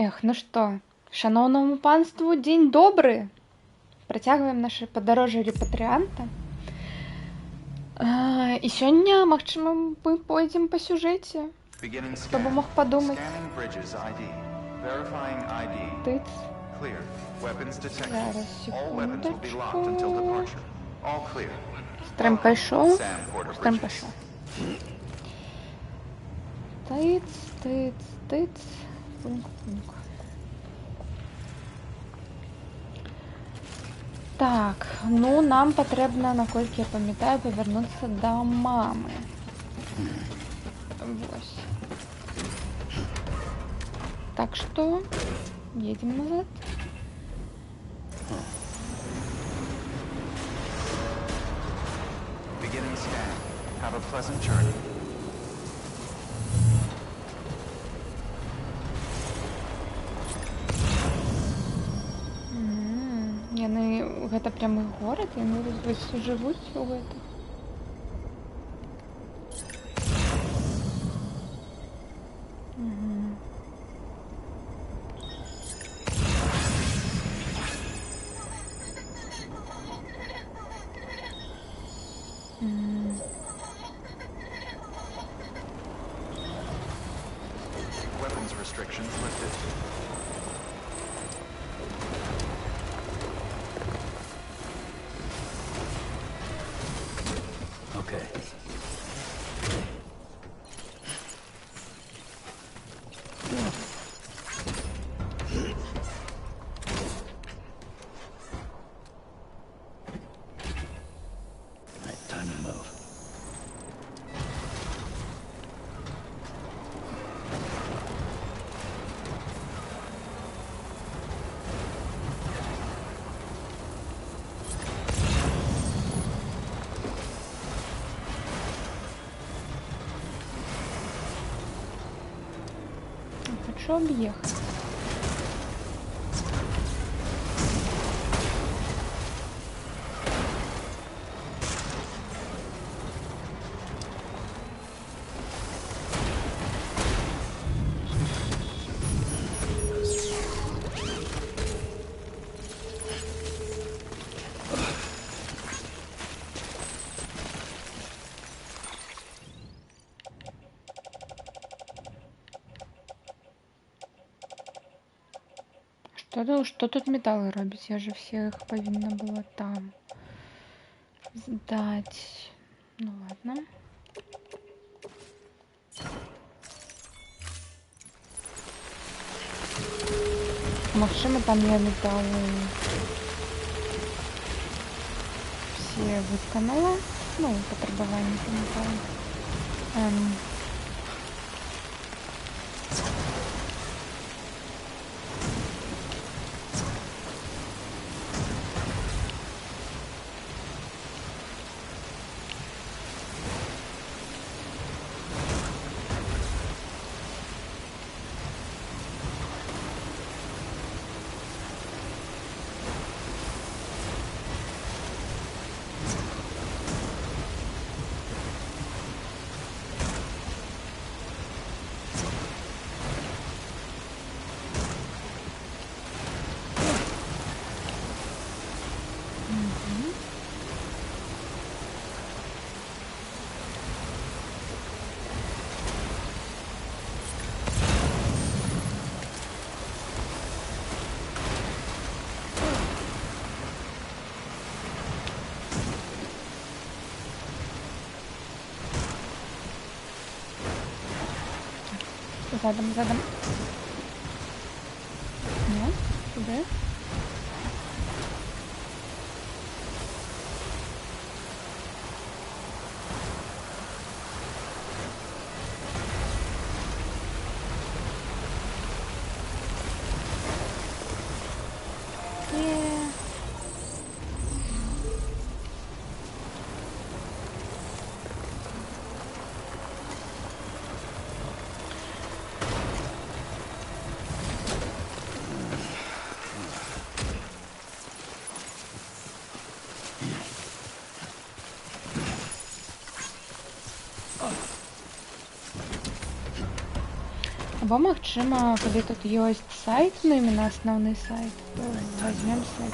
Эх, ну што, шаноўнаму панству дзень добры. Працягваем наша падарожжа рэпатрыянта. І сёння, магчыма, мы пойдзем па сюжэце. Хто бы мог падумаць. Тыц. Зараз, секундачку. Стрым пайшоў. Стрым пайшоў. Тыц, тыц, тыц. Пунк. Так, ну нам патрэбна, наколькі я памятаю, павярнуцца да мамы. Вось. Так што едзем назад. Beginning scan. Have a pleasant journey. Яны гэта прямы горад, яны жывуць у гэта. Weapons restrictions lifted. Okay. Right, time to move. Хочу объехать. Что тут металлы робить? Я же всех повинна была там сдать. Ну ладно. Магчыма, там я металлы все выканала. Ну, патрабаванні по металлу. Задом. Нет, сюда. Або магчыма, калі тут ёсць сайт, ну іменно асноўны сайт, то возьмем сайт.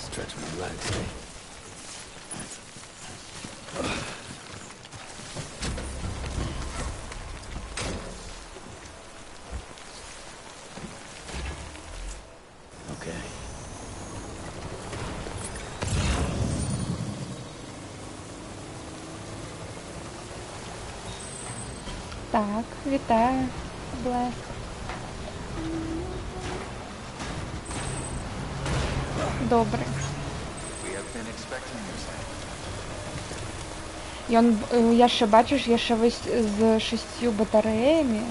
Stretch my legs, eh? Okay. Так, вітаю, Блеск. Добре. We have been expecting you, Sam. Ён яшчэ бачыш, яшчэ вось з 6 батарэямі.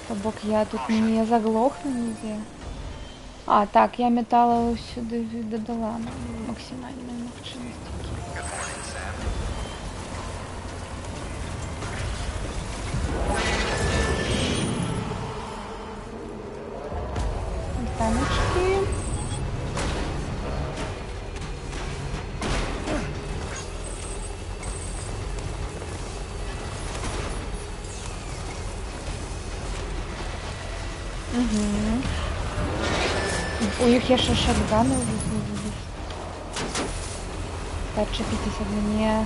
То бок я тут не заглохну нідзе. А, так, я метала сюди додала максимальну магчимість. Good morning, Sam. Таночки. Угу. У них є ще шотгани вже. Перше 50 мені.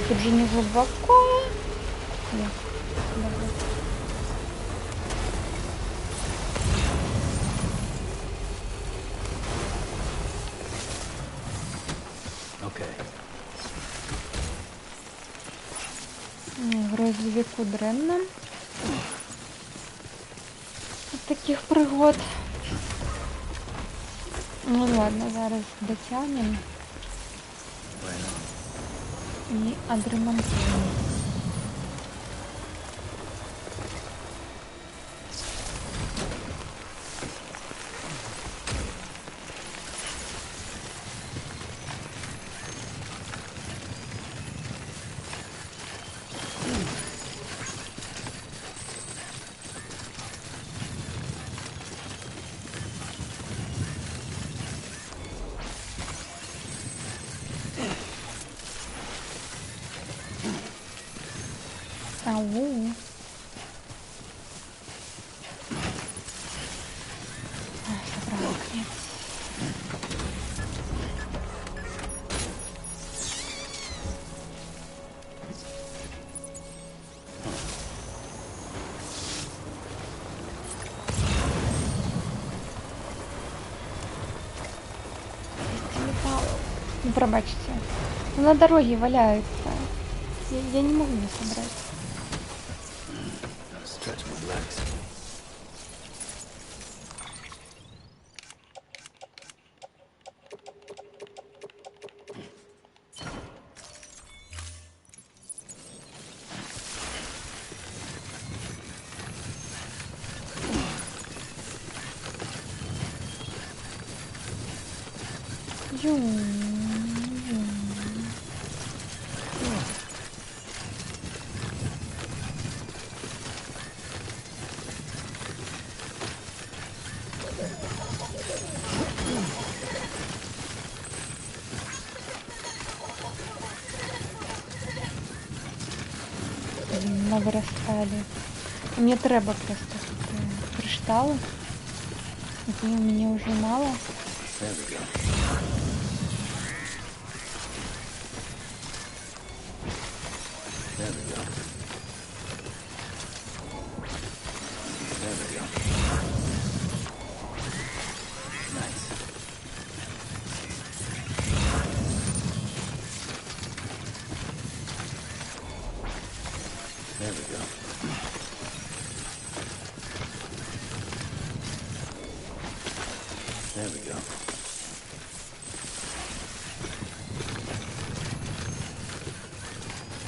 Тут же не глубоко. Нет. Добре. Okay. Грузовику дренно. От таких пригод. Ну ладно, зараз дотягнемо і відремонтуємо. Ау. Забрала конец. Ну, пробачьте. Ну, на дороге валяются. Я не могу не собрать. Stretch my legs. Навырастали. Мне треба просто криштали. У меня уже мало. There we go. There we go. There we go. Nice. There we go. There we go.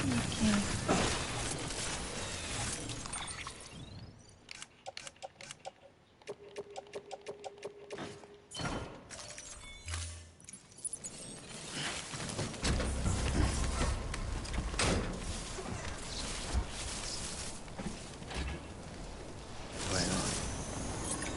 Окей. Right on.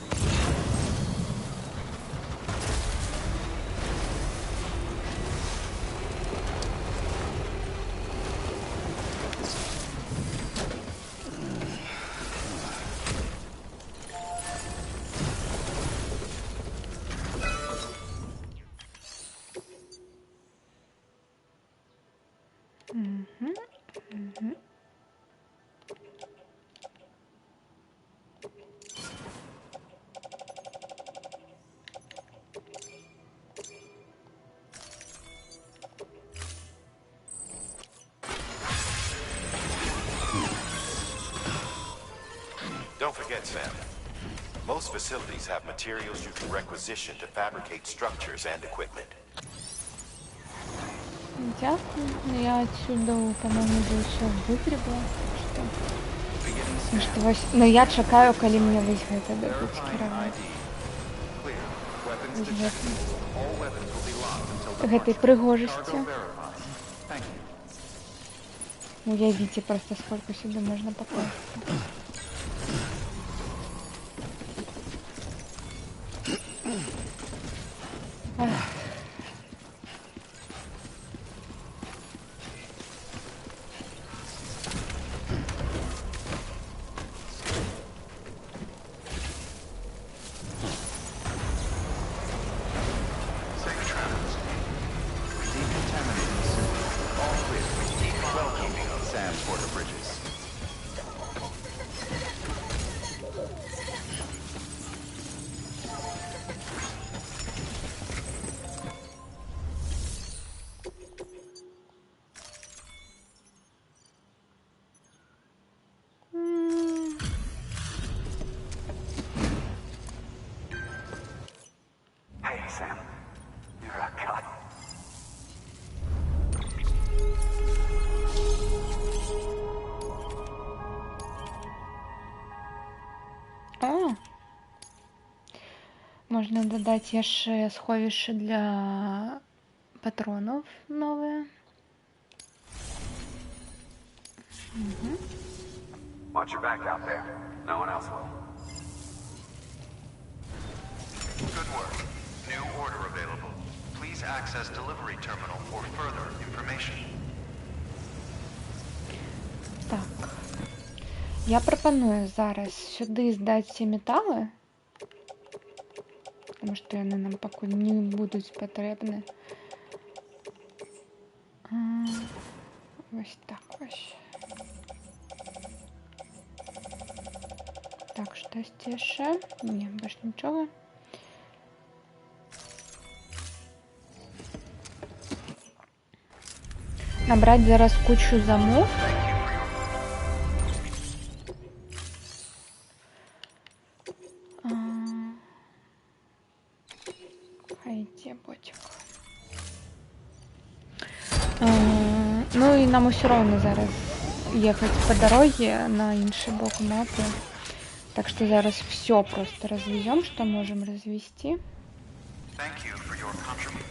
Don't forget, Sam. Most facilities have materials you can requisition to fabricate structures and equipment. Дякую. Ну, я отсюда, по-моему, вже все вигрібла. Beginning Так scan. що вось... Ну, я чекаю, коли мені весь гэта дадуть Verifying скерувати. ID. Clear. Weapons Ось detected. гэта. All weapons will be locked until Гэтай departure. пригожості. Cargo verified. Thank you. Уявите просто, сколько сюда можно покласть. Ах. Safe travels. Decontaminating soon. All clear. Well keeping of Sam's border bridges. М. Hey, Sam. You're a god. А. Можна додати ще сховище для патронів нове. Watch your back out there. No one else will. Good work. New order available. Please access delivery terminal for further information. Так. Я пропоную зараз сюди здати всі метали, тому що вони нам поки не будуть потрібні. Ось так ось. Так, щось ще? Ні, більш нічого. Набрати зараз кучу замов. Хай йде ботик. Ну і нам все одно зараз їхати по дорозі на інший бок мапи. Так що зараз все просто розвеземо, що можемо розвести. Thank you for your contribution.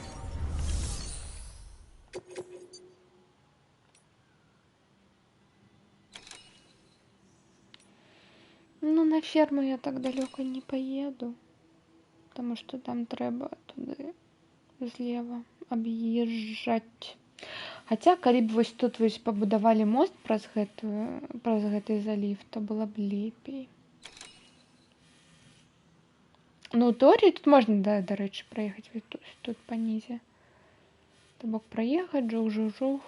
Ну, на ферму я так далеко не поеду, потому что там треба туди зліва об'їжджати. Хотя, коли б вось тут вось побудовали мост праз гэты залив, то было б лепей. Ну, у теорії тут можна, да, до речі, проїхати тут по низі. То бок проїхати, жух-жух-жух.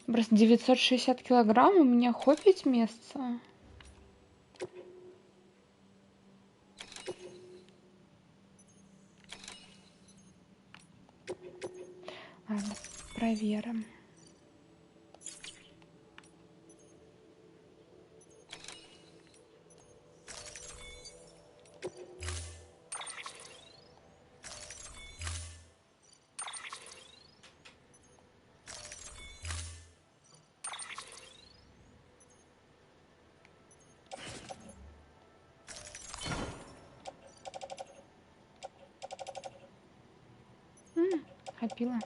Просто 960 килограмм у меня хватит места. Ладно, праверым. Хапіла.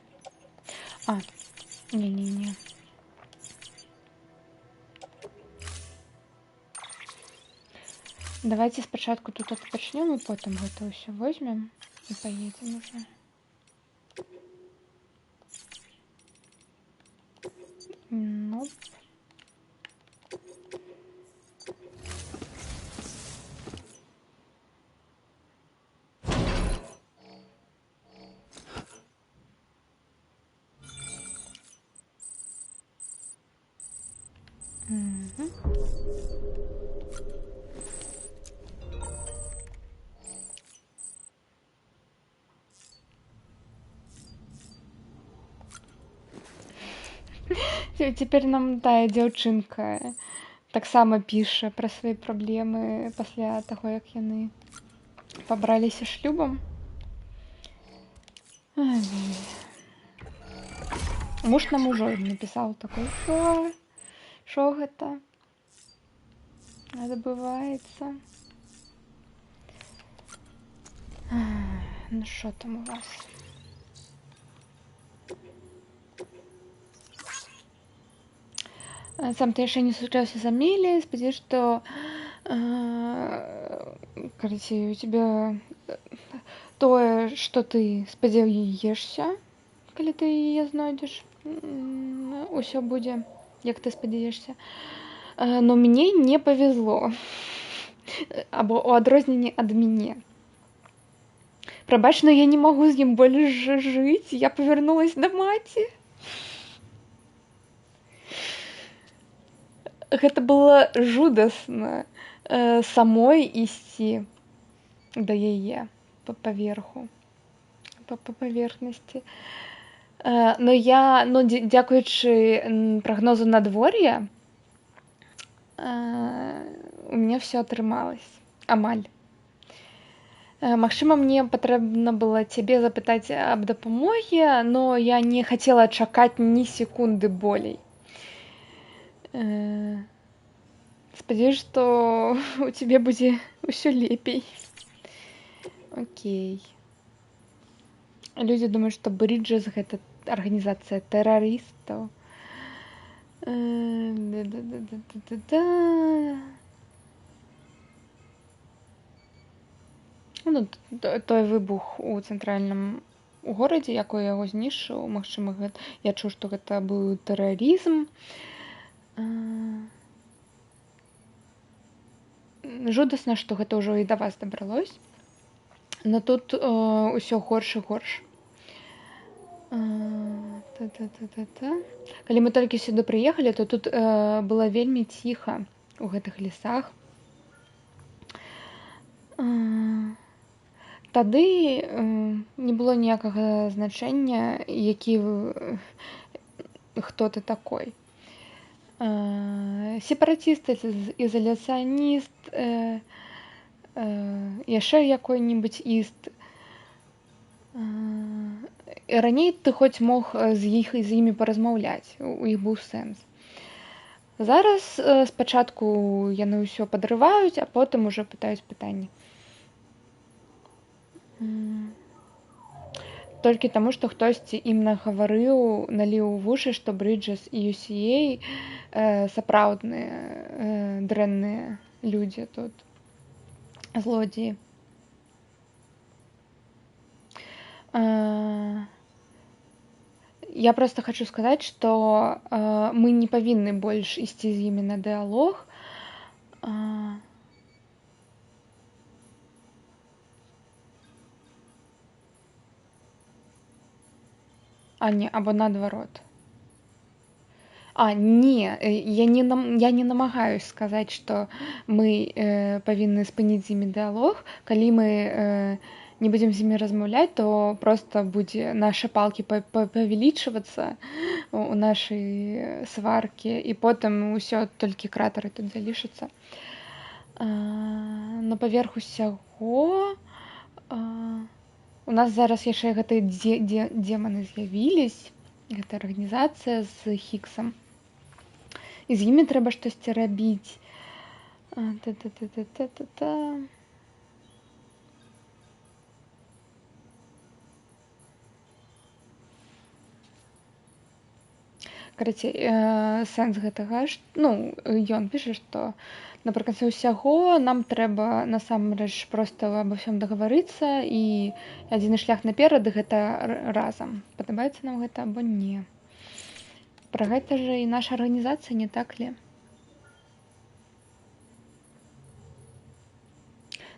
А, не-не-не. Давайте спачатку тут адпачнём, і потым гэта ўсё возьмем і паедзем уже. Ну. Мгм. Цяпер нам тая дзяўчынка таксама піша пра свае праблемы пасля таго, як яны пабраліся шлюбам. Ай, муж нам ужо напісаў такой, што гэта адбываецца. Ну што там у вас? Сам ты яшчэ не сустрэлся з Амеліяй, спадзяюсь, што карацей, у тебя тое, што ты спадзяешся, калі ты яе знойдзеш, усё будзе, як ты спадзяешся. Но мне не павезло. Або у адрозненні ад мяне. Прабач, но я не магу з ім больш жыць. Я павярнулась да маці. Гэта было жудасна самой ісці да яе па паверху, па паверхнасці. Но я, дзякуючы прагнозу надвор'я, у мяне все атрымалось. Амаль. Магчыма, мне патрэбна было цябе запытаць аб дапамозе, но я не хацела чакаць ні секунды болей. Спадзяюсь, што у цябе будзе ўсё лепей. Окей. Людзі думаюць, што Брыджэс гэта арганізацыя тэрарыстаў. Ну, той выбух у цэнтральным горадзе, якой яго знішчыў, магчыма, я чуў, што гэта быў тэрарызм. Жудасна, што гэта ўжо і да вас дабралось. Но тут усё горш і горш. Калі мы толькі сюды прыехалі, то тут было вельмі ціха у гэтых лесах. Тады не было ніякага значэння, хто ты такой. Сепаратыст, ізаляцыяніст, яшчэ якой-небудзь іст. Раней ты хоць мог з імі паразмаўляць, у іх быў сэнс. Зараз спачатку яны ўсё падрываюць, а потым ужо пытаюць пытанні. Толькі таму, што хтосьці ім нагаварыў, наліў вушы, што Брыджэс і UCA сапраўдныя дрэнныя людзі тут, злодзеі. Я просто хочу сказаць, што мы не павінны больш ісці з імі на дыялог. Або наадварот. Не, я не намагаюсь сказаць, што мы павінны спыніць з імі дыялог, калі мы не будзем з імі размаўляць, то проста будзе нашы палкі павялічвацца у нашай сваркі, і потым усё толькі кратары тут залішацца. На паверх усяго у нас зараз яшчэ гэтыя деманы з'явілись, гэта арганізацыя з Хіксам. І з імі трэба штосьці рабіць. Карацей, сэнс гэтага, ён піша, што напрыканцы ўсяго нам трэба насамрэч проста або ўсём дагаварыцца, і адзіны шлях наперад гэта разам. Падабаецца нам гэта або не. Пра гэта ж і наша арганізацыя, не так ли?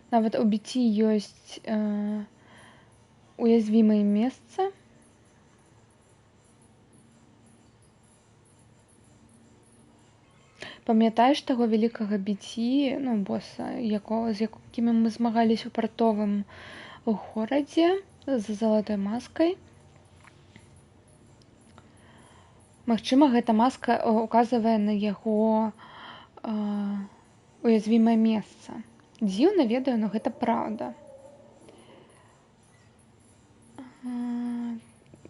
Нават у BT ёсць уязвімае месца. Памятаеш таго вялікага BT, боса, з якімі мы змагались у партовым горадзе з залатой маскай? Магчыма, гэта маска указвае на яго уязвімае месца. Дзіўна, ведаю, но гэта праўда.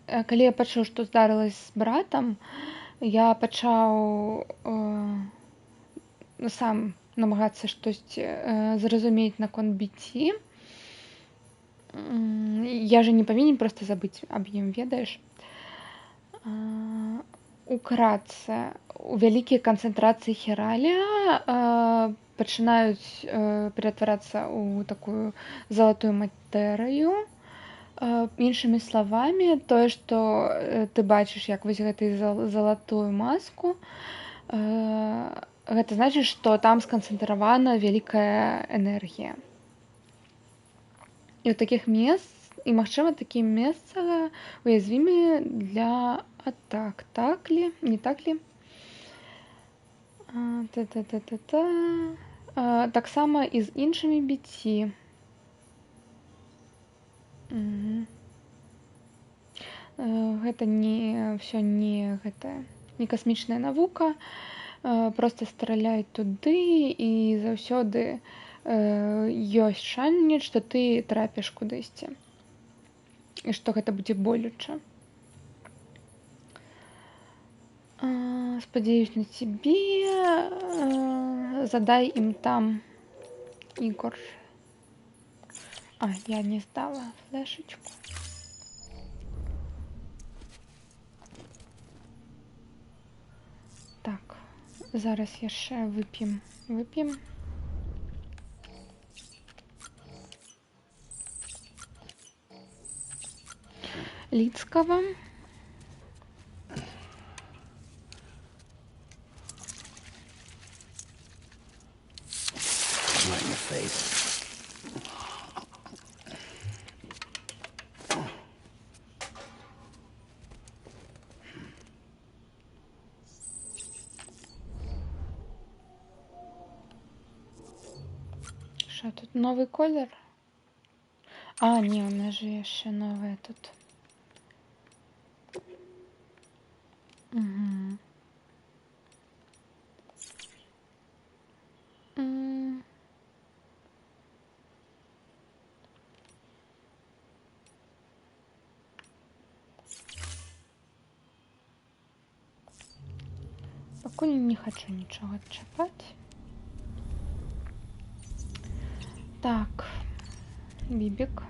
Калі я пачуў, што здарылася з братам, я пачаў сам намагацца штосьці зразумець наконт BT. Я же не павінен проста забыць аб ім, ведаеш? Украцца, у вялікія канцэнтрацыі хералія пачынаюць ператварацца ў такую залатую матэрыю. Іншымі словамі, тое, што ты бачыш, як вось гэтую залатую маску, гэта значыць, што там сканцэнтравана вялікая энергія. І ў такіх месц, і, магчыма, такія месцы уязвімыя для атак. Так ли? Не так ли? Таксама і з іншымі BT. Гэта ўсё не касмічная навука. Проста страляй туды, і заўсёды ёсць шанец, што ты трапіш кудысьці. І што гэта будзе болюча. Спадзяюсь на цябе. Задай ім там, Ігор. Я не здала флешечку. Так, зараз яшчэ вып'ем. Лідскага. Right in the face. Що тут, новий колір? Ні, у нас же ще нове тут. Пакуль не хочу нічого чіпати. Так, Бібік.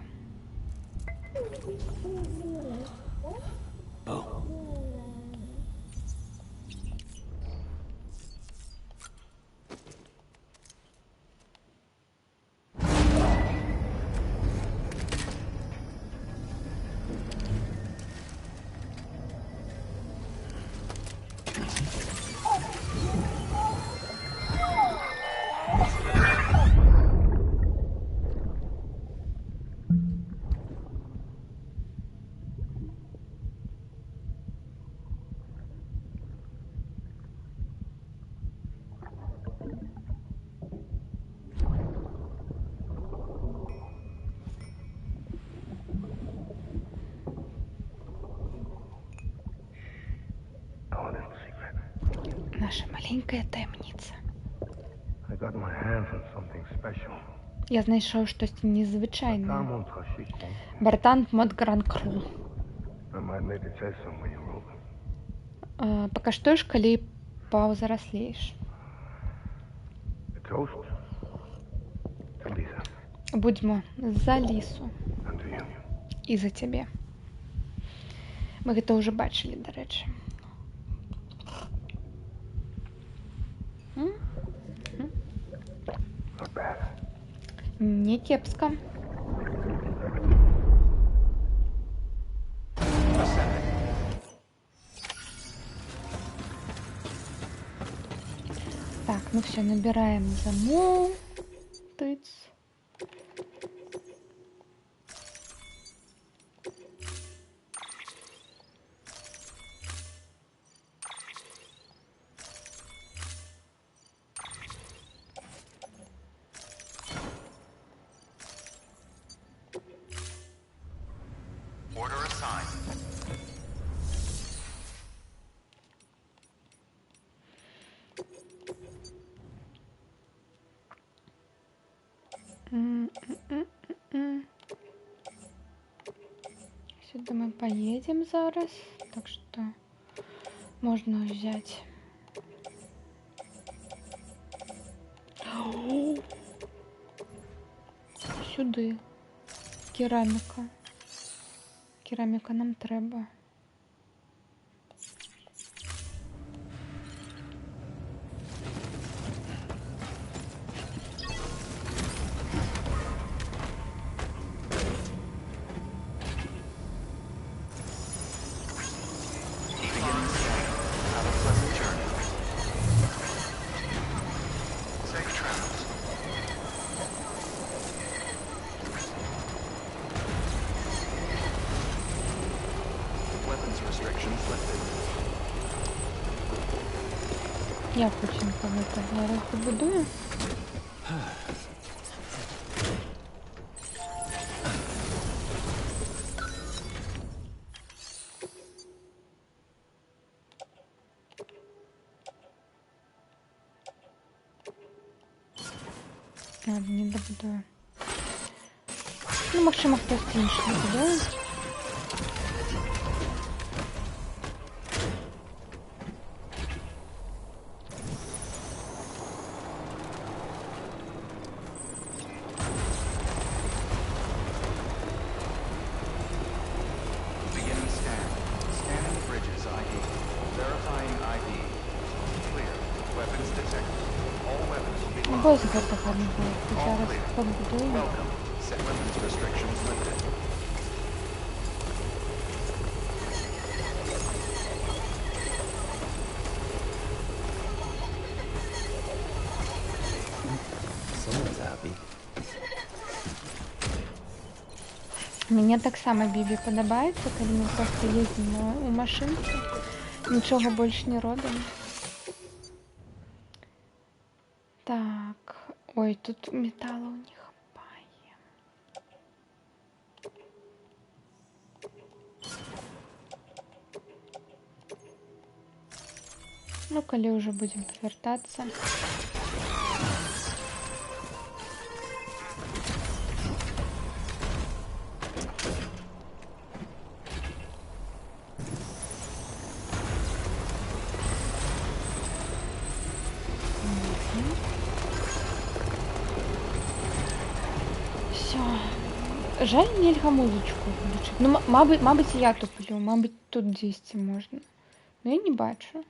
наша маленькая таємниця. I got my hands on something special. Я знайшов щось незвичайне. Там он трошечку. Бартан Модгранкру. I might make a test on when you roll them. Покаштуєш, коли повзрослієш. A toast to Lisa Будьмо за Лісу and to you. і за тебе. Ми гэта уже бачили, до речі. Not bad. Не кепска. Так, ну все, набираем замок. Тыц. Order assigned. Сюда мы поедем зараз, так что можно взять. Сюди. Кераміка. Кераміка нам треба. Safe travels. Weapons restrictions lifted. Я очень кого-то зараз побудую. Ладно, не добудую. Ну, максимум хтось інший добудує. Beginning scan. Scanning bridges ID. Verifying ID. Clear. Weapons detected. All weapons will be locked. Бос готова не буде. Зараз побудую. Welcome. Set weapons restrictions lifted. Someone's happy. Мені так само Бібі подобається, коли ми просто їздимо у машинці. Нічого більше не робимо. Так. Ой, тут металу не хапає. Ну, коли вже будемо повертатися. Все. Жаль, нельзя музичку включити. Ну, мабуть, я туплю. Мабуть, тут 200 можна. Ну, я не бачу.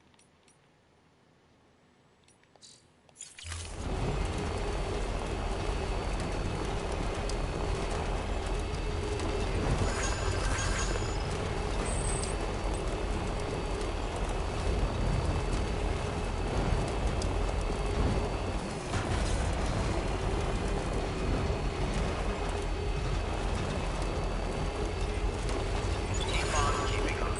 Keep on keeping up.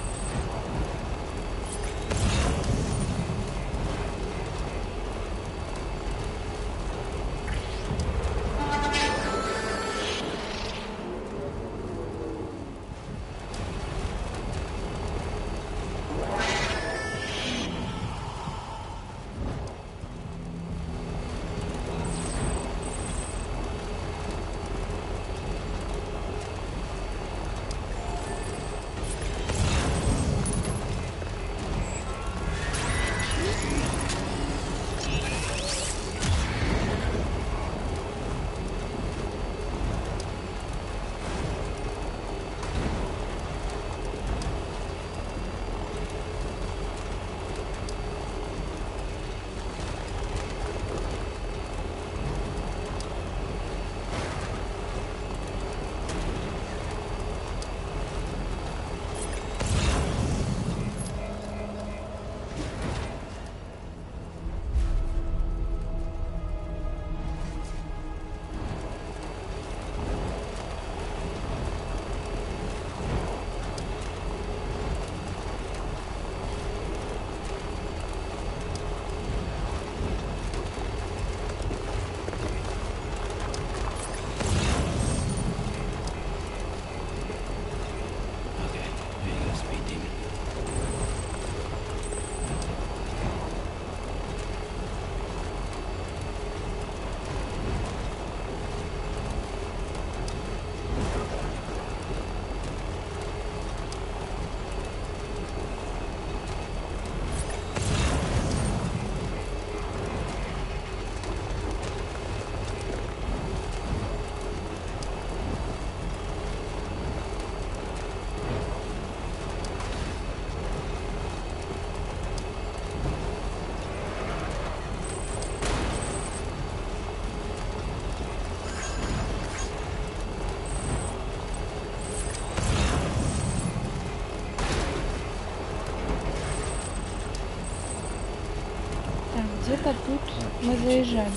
где-то тут мы заезжали.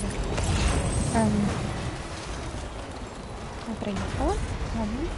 Я приехала. Ладно.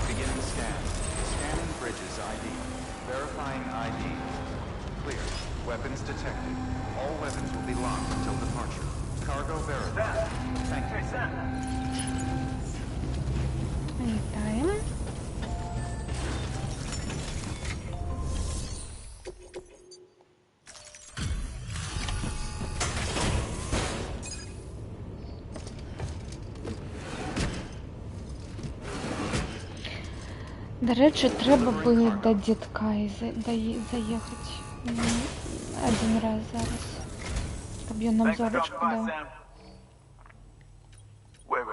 Beginning scan. Scanning bridges ID. Verifying ID. Clear. Weapons detected. All weapons will be locked until departure. Cargo verified. Thank you. Летаем. До речі, треба би до дітка заїхати один раз зараз. Щоб я нам зорочку дав. Wait.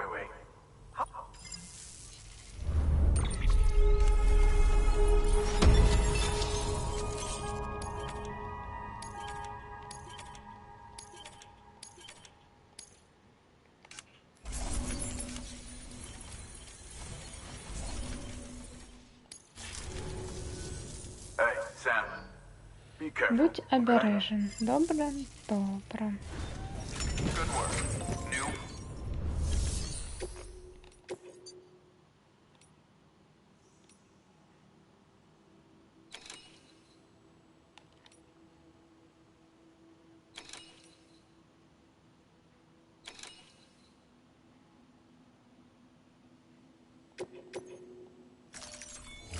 Hey, Sam. Be careful. Будь обережен. Добре? Добре. Good work. New.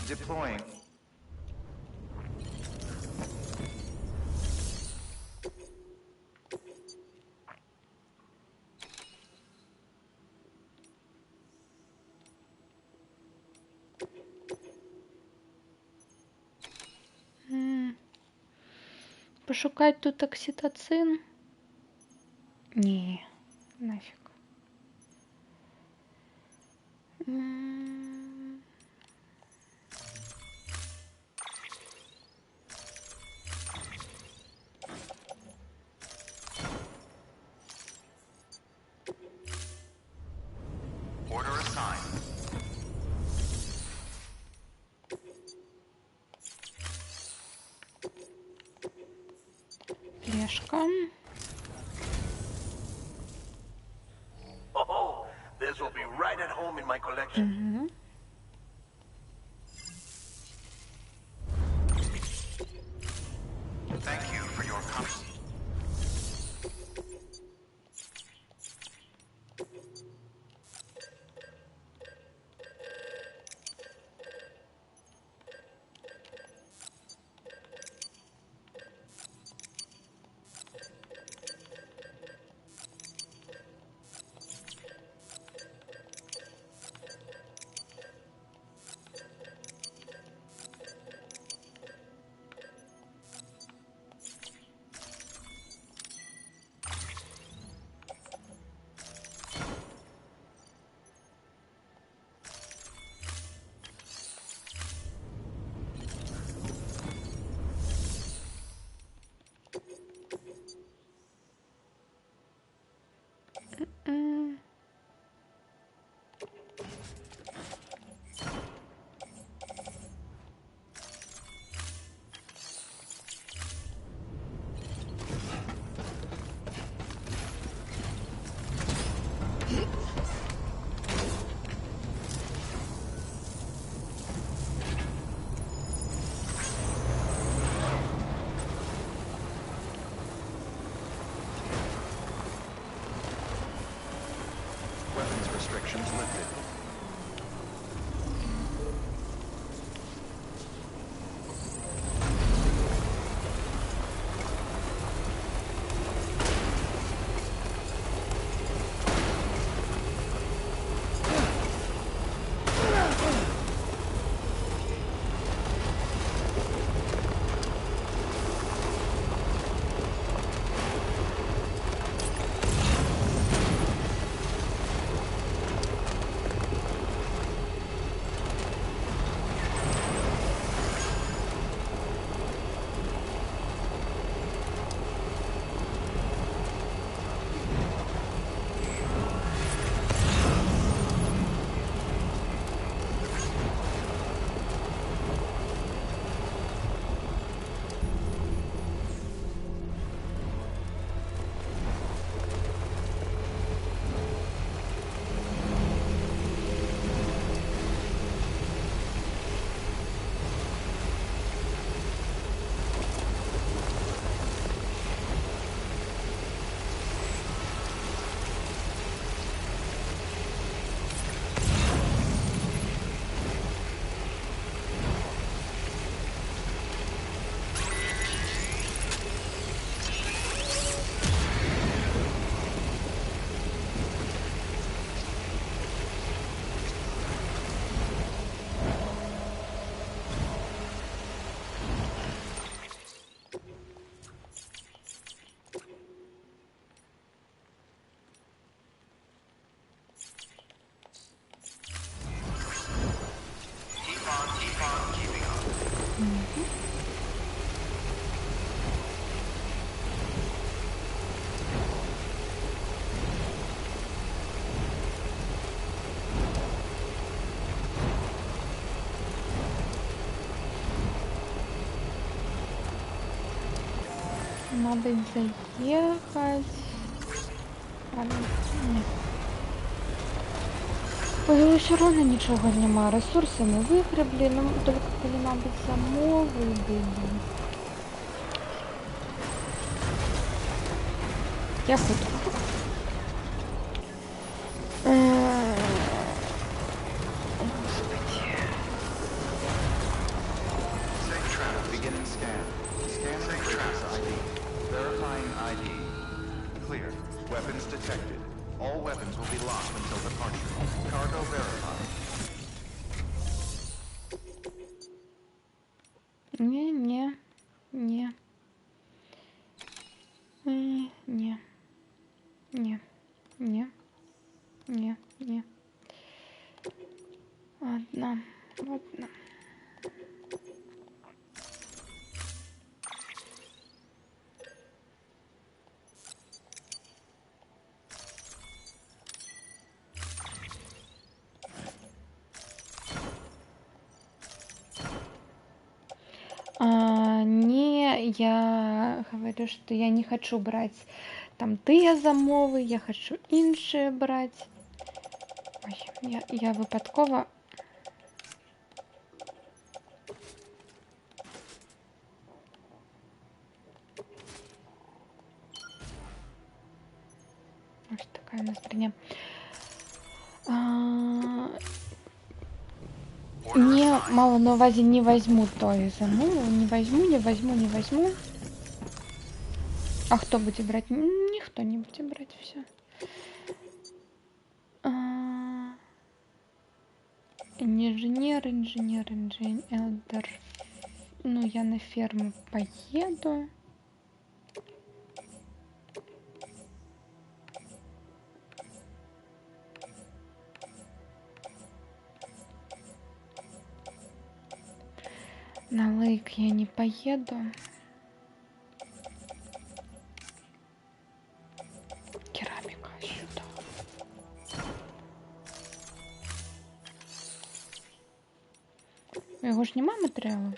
Deploying. Пошукати тут окситоцин? Ні, нафіг. Order assigned. Флешка. Oh, this will be right at home in my collection. Thank you for your comment. Weapons restrictions lifted. мабуть, заїхати. Ні. Ой, все равно нічого нема. Ресурси не виграблі, ну, тільки коли, мабуть, замови йдуть. Я хутко. Safe travel. Beginning scan. Scanning bridges ID. Verifying ID. Clear. Weapons detected. All weapons will be locked until departure. Cargo verified. Ні. Ні. Ладно. Не, я говорю, что я не хочу брать там тыя замовы, я хочу іншыя браць. Ой, я випадково. Ось така у нас броня. Не, мало на увазі не возьму той замову, не возьму. А кто будет брать? Никто не будет брать, все. Инженер, элдер. Ну, я на ферму поеду. На лейк я не поеду. Керамика сюда. Його ж нема матеріалу?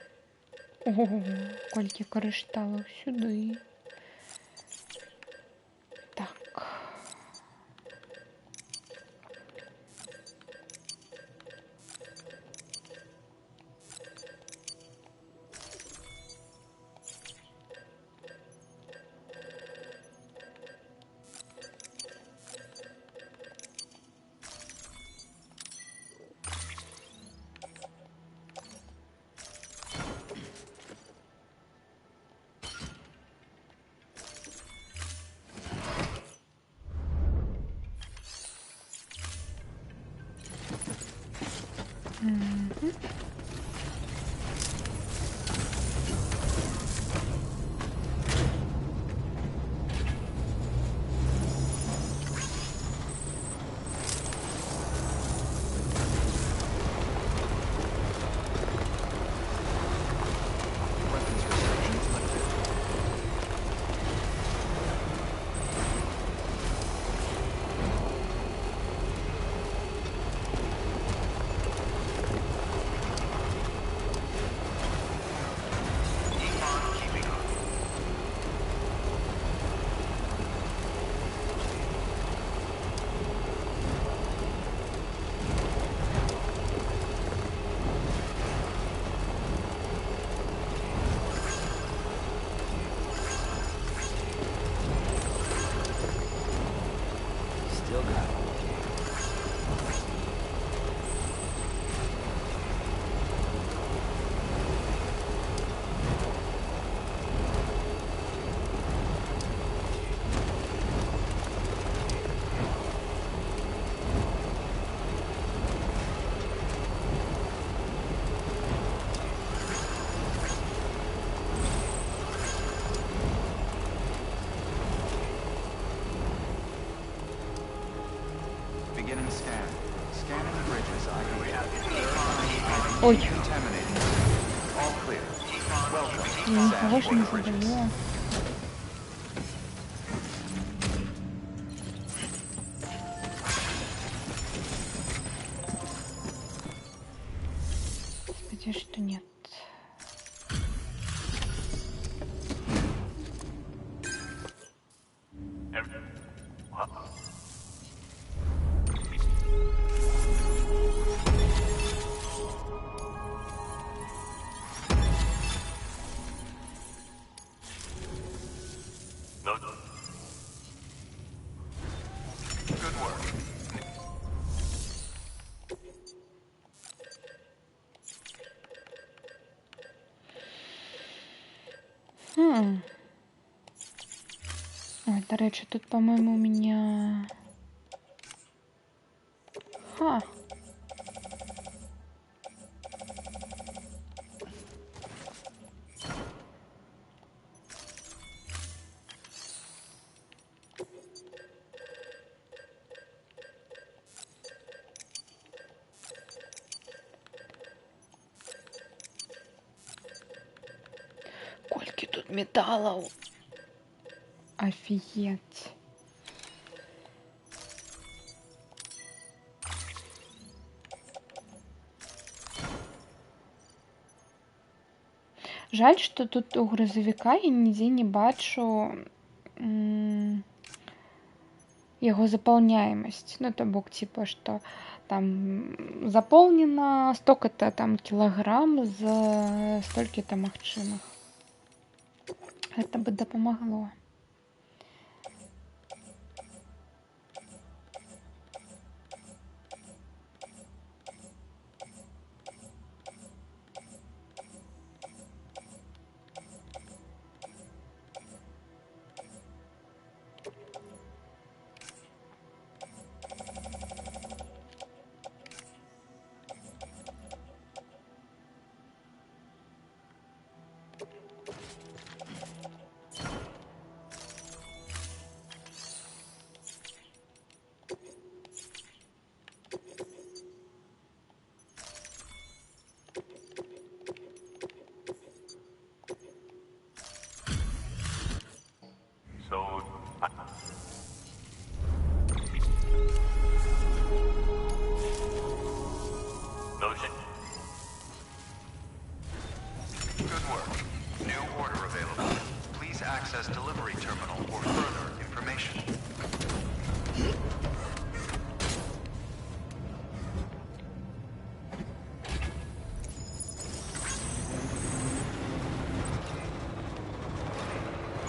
Ого, кольки кришталів сюди. Так. Weapons restrictions lifted. Keep on keeping on. Still got it. Beginning scan. Scanning bridges ID. Ой, Contaminating. All clear. Welcome. я ничего ж не Sandport bridges. задаю. Надеюсь, что нет. Good work. Ой, до речі, тут, по-моему, у меня... Ха. Кольки тут металлов. Офигеть. Жаль, что тут у грузовика я нигде не бачу его заполняемость. Ну, то бок, типа, что там заполнено столько-то там килограмм за столько-то магчымых. Это бы да помогло. Good work. New order available. Please access delivery terminal for further information.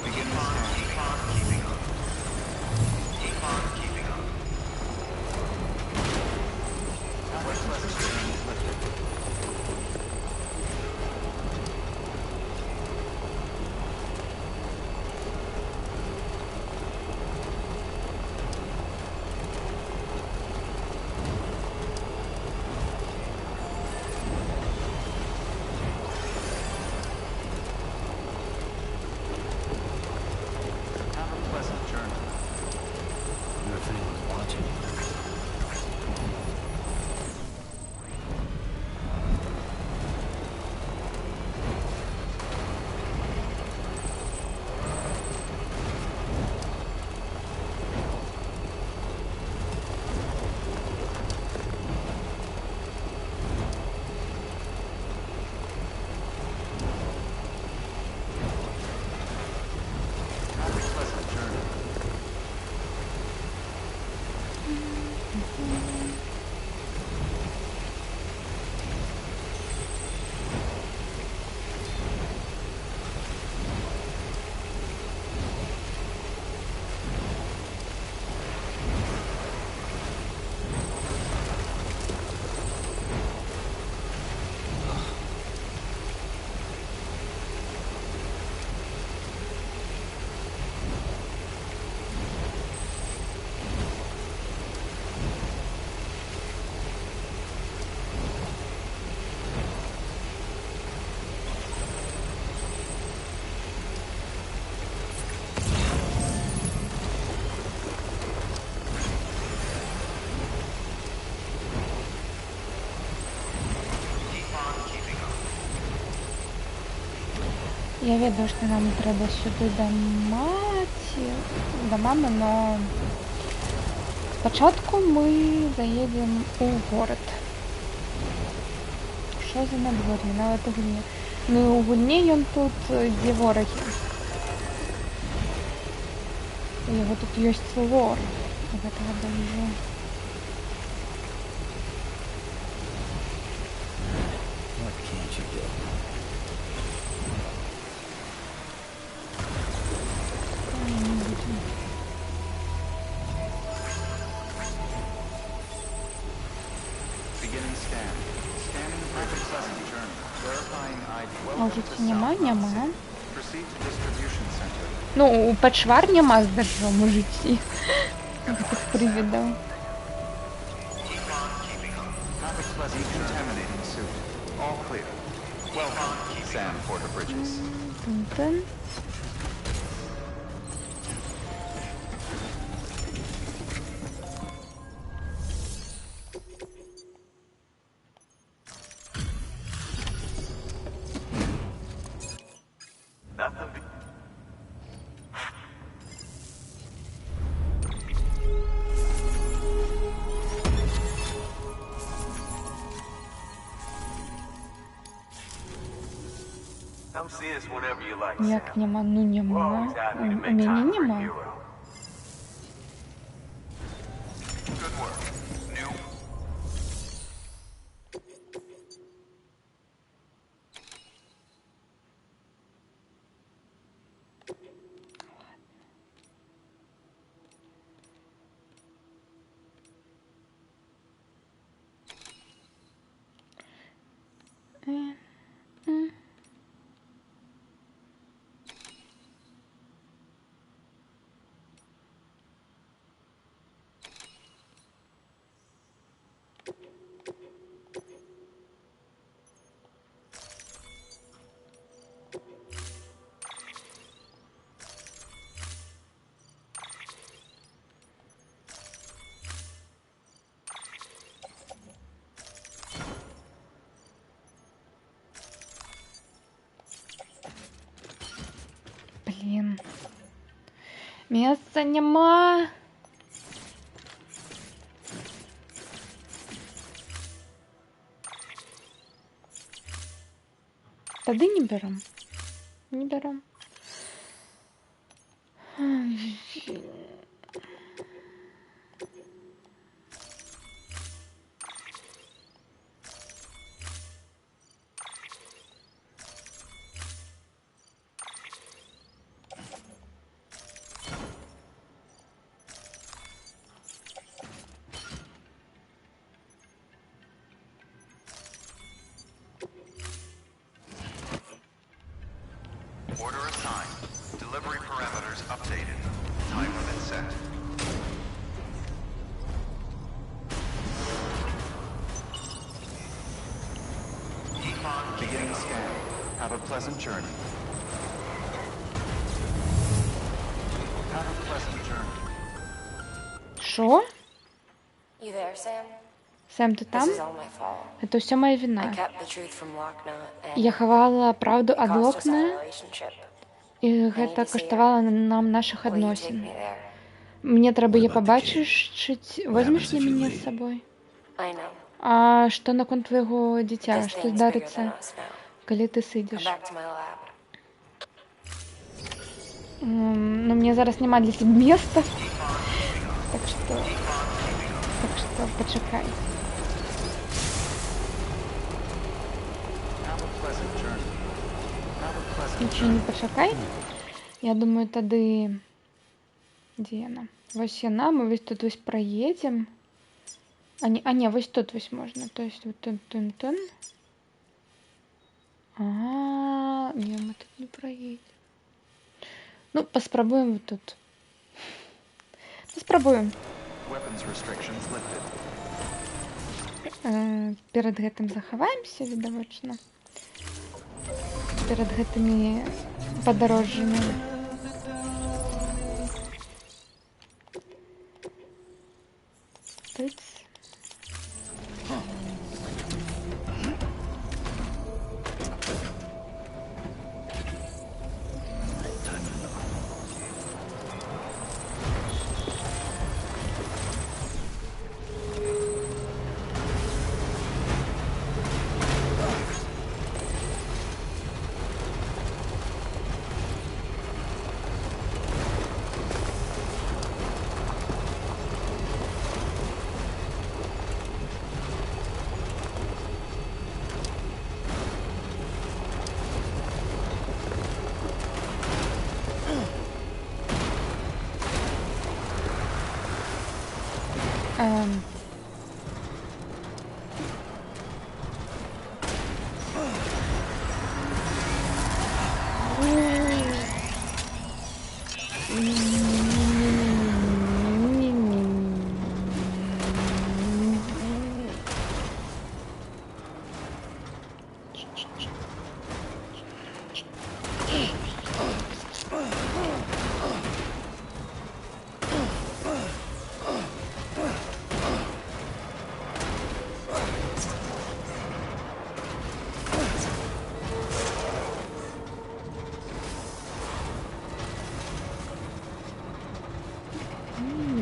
Keep on keeping up. Keep on keeping up. Have a pleasant journey. Your thing was watching. Have a pleasant journey. Keep on keeping up. Я ведаю, що нам треба сюди до мами, но спочатку ми заїдемо у город. Що за надвор'я? Навіть у Гульні. Ну, у Гульні ён тут, де вороги. Яго тут ёсць лор гэтага донжа. What can't you do? Beginning scan. Scanning Bridget Pleasant journey. Verifying ID. Може, це нема? Нема. Proceed to distribution center. Ну, у Печвар нема з держом у житті. Таких привідів. Traffic Pleasant decontaminating suit. All clear. Welcome, Sam Porter Bridges. Тун-тун. Nothing. Come see us whenever you like, Як Sam. нема? Ну We're нема. always happy to У make мене time for a нема. hero. Good work. New Блін. Місця нема. Тоді не берем. Не берем. order assigned. Delivery parameters updated. Time limit set. Beginning scan. Have a pleasant journey. Have a pleasant journey. Що? You there, Sam? Сем, ти This там? is all my fault. Це все моя I вина. kept the truth from Locknut, and Я ховала правду it від cost us our Локне, relationship. і гэта каштавала нам наших Will you take адносін. me there? Мне трэба її What about the побачити. Возьмеш happens ли if you мене leave? з собою? I know. А що наконт твоєго дитя? This Що thing's bigger здариться, than us now. коли ти Come сидиш? back to my lab. Ну, мне зараз нема для себе места. Так что почекай. Have a pleasant journey. Have a pleasant Нічого не почекай. Я думаю, тоді... Де яна? Ось яна, ми ось тут ось проїдемо. А ні, ось тут ось можна. То есть вот тун-тун-тун. Ні, ми тут не проїдемо. Ну, поспробуємо вот тут. Поспробуємо. Weapons restrictions lifted. Перед гэтым захаваемся, відавочна. Перед гэтымі падарожжамі. Тыц. Ем.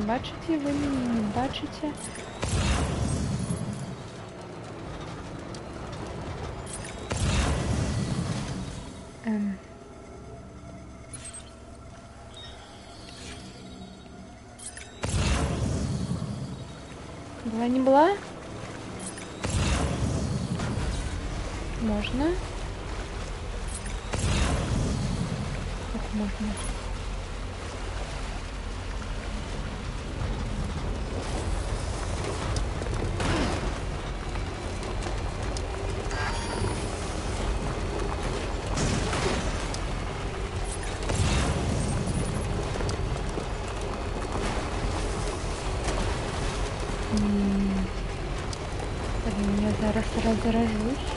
Бачите, ви не бачите? Была не была? Можно? Как можно? Блин, я зараз разражусь.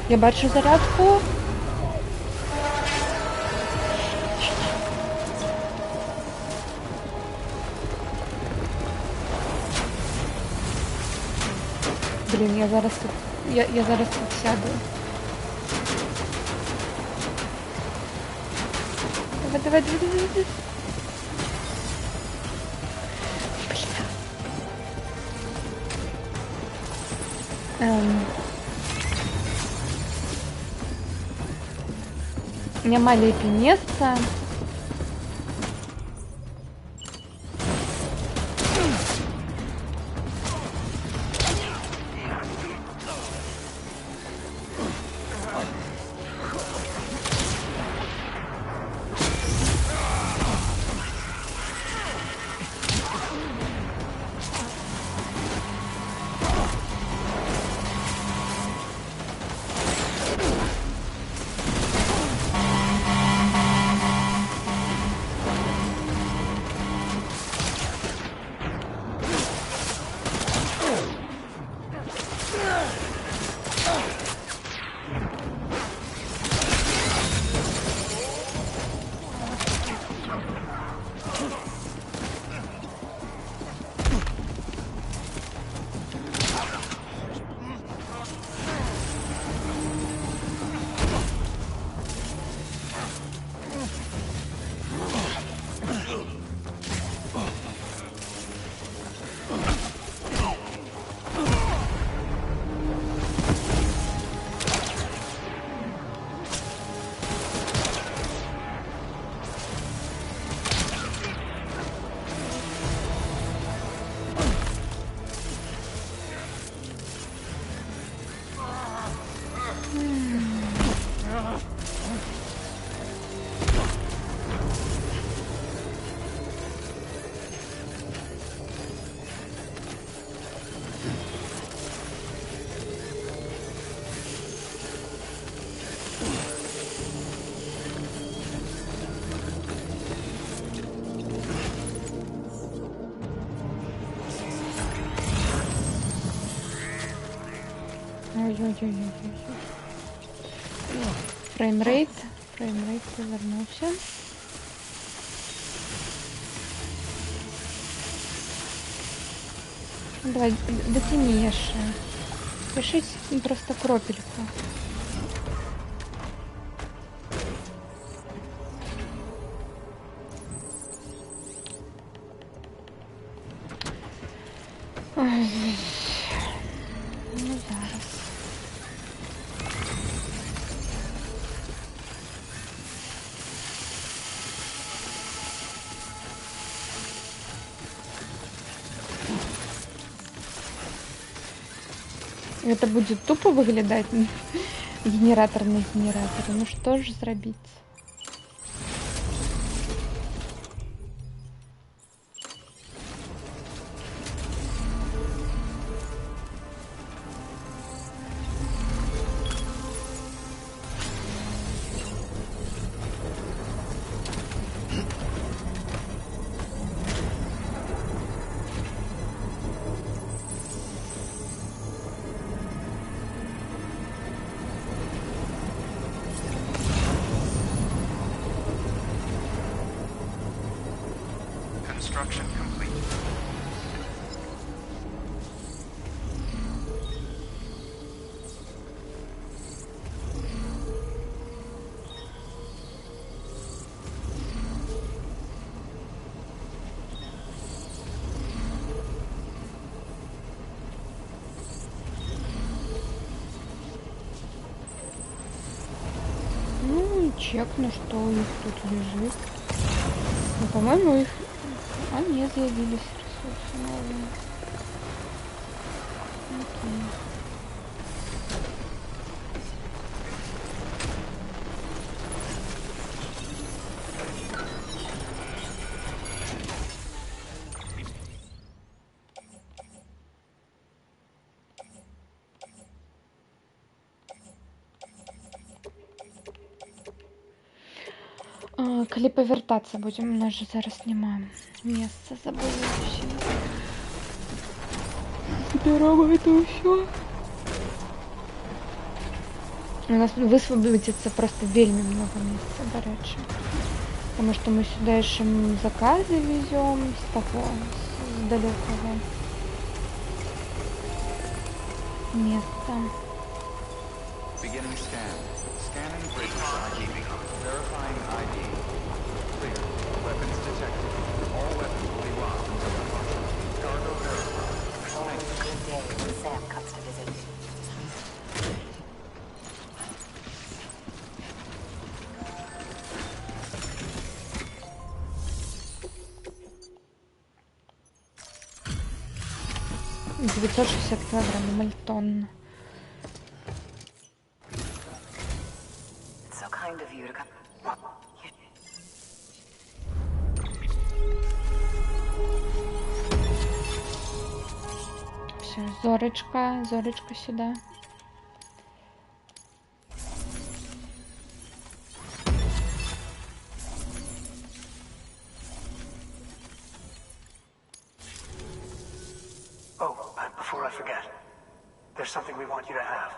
Я бачу зарядку. Блін, я зараз тут. Я зараз тут сяду. Давай. Няма места. Ой-ой-ой. Фреймрейт повернувся. Давай, дотяни ще. Пишись просто кропельку. Ой. Ну, зараз. Это будет тупо выглядать генератор на генераторе. Ну что ж зробить? Construction complete. Ну, чекну, что у них тут лежит. Ну, по-моему, их... Они заявились ресурсы новые. Окей. Коли повертаться будем, у нас же зараз нема места, забыла вообще. Здорово, это все. У нас высвободится просто вельми много места, до речі. Потому что мы сюда еще заказы везем с того, с далекого места. Beginning scan. Scanning bridges ID. Verifying ID. Clear. Weapons detected. All weapons will be locked until departure. Cargo verified. Oh, good day when Sam comes to visit. килограмм мальтон. So kind of you to come. Все, Зорочка сюда. Oh, before I forget, there's something we want you to have.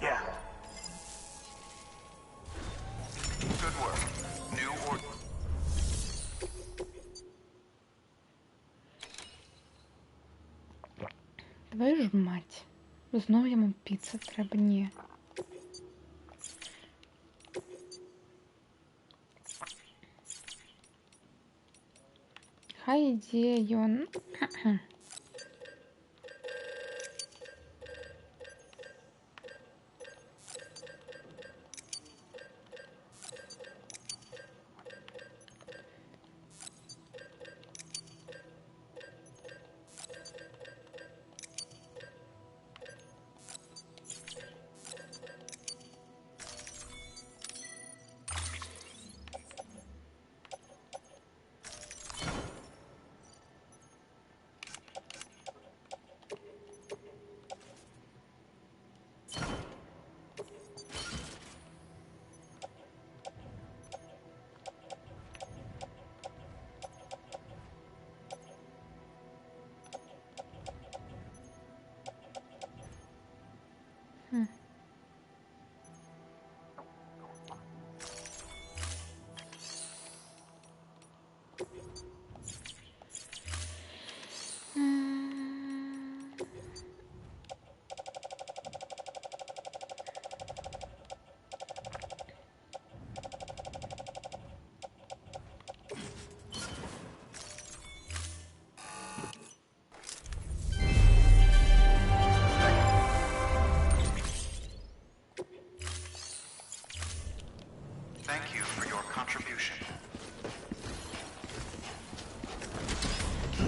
Yeah. Good work. New order. Твою ж мать. Знову йому піца треба, ні. Хай іде ён. Thank you for your contribution.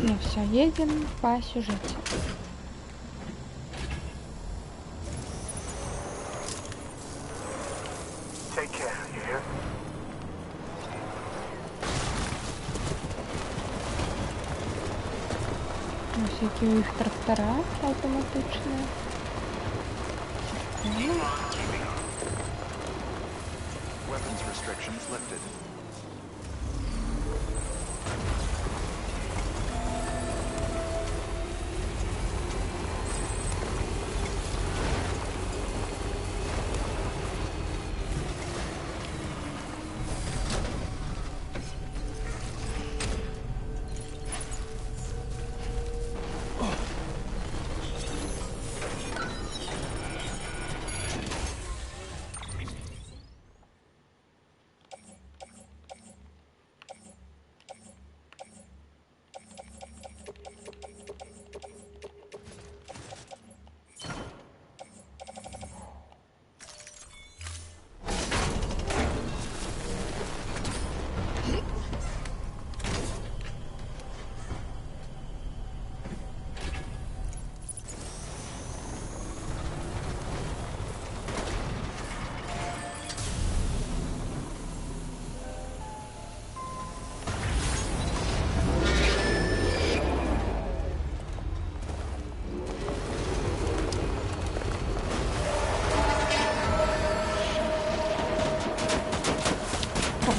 Ну все, едем по сюжету. Take care, you hear? Всякие у них трактора автоматичные. Weapons restrictions lifted.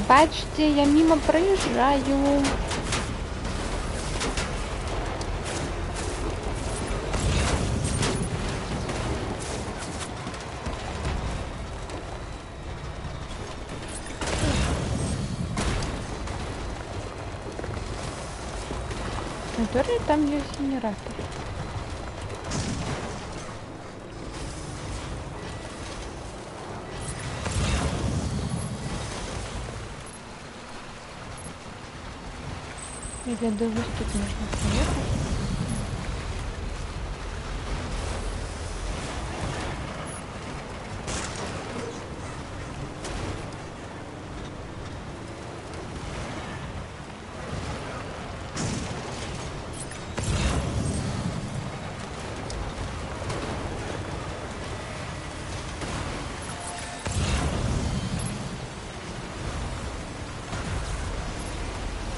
Вибачте, я мимо проезжаю. Который там есть генератор. Я думаю, что тут можно проехать.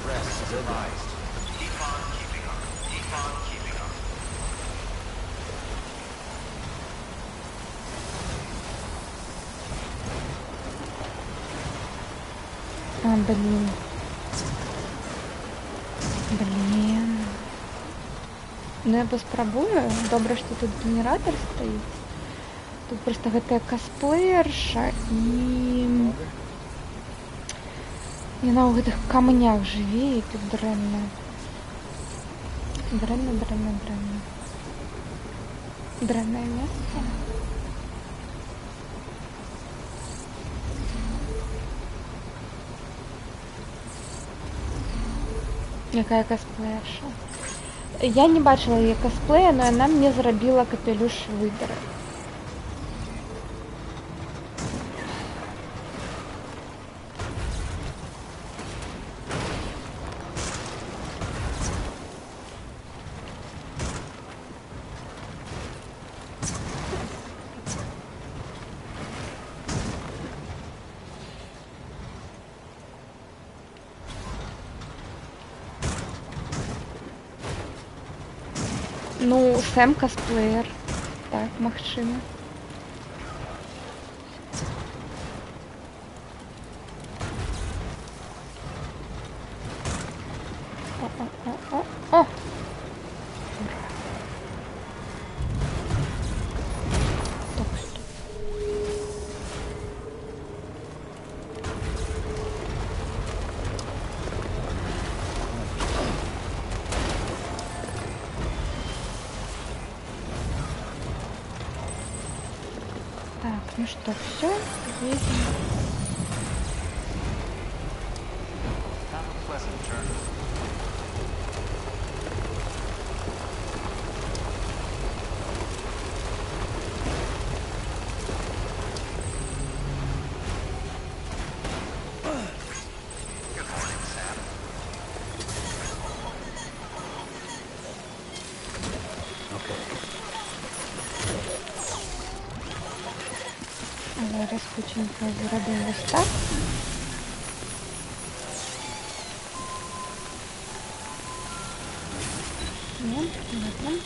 Rest is advised. Keep on keeping up. Keep on keeping up. А, блин. Блин. Ну я поспробую. Добре, что тут генератор стоит. Тут просто гэтая косплеерша и... Яна ў гэтых камнях жыве і тут дрэнна. Дрэнна. Дрэннае место. Якая косплеерша? Я не бачила яе косплея, но яна мне зрабіла капелюш выдара. Ну, Сэм косплеер. Так, магчыма. О! Так, стоп. Так, ну что, все, едем. Have a pleasant journey. Good morning, Sam. Зараз хоченько зробимо ось так. Ні, ладно.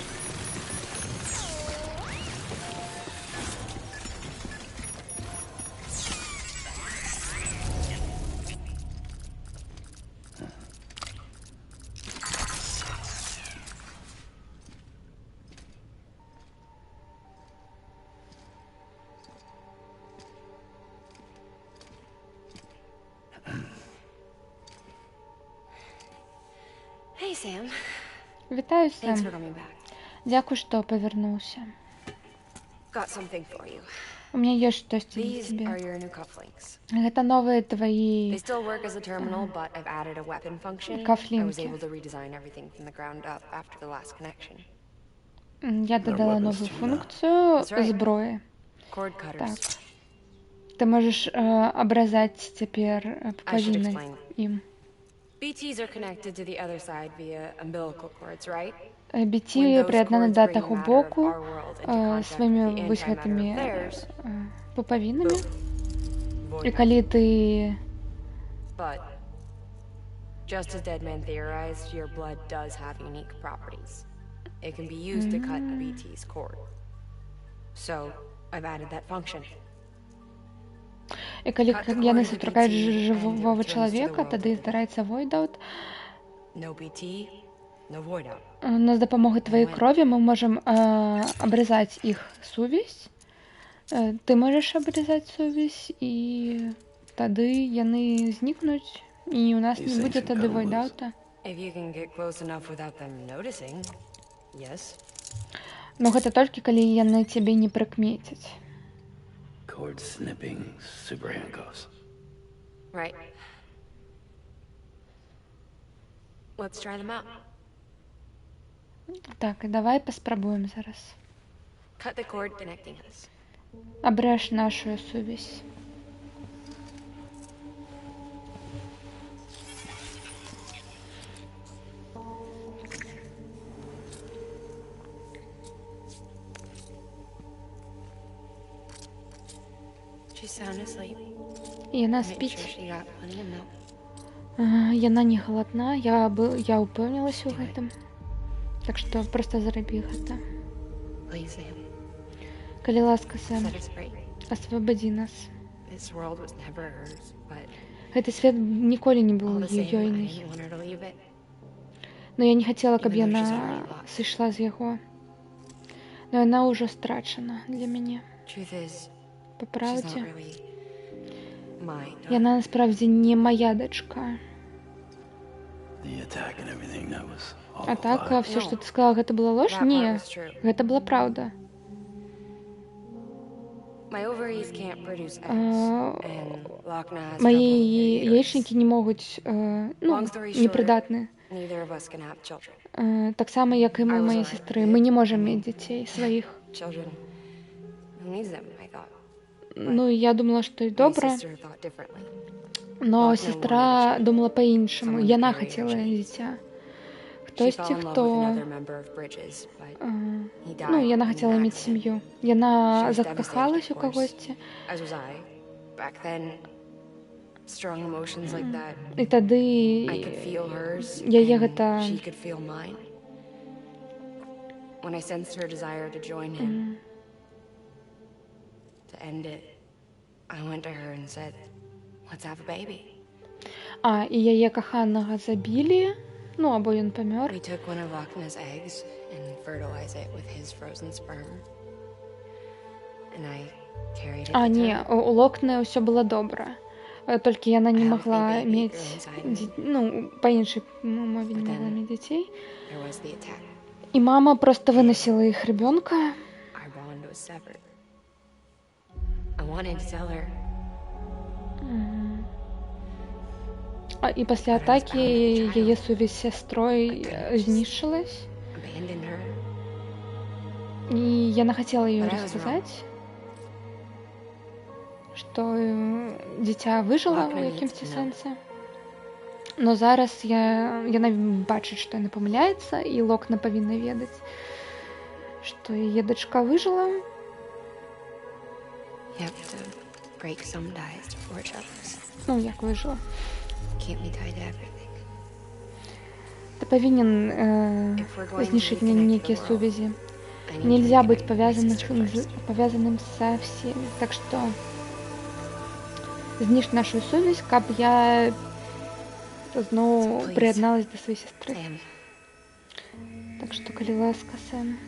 Hey, Sam. Вітаю, Thanks for Сэм. coming back. Дякую, що повернувся. Got something for you. У меня есть что-то для These are тебя. your new cufflinks. Это новые They твои... still work as a terminal, but I've added a weapon function. I was Кафлинки. able to redesign everything from the ground up after the last connection. Я додала weapons новую too, да. функцию That's right. зброи. Cord cutters. Так. Ты можешь обрезать теперь I should пуповины explain. им. BTs are connected to the other side via umbilical cords, right? BT приєднані до того боку своїми своїми висхитими пуповинами. І коли ти... But just as Deadman theorized, your blood does have unique properties. It can be used to cut a BT's cord. So, I've added that function. І калі яны сустракаюць жывога чалавека, тады здараецца войдаут. No BT, no void out. З дапамогай тваёй крові мы можам абрызаць іх сувязь. Ты можаш абрызаць сувязь, і тады яны знікнуць, і у нас не будзе тады войдаута. If you can get close enough without them noticing, yes. Но гэта толькі калі яны цябе не прыкмецяць. Cord snipping, super handcuffs. Right. Let's try them out. Так, і давай паспрабуем зараз. Cut the cord connecting us. Абрэж нашу сувязь. She's sound asleep. Яна Make sure спіць. she got plenty of milk. Яна не галодна, я ўпэўнілася ў гэтым. Так што проста зрабі гэта. Please, Sam. Калі ласка, Сэм, Set us free. асвабадзі нас. This world was never hers, but Гэты свет ніколі не all быў the same, I ёйнай. didn't want her to leave it. Но я не хацела, каб Even though she's яна already lost. сышла з яго. Но яна ўжо страчана для мяне. Truth is, Па she's праўдзе, not really mine. яна насправдзе не мая дачка. The attack and everything, that was all Атака, a lie. все, што ты сказала, гэта была ложь? That part Не, was true. гэта была праўда. My ovaries can't produce eggs, Uh, and Lochna has Мае trouble with their uterus. яечнікі не могуць, Long story short, непрыдатны. Neither of us can have children. Таксама, як і мы, I was мае alright сестры. with Мы it. не можам мець дзяцей сваіх. Children. Who needs them, I thought. Ну, я думала, што і My добра, sister thought differently. но сестра думала па-іншаму. Яна хацела дзіця. She Хтосьці, fell in love with хто... another member of Bridges, but he died Ну, яна in an хацела мець accident. сям'ю. Яна She was закахалась у devastated, of course. кагосьці. As was I. Back then, strong emotions like that, І тады I could feel hers, яе and гэта... she could feel mine. When I sensed her desire to join him, to end it, I went to her and said, let's have a baby. І яе каханага забілі, ну, або ён памёр. We took one of Lochna's eggs and fertilized it with his frozen sperm. And I carried it to Не, term. у Локне ўсё было добра. Толькі яна не Healthy магла baby мець... grew inside me. Ну, па іншай мове не But магла then- мець дзяцей. There was the attack. І мама проста выносіла іх ребёнка. Our bond was severed. I wanted to tell her, І пасля атакі яе сувязь з сястрой знішчылась. abandoned her. І яна хацела ёй But I was расказаць, што дзіця выжыла Lochner ў needs якімсьці to know. сэнсе. Но зараз яна бачыць, што яна памыляецца, і Локна павінна ведаць, што яе дачка выжыла. You have to break some ties to forge others. Ну, як выжыла. Can't be tied to everything. Ты павінен If we're going to знішчыць reconnect the нейкія world, сувязі. I need Нельзя to быць reconnect my sister first. павязаным са всеми. Так што знішч нашу сувязь, каб я зноў Please. прыядналась да сваёй сястры. Sam, Так што, калі ласка, Сэм.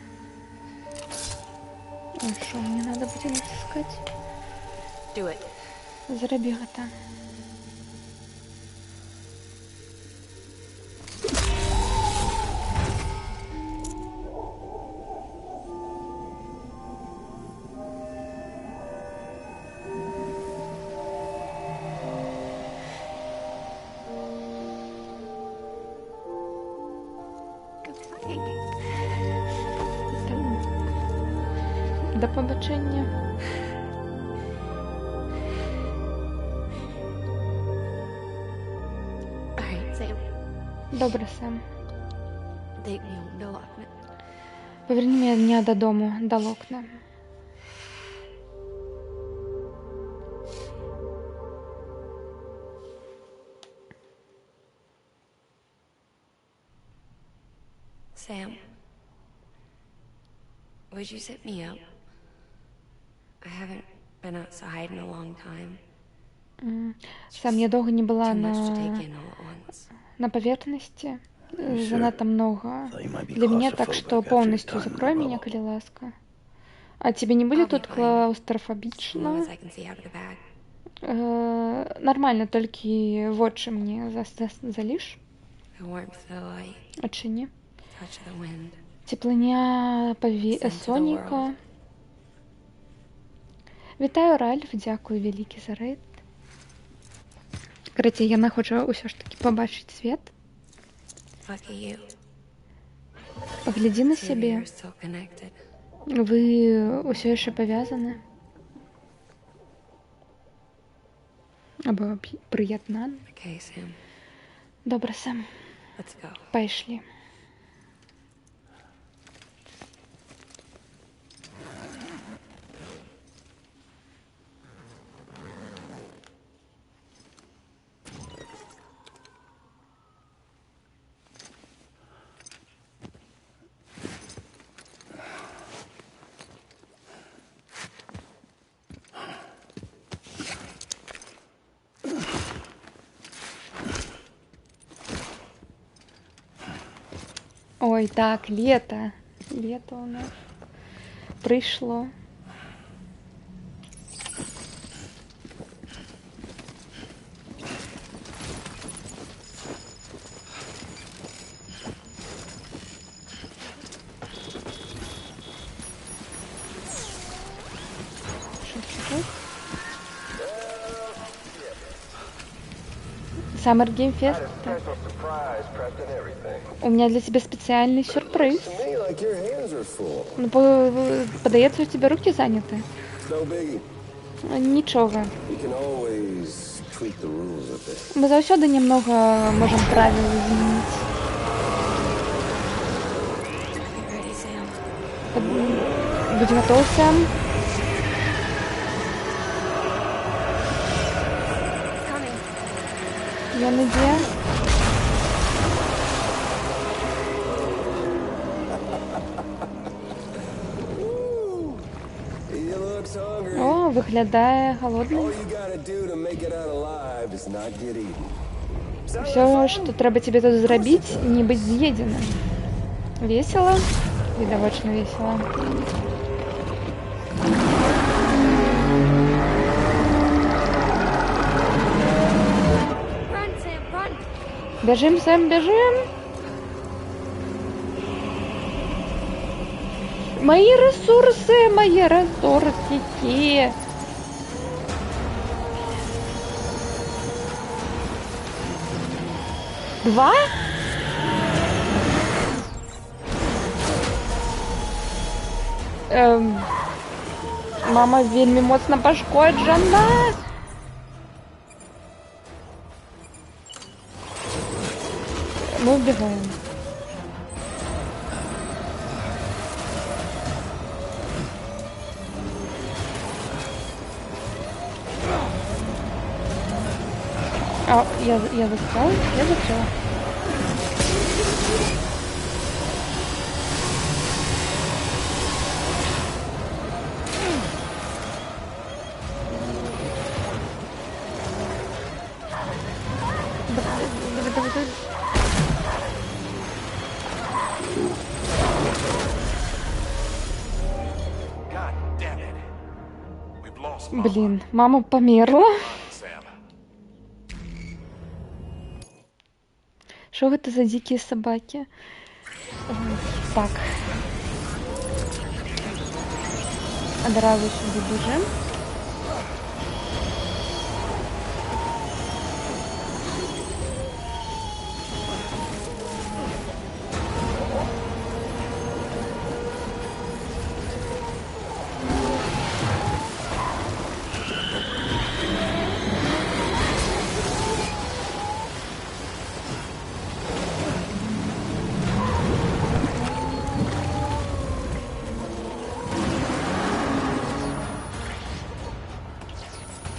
Що мне надо будзе націскаць? do it. Зрабі гэта. Да побачення. All right, Sam. Добре, Сэм. Take me home to Lochna. Поверні мене додому, до Локна. Sam, would you sit me up? I haven't been outside in a long time. Сам я долго не была Too much to take на in all at once. поверхности. sure? Занадто много Thought you might be для меня, так что claustrophobic after полностью your time in закрой the меня, bubble. коли ласка. А тебе не будет I'll be тут fine. As long клаустрофобично? as I can see out of the bag. Нормально, только в очи мне залишь. The warmth of the light, Отчини. touch of the wind. Теплиня Sense of the Соніка. world. Вітаю, Ральф, дякую великий за рейд. Короче, я хочу ўсё ж таки побачить свет. Look at you. Погляди на Two of you себе. are still connected. Вы ўсё яшчэ павязаны. Або прыятна. Okay, Sam. Добра, Сэм. Let's go. Пайшлі. Ой, так, лето. Лето у нас прийшло. Що це тут? Summer Game Fest. Special surprise pressed and everything. У меня для тебя специальный сюрприз. Me like your hands are full. Ну, подається, у тебе руки зайняті. No biggie. Нічого. You can always tweak the rules a bit. Мы заўсёды немного можем правила изменить. Get ready, Sam. Будь готов, Сэм. Coming. Я надеюсь. He looks hungry. О, виглядає голодним. All you gotta do to make it out alive is not get eaten. Все, що треба тебе тут зробити, не бути з'їденим. Весело? Відовочно весело. Run, Sam, run. Біжим, Сэм, біжим. Мої ресурсики. Два? Мама вельми моцна пашкоджана. Мы убегаем. А, я застряла? Я застряла. God damn it. We've lost Mama. Блин, мама померла. Sam. Что это за дикие собаки? Так. Одразу сюди біжим.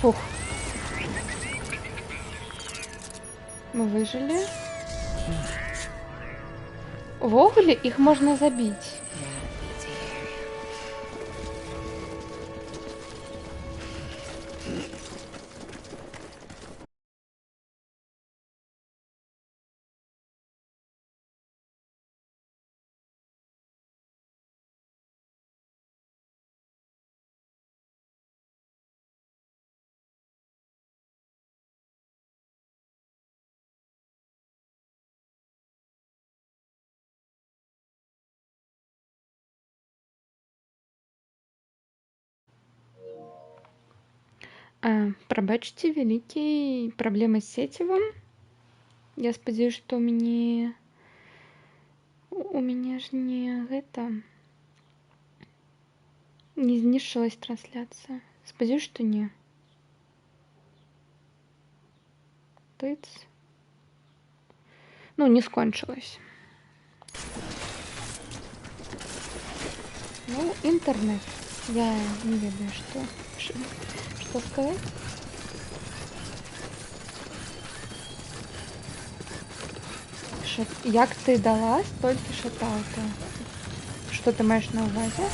Фух. Мы выжили. Увогуле их можно забить. Прабачце, вялікія праблемы з сецівам. Я спадзяюсь, што у мяне ж не гэта не знішчылась трансляцыя. Спадзяюсь, што не. Тыц. Ну, не скончылась. Ну, інтэрнэт. Я не ведаю, што сказаць. Як ты дала столькі шатаўта? Што ты маеш на ўвазе?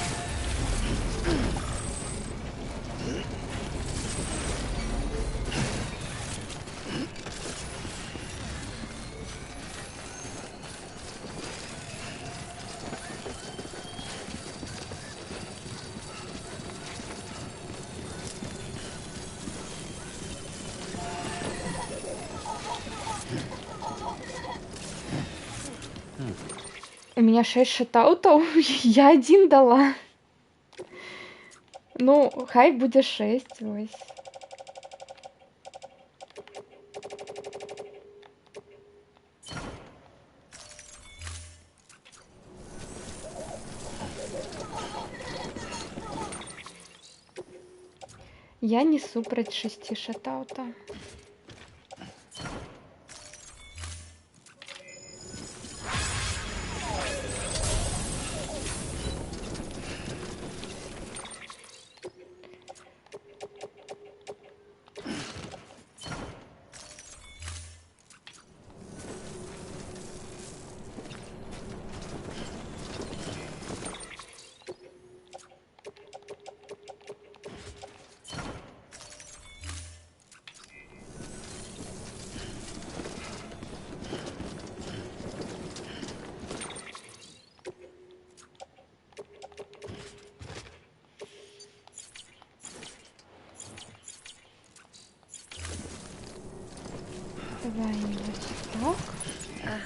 У меня 6 шатаутов, я 1 дала. Ну, хай буде 6, ось. Я не супраць 6 шатаута. Давай вот так.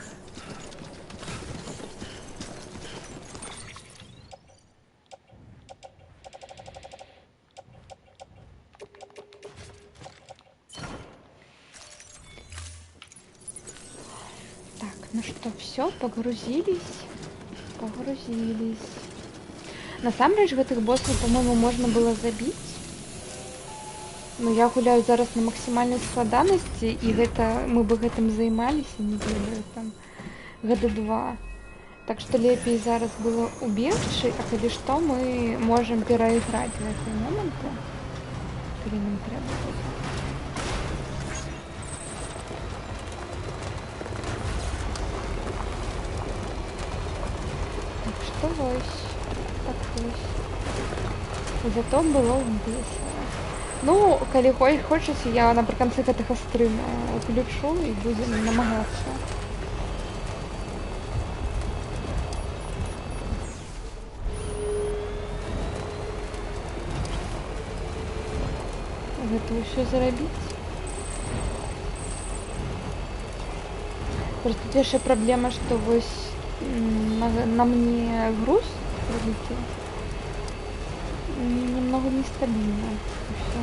Так, ну что, все, погрузились. Насамрэч гэтых боссаў, по-моему, можно было забить. Ну, я гуляю зараз на максімальнай складанасці, і гэта мы бы гэтым займаліся, не ведаю, там, года 2. Так што лепей зараз было убегчы, а калі што, мы можам перайграць гэтыя моманты, калі нам трэба будзе. Так што вось, так вось. Зато было весело. Ну, калі хочаце, я напрыканцы гэтага стрыма уключу і будзем намагацца. Гэта ўсё зарабіць. Просто тут яшчэ праблема, што вось на мне груз вялікі. Немного нестабильно. Все.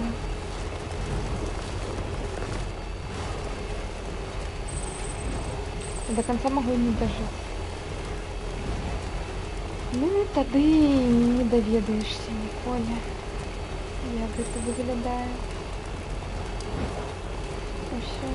До конца могу не дожить. Ну, тады не даведаешься ніколі, як гэта выглядае. Усё.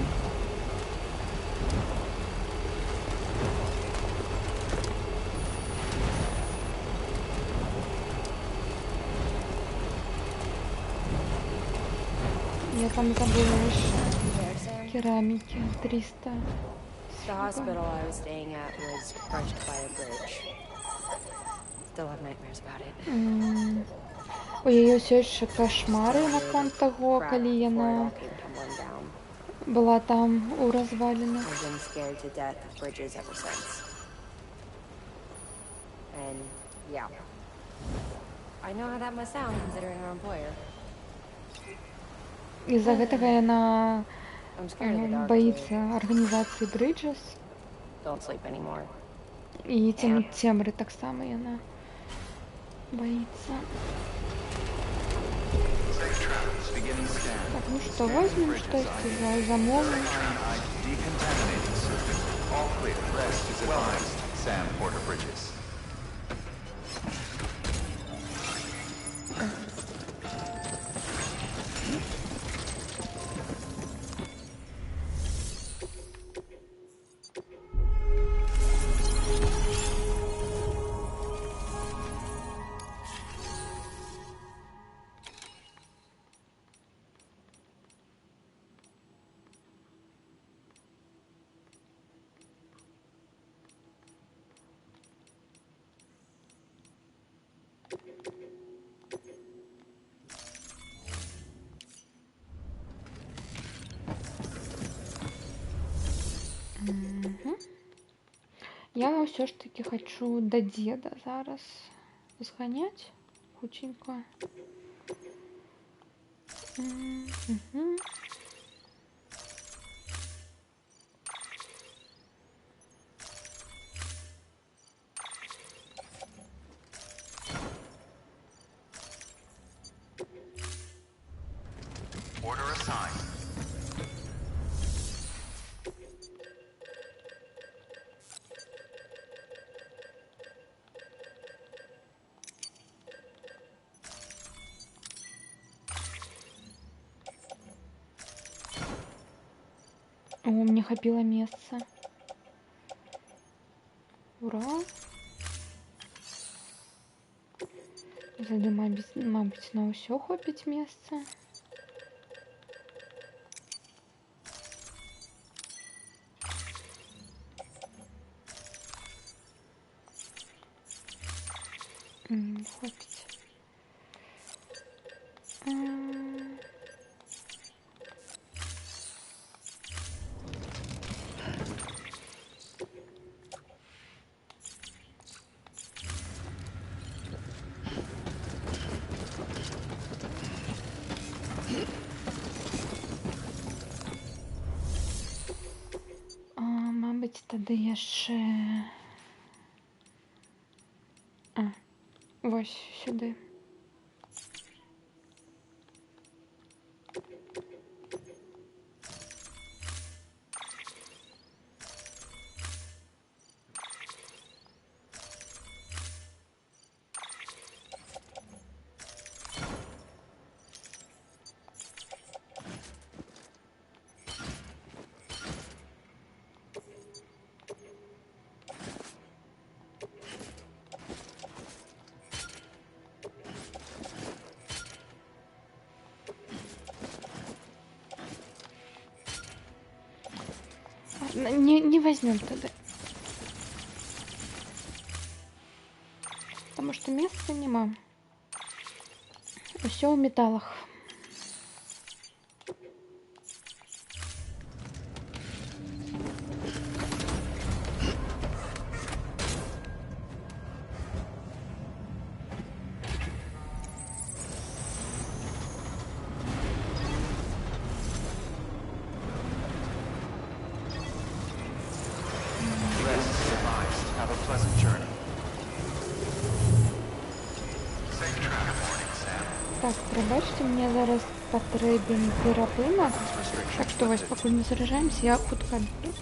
Я там забыла еще керамики 300. The hospital I was staying at was crushed by a bridge. Still have nightmares about it. У яе ўсё яшчэ кашмары наконт таго, калі яна была там у развалінах. I've been scared to death of bridges ever since. And yeah, I know how that must sound considering our employer. Из-за гэтага яна боится арганізацыі Bridges. Don't sleep anymore. І цемры таксама яна боится. Safe travels. Beginning scan. Так, ну что, Scanning возьмем bridges что-то ID. за замовление. Verifying ID. Decontaminating circuit. All clear. Rest is advised. Sam Porter Bridges. Я все ж таки хочу до деда зараз зганяти хутенько. Order assigned. О, мне хапіло месца. Ура! Зайду, мабуть, на усё хопіць месца. Хопіць. Мабуть, тады яшчэ... Вось сюды. Не возьмем туда. Потому что места нема. Все в металлах. Have a pleasant journey. Safe travel morning, Sam. Так, пробачте, мне зараз потрібен перепинок. Так що ось, поки ми заряджаємося, я хутко йду.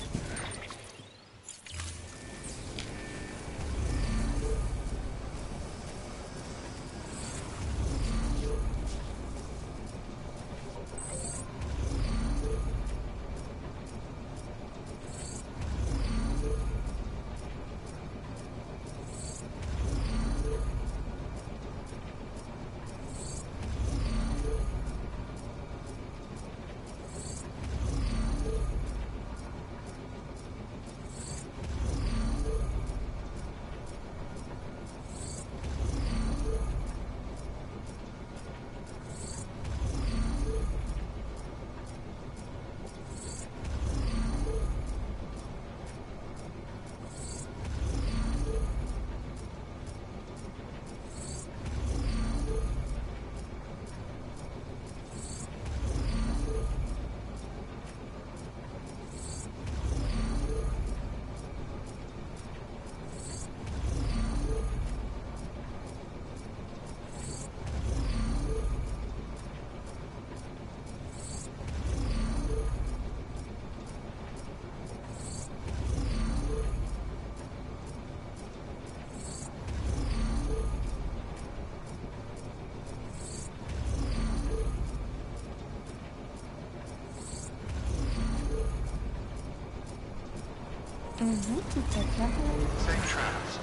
Угу, протягиваем. Safe travels.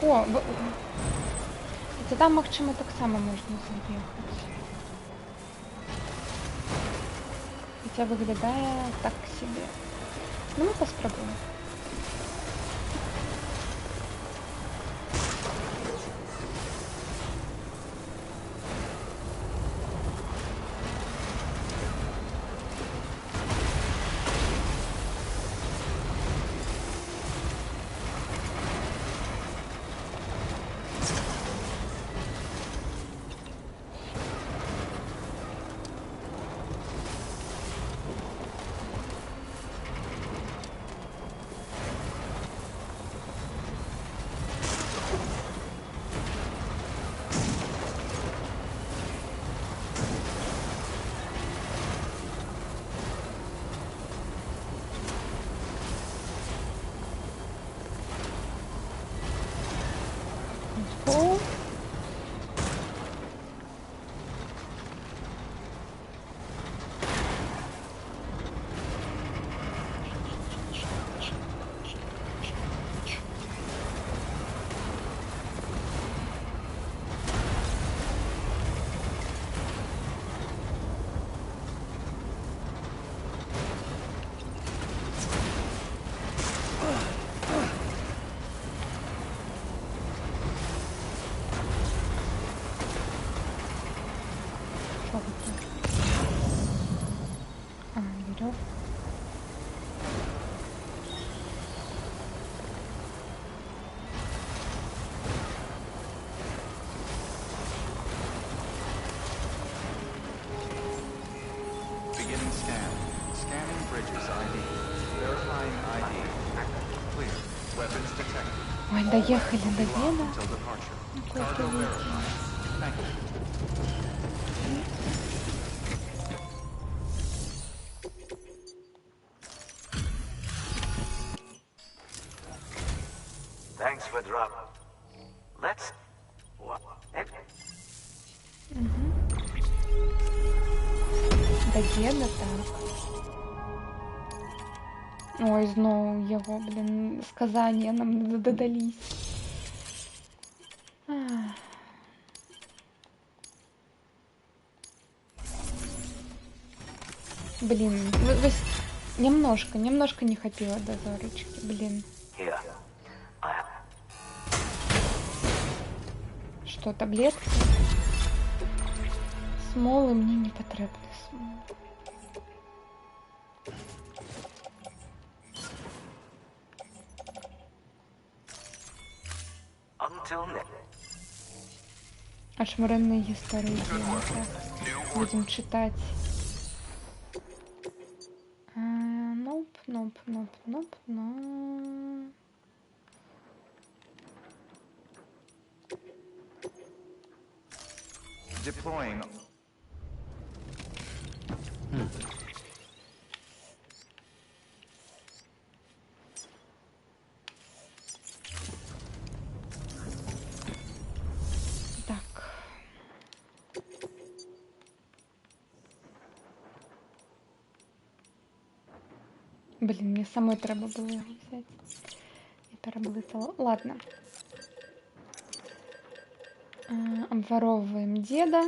О, це там, магчыма, таксама можна заехаць. Хотя выглядае так себе. Ну, мы поспробуем. О! Что это? А, веревка. Beginning scan. Scanning bridges ID. Verifying ID. Clear. Weapons detected. Ой, доехали до Locked деда. until departure. Какой-то Cargo вид. verified. Thank you. Thanks for drop. Let's... What? До деда, так. Ой, знову його, блін, сказання нам додались. Ах. Блин, немножко не хватило дозорочки, блин. Here. I... Что, таблетки? Смолы мне не потребны. Смолы. Until next. Ошмаренные истории. Будем читать. Nope. Deploying. Так. Блин, мне самой треба было его взять. Я переблытала. Ладно. Обворовываем деда.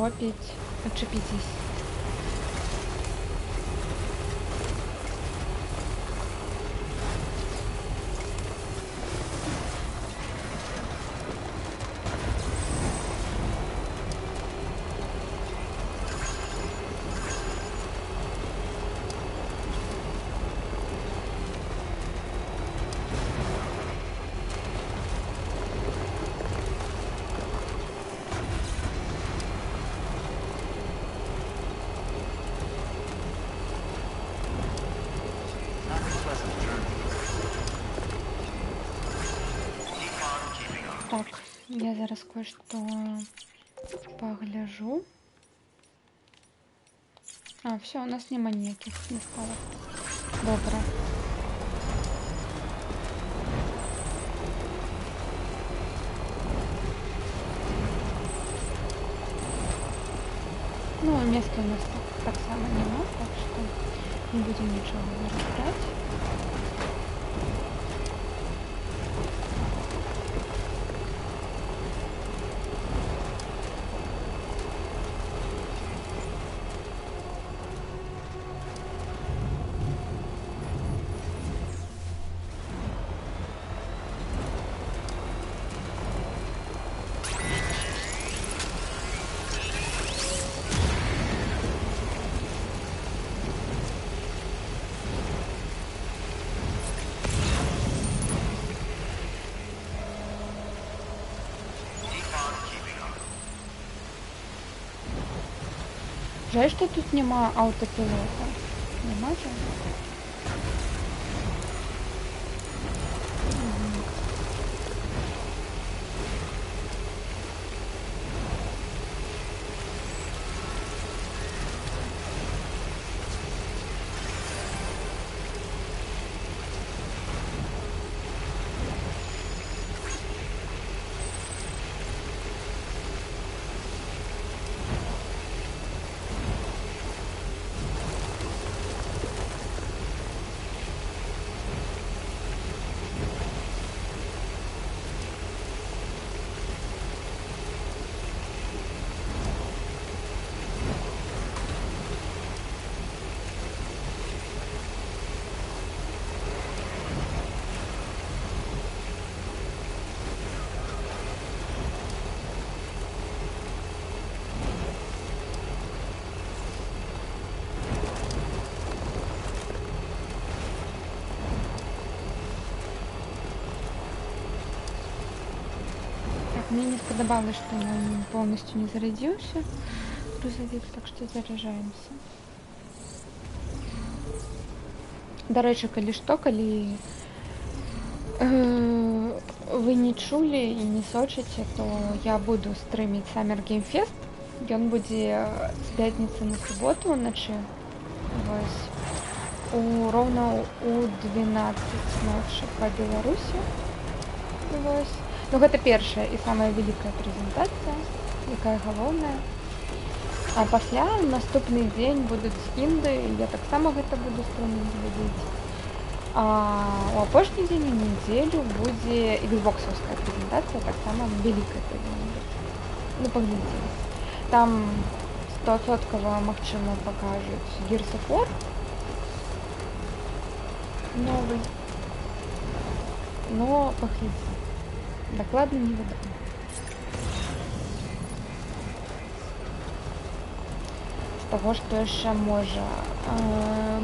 торопить. Отчепитесь. Have a pleasant journey. Так, я зараз кое-что погляжу. А, все, у нас нема ніяких доставок. Добре. Ну, места у нас так само нема, так что не будем ничего разбирать. Жаль, что тут нема автопилота. Нема же? Мне не сподобалось, что он полностью не зарядился, грузовик, так что заряжаемся. До речі, калі што, калі вы не чулі і не сочыце, то я буду стрыміць Summer Game Fest. Ён будзе з пятніцы на суботу ўначы. Вось. Роўна у 12 ночы па Беларусі. Вось. Ну, гэта першая і самая вялікая прэзентацыя, якая галоўная. А пасля наступны дзень будуць інды, я таксама гэта буду стрыміць глядзець. А у апошні дзень у нядзелю будзе Xbox-овская прэзентацыя, таксама вялікая прэзентацыя. Ну, паглядзім. Там 100% магчыма пакажуць Gears of War новы. Но паглядзім. Дакладна не вядома. З таго, што яшчэ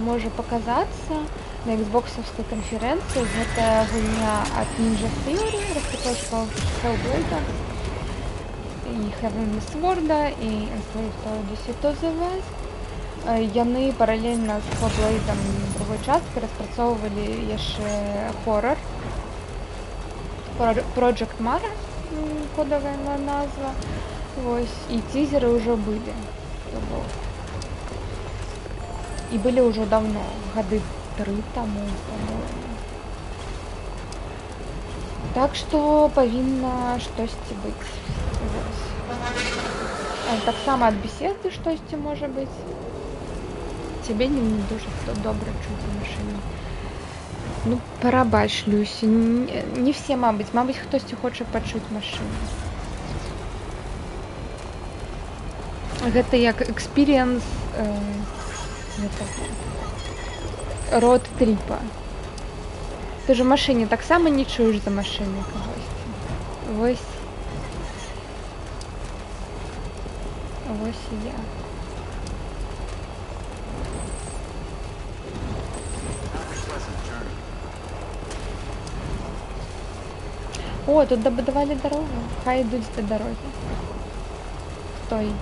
можа паказацца на Xbox-овскай канферэнцыі, гэта гульня ад Ninja Theory, распрацоўшчыкаў Hellblade і Heavenly Sword і Enslaved Odyssey to the West. Яны паралельна з Hellblade другой часткай распрацоўвалі яшчэ хорар Project Mara, кодавая назва. Вось, і тизеры ўжо былі. І былі ўжо давно, гады 3 таму, по-моему. Так што павінна штосьці быць. Таксама ад Bethesdy штосьці можа быць. Цябе не дуже добра чуць у машыне. Ну, парабач, Люсі. Не все, мабыць, хтосьці хоча пачуць машыну. Гэта як экспіріенс роад-тріпа. Ты ж у машыне таксама не чуеш за машынай кагосьці. Вось і я. О, тут добудували дорогу. Хай йдуть до дороги. Хто йде?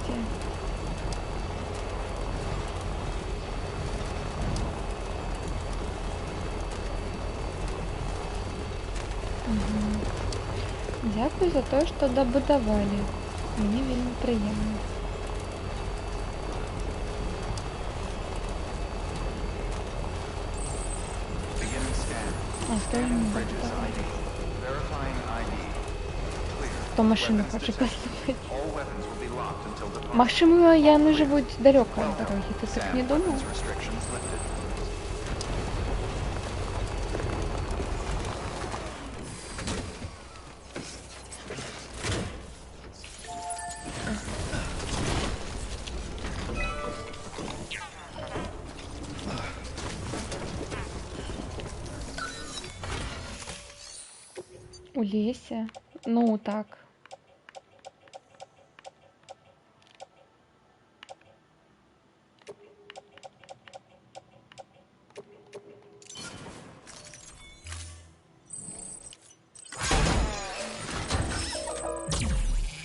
Дякую за те, що добудували. Мені вельми приємно. А хто їм не добудували? Хто машину хоче поставити? Максимум, вони живуть далеко від дороги. Ти так не думав? У лісі? Ну, так.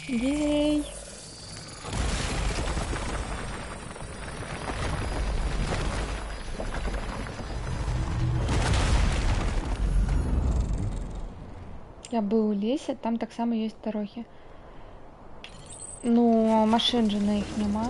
Єй! Я был у лесе, там так само есть дороги. Ну, машин же на их нема.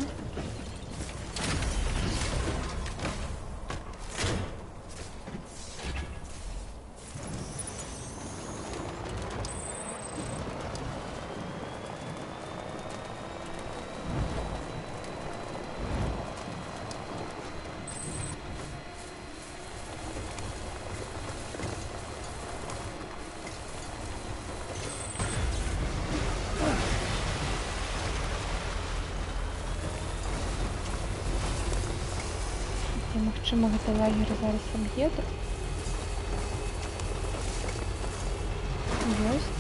Магчыма, гэта лагер зараз аб'еду. Ёсць.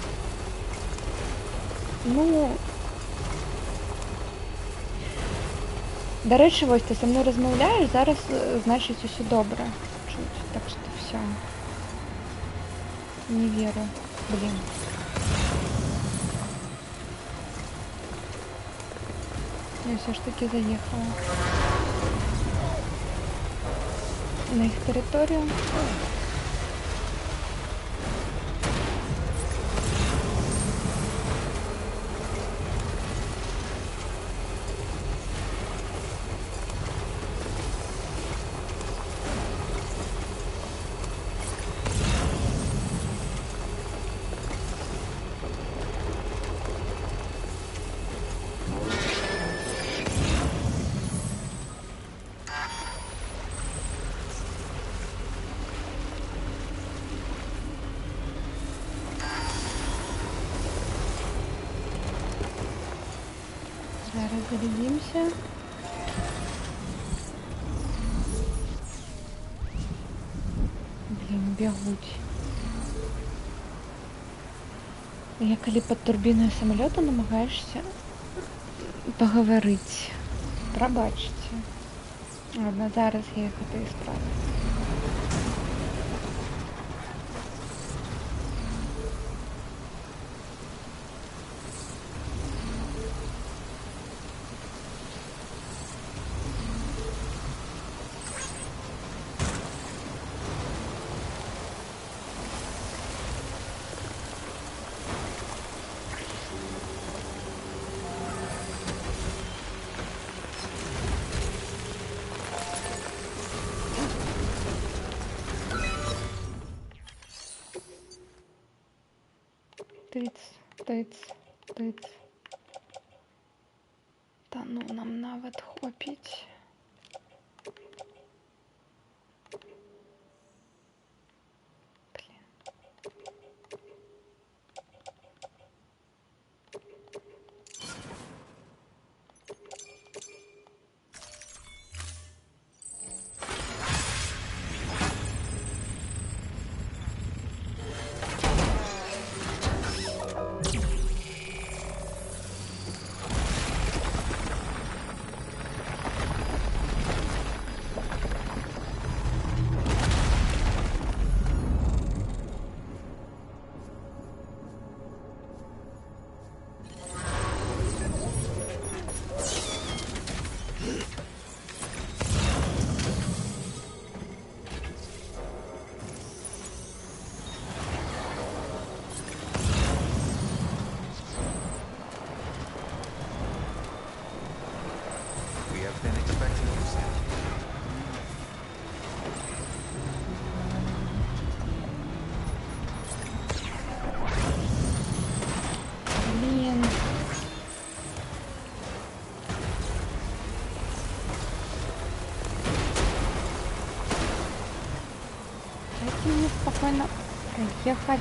Ну... Дарэчы, вось, ты са мной размаўляеш, зараз, значыць, усё добра. Чуць, так што всё. Не веру. Блин. Я все ж таки заехала на их территорию. Зараз зарядимся. Блин, бегуть. Я коли под турбиною самолета намагаешься поговорить. Пробачьте. Ладно, зараз я их это исправлю. Тиць. Та ну нам навіть хопіть. Блін. мне спокойно проехать?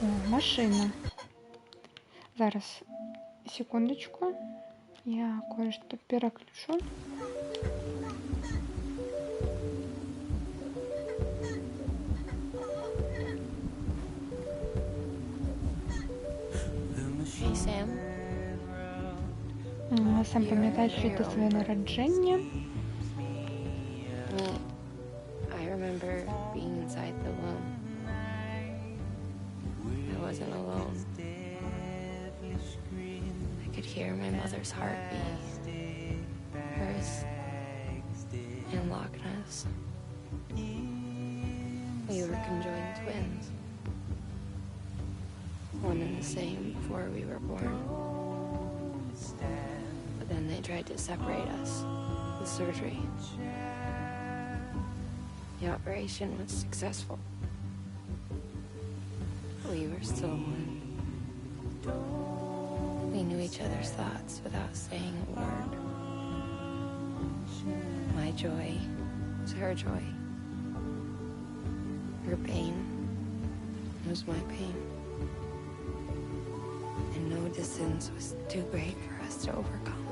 О, машина. Зараз, секундочку. Я кое-что переключу. Hey, Sam. Сам пам'ятаєш, що це своє народження. Me. I remember being inside the womb. I wasn't alone. I could hear my mother's heartbeat. Hers and Loch Ness. We were conjoined twins. One and the same before we were born. But then they tried to separate us with surgery. The operation was successful. We were still one. We knew each other's thoughts without saying a word. My joy was her joy. Her pain was my pain. And no distance was too great for us to overcome.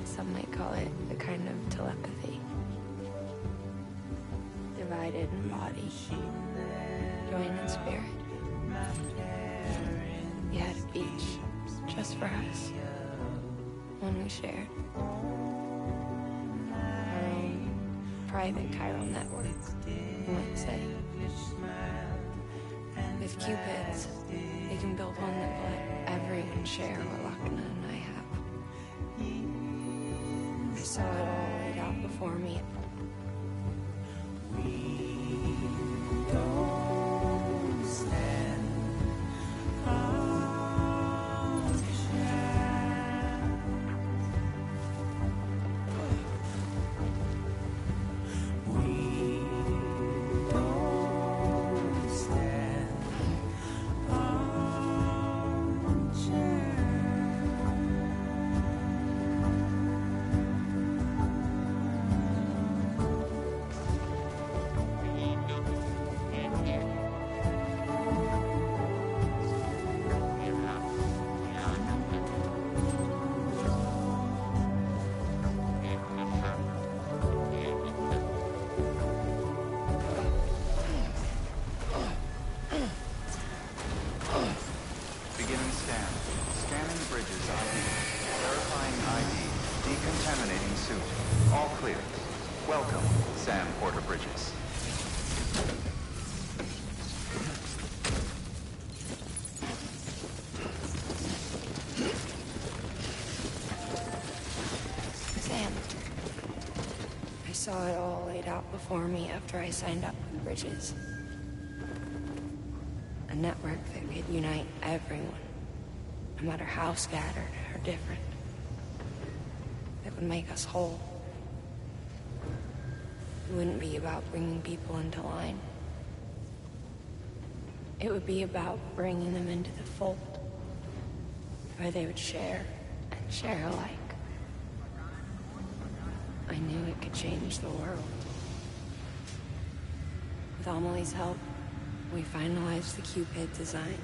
Some might call it a kind of telepathy. Divided in body, joined in spirit. We had a beach just for us, one we shared. Our own private chiral network, you might say. With Cupids, we can build one that will let everyone share what Lochna and I have. I saw it all laid out before me. Beginning scan. Scanning bridges ID. Verifying ID. Decontaminating suit. All clear. Welcome, Sam Porter Bridges. Sam. I saw it all laid out before me after I signed up with Bridges. A network that could unite everyone, no matter how scattered or different. That would make us whole. It wouldn't be about bringing people into line. It would be about bringing them into the fold, where they would share and share alike. I knew it could change the world. With Amelie's help, we finalized the Cupid design.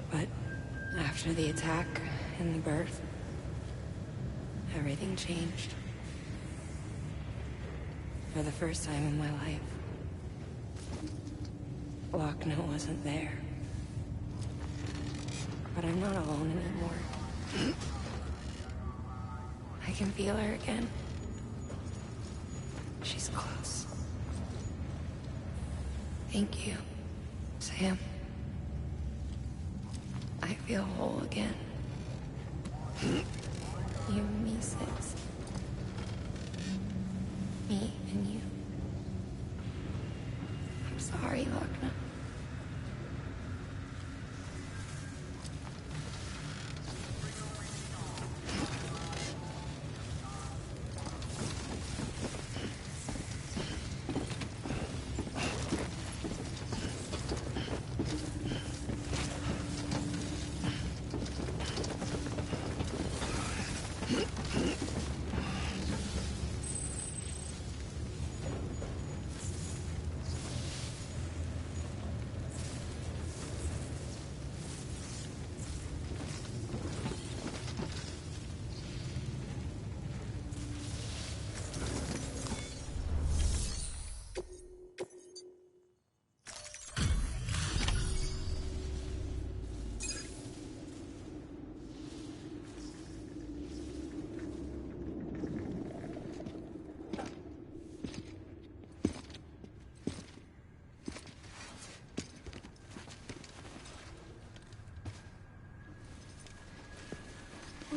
But after the attack and the birth, everything changed. For the first time in my life, Lochna wasn't there. But I'm not alone anymore. I can feel her again. She's close. Thank you, Sam. I feel whole again. You and me, Six. Me and you. I'm sorry, Lochna.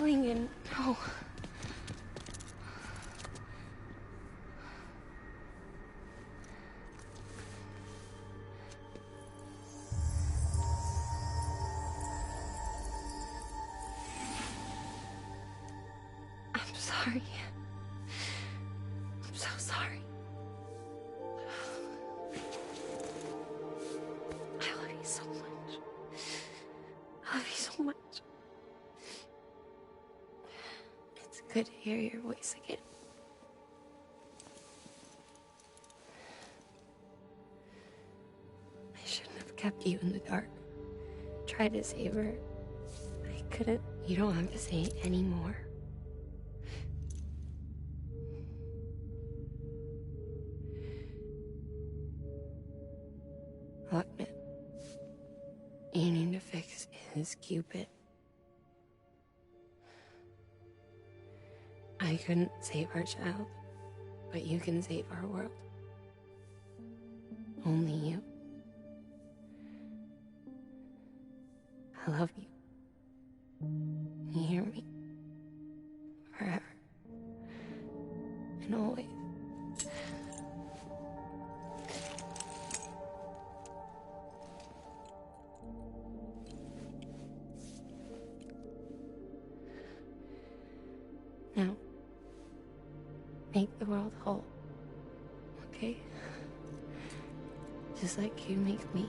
Lincoln, no. I'm sorry. I'm so sorry. I love you so much. I love you so much. It's good to hear your voice again. I shouldn't have kept you in the dark. Tried to save her. I couldn't. You don't have to say it anymore. Look, man. You need to fix his Cupid. I couldn't save our child, but you can save our world. Only you. I love you. You hear me? Forever. And always. Now, make the world whole, okay? Just like you make me.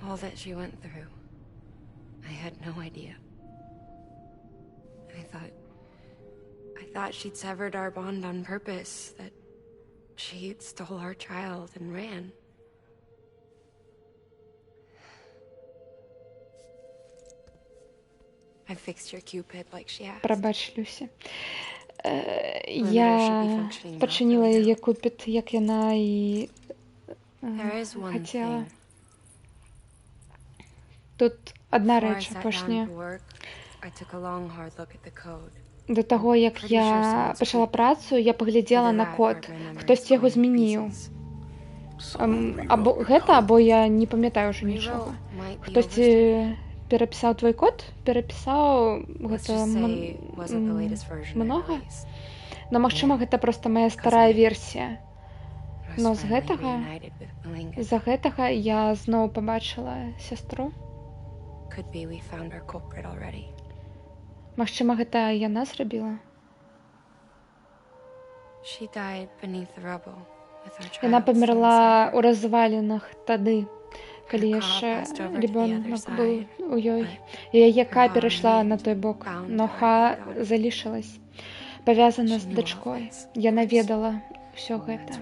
All that she went through, I had no idea. I thought she'd severed our bond on purpose, that she stole our child and ran. I fixed your Cupid like she asked. Пробач, Люсі. Я починила її Купід, як вона і хотіла. Тут одна реч, апошня. До того, як я почала працю, я поглядела на код. Хтось його змінив. Або гэта, або я не памятаю ўжо нічога. Хтось перапісаў твой код? Перапісаў гэта многа? Но, магчыма, гэта проста моя старая версія. Но з-за гэтага я зноў пабачыла сястру. Магчыма, гэта яна зрабіла? Яна памерла ў развалінах тады, калі яшчэ ребёнок быў у ёй. Яе Ка перайшла на той бок, но Ха залишилась, павязана з дачкой. Яна ведала ўсё гэта.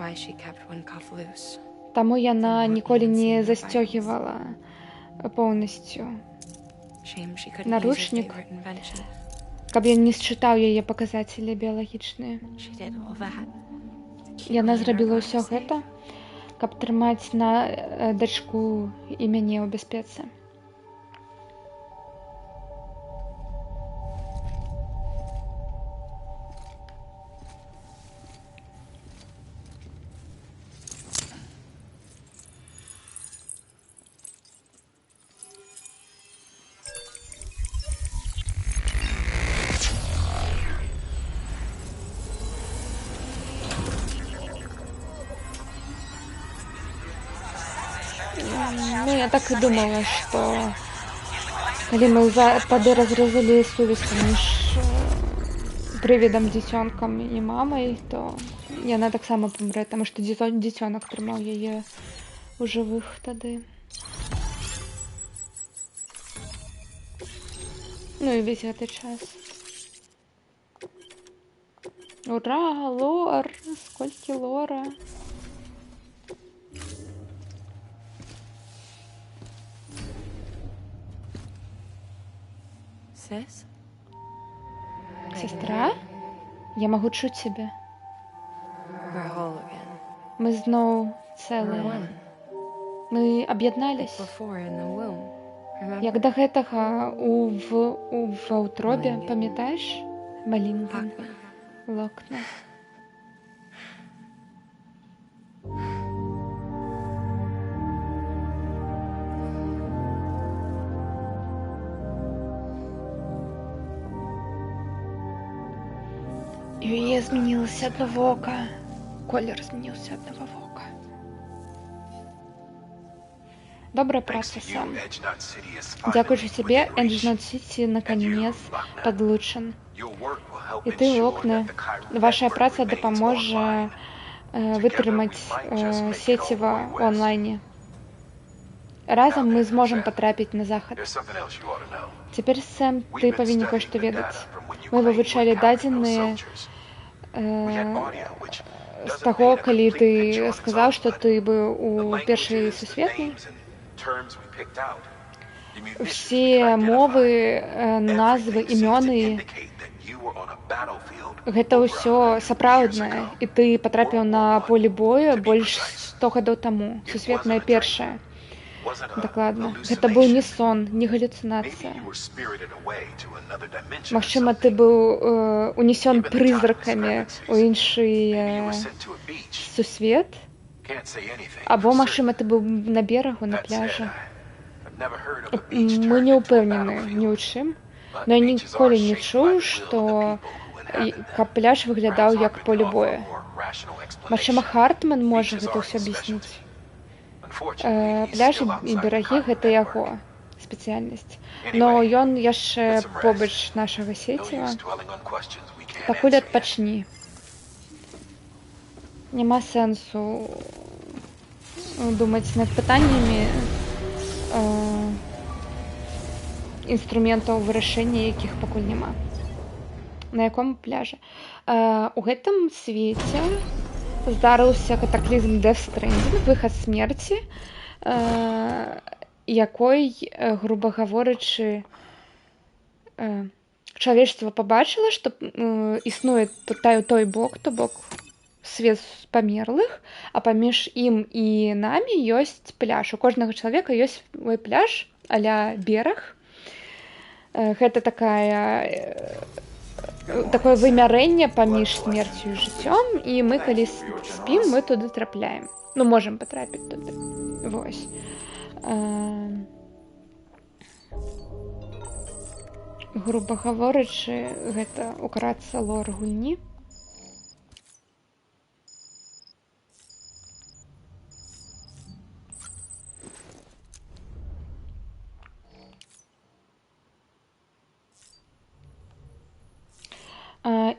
Таму яна ніколі не застёгівала поўнасцю наручнік, каб ён не счытаў яе паказатели біялагічныя. Яна зрабіла ўсё гэта, каб трымаць на дачку і мяне ў бяспецы. Ну, я так и думала, что калі мы тады разрезали сувязь паміж прывідам дзіцёнкам і мамай, то яна таксама памрэ, таму што дзіцёнак трымаў яе у жывых тады. Ну і весь гэты час. Ура, лор! Сколькі лора! Сестра? Я магу чуць цябе. Мы зноў цэлыя. Мы аб'ядналіся. Як да гэтага ва ўтробе, памятаеш? Малінга. Локна. І ў яе змянілася адно вока. Колер змяніўся аднаго вока. Добрая праца, Сэм. Дзякуючы цябе, Эндж-Нот Сіці наконец падлучан. І ты, Локна, ваша праца дапаможа вытрымаць сеціва ў онлайне. Разам мы зможам патрапіць на захад. Цяпер, Сэм, ты павінен кое-што ведаць. Мы вывучалі дадзеныя з таго, калі ты сказаў, што ты быў у першай сусветнай. Усе мовы, назвы, імёны, гэта ўсё сапраўднае. І ты патрапіў на поле бою больш 100 гадоў таму. Сусветная першая. Дакладна. Гэта быў не сон, не галюцинацыя. Магчыма, ты быў унесён прызракамі ў іншы сусвет. Або, магчыма, ты быў на берагу, на пляжы. Мы не ўпэўнены ні ў чым, но я ніколі не чуў, што каб пляж выглядаў як поле бою. Магчыма, Хартман можа гэта ўсё аб'ясніць. Пляжы і берагі гэта яго спецыяльнасць. Но ён яшчэ побач нашага сеціва. Пакуль адпачні. Няма сэнсу думаць над пытаннямі інструментаў вырашэння, якіх пакуль няма. На якому пляжы? У гэтым свеце здарыўся катаклізм Death Stranding, выхад смерці, якой, груба гаворачы, чалавецтва пабачыла, што існуе той бок, то бок свет памерлых, а паміж ім і намі ёсць пляж. У кожнага чалавека ёсць свой пляж а-ля бераг. Гэта такое вымярэнне паміж смерцю і жыццём, і мы, калі спім, мы туды трапляем. Ну, можам патрапіць туды. Вось. Груба гаворачы, гэта украцца лор гульні.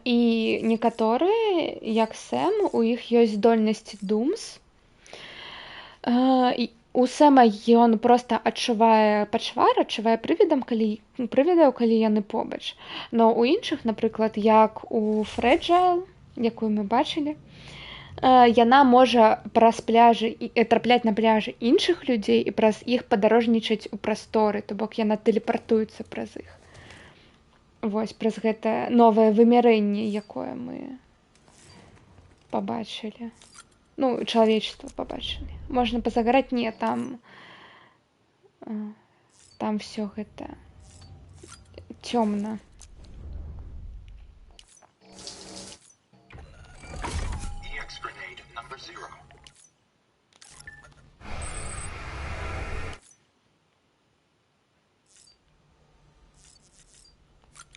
І некаторыя, як Сэм, у іх ёсць здольнасць Думс. у Сэма ён проста адчувае пачвар, адчувае прывідаў, калі яны побач. Но у іншых, напрыклад, як у Фрэджайл, якую мы бачылі, яна можа праз пляжы трапляць на пляжы іншых людзей і праз іх падарожнічаць у прасторы, то бок яна тэлепартуецца праз іх. Вось, праз гэта новае вымярэнне, якое мы пабачылі. Ну, чалавечества пабачылі. Можна пазагараць, не, там все гэта цёмна.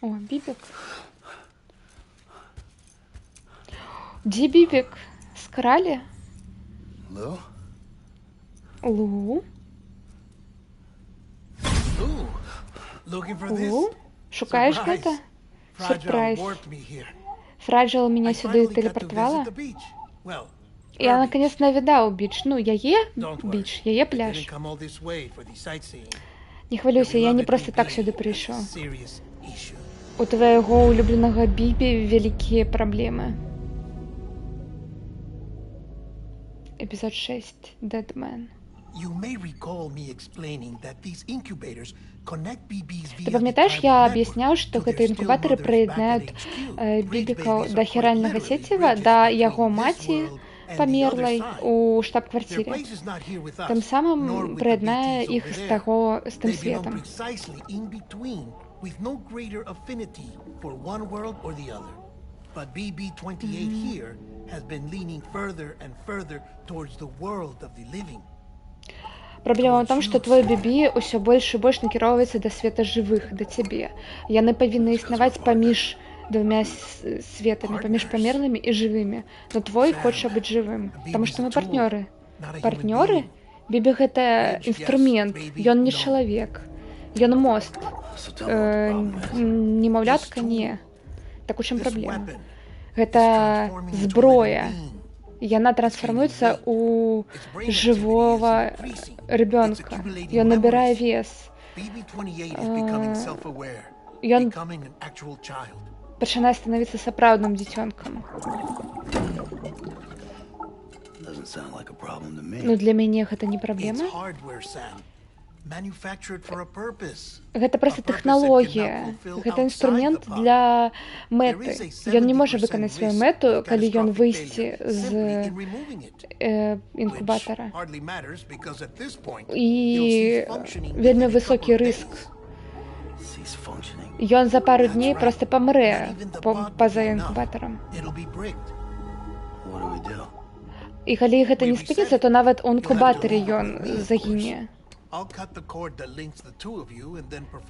О, Бібік. Дзе Бібік? Скралі? Lou? Лу? Lou, looking for this? Лу? Шукаеш Surprise. гэта? Fragile Сюрприз. warped me here. Фраджил меня I сюда finally got to телепортовала. visit the beach. Well, Я her наконец навидал бич. Ну, яе Don't worry. біч, яе beach. пляж. Didn't come all this way for the sightseeing. Не Your хвалюйся, я не beloved просто так BB сюда has прийшов. serious issue. У твоего улюбленного Бібі великие проблемы. Эпизод 6. Dead Man. You may recall me explaining that these incubators connect BBs via Ты the памятаешь, tribal я network объяснял, что to their гэты still інкубатары mothers back прыяднаюць at HQ. Бібіка Bridge да babies are хіральнага quite сеціва, literally да bridges яго between маці this world and the памерлай other side. у Their штаб-квартирі. place is not here with us, Тым nor самым with the прыяднае BTs іх over з there. тым They belong светам. precisely in between, with no greater affinity for one world or the other. But BB-28 here has been leaning further and further towards the world of the living. Праблема ў том, што твой бібі ўсё больш і больш накіроўваецца да света жывых, да цябе. Яны павінны існаваць паміж двумя светамі, паміж памерлымі і жывымі. Но твой хоча быць жывым, таму што мы партнёры. Партнёры? Бібі гэта інструмент, ён не чалавек. Ён мост. Немаўлятка не. Так у чым праблема? Гэта зброя. Яна трансформуецца ў жывого ребёнка. Ён набірае вес. BB-28 is becoming self-aware, Ён becoming an actual child. пачынае станавіцца сапраўдным дзіцёнкам. Doesn't sound like a problem to me. Ну, для мяне гэта не It's праблема. hardware, Sam. Manufactured for a purpose. Гэта проста A purpose that тэхналогія. cannot fulfill Гэта outside інструмент the pod. для мэты. Ён не можа выканаць сваю мэту, калі ён выйсці з інкубатара. І вельмі высокі рыск. Cease functioning. Ён за пару дней проста памрэ па-за інкубатарам. What do we do? І калі гэта не спыніцца, то нават у інкубатары ён загіне.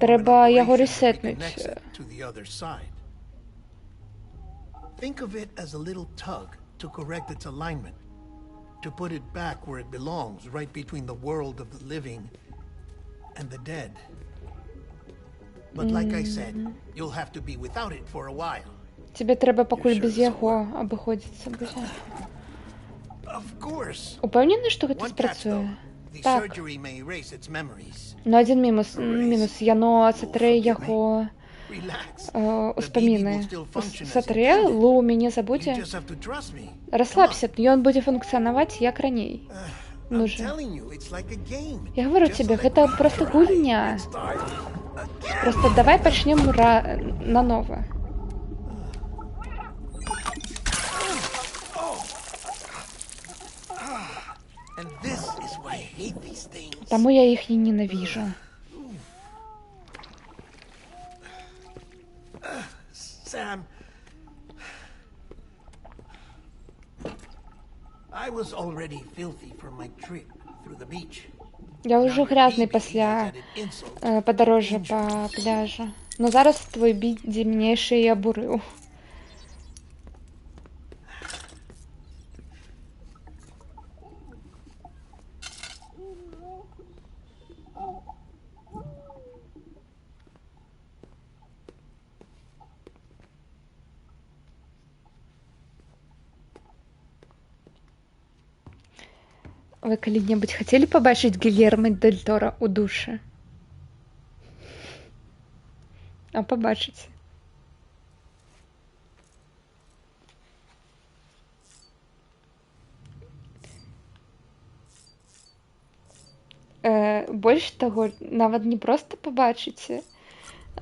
Трэба яго рэсетнуць. Think of it as a little tug to correct its alignment, to put it back where it belongs, right between the world of the living and the dead. But like I said, you'll have to be without it for a while. Тебе трэба пакуль без яго абыходзіцца будзе. Of course. Упэўнены, што гэта One catch, though. спрацуе? The Так. surgery may erase its memories. Но адзін мінус, яно сатрэ яго Relax. The baby will успаміны. still function as Сатрэ, intended. Лу мяне You забудзе. just have to trust me. Расслабься, ён будзе функцыянаваць як раней. Ну I'm же. telling you, it's like a game. Я говорю Just тебе, let гэта me просто try. гульня. Let's start again. Просто давай пачнем нанова. And this is why I hate these things. Таму я іх і ненавіжу. Sam, I was already filthy from my trip through the beach. Я ўжо грязны пасля падарожжа па пляжа. Но зараз твой бідзе мне яшчэ і абурыў. Вы калі-небудзь хацелі пабачыць Гільермо дель Торо ў душы? А пабачыце. Больш таго, нават не проста пабачыце,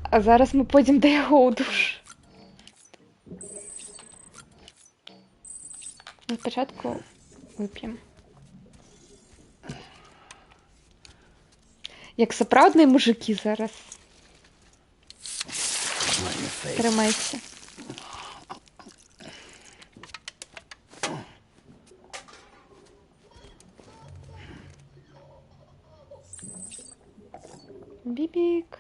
а зараз мы пойдзем да яго ў душ. Спачатку вып'ем. Як сапраўдныя мужыкі зараз. Трымайся. Бибик.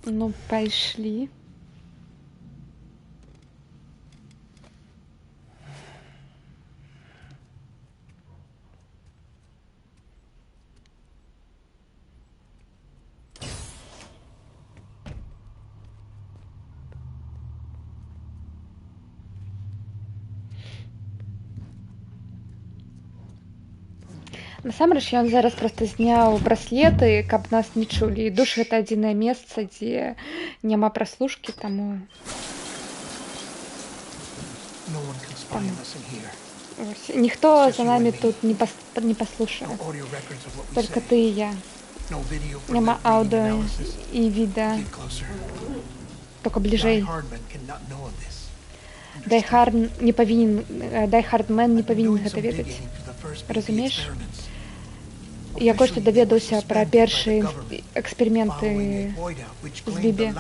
Ну, пошли. Насамрэч ён зараз проста зняў браслеты, каб нас не чулі. І душ гэта адзінае месца, дзе няма праслушкі, таму ніхто за намі тут не паслушае. Толькі ты і я. Няма аўдыо і відэа. Толькі бліжэй. Дайхардмен не павінен гэта ведаць. Разумееш? Я кое-што даведаўся пра першыя эксперыменты з Бібі.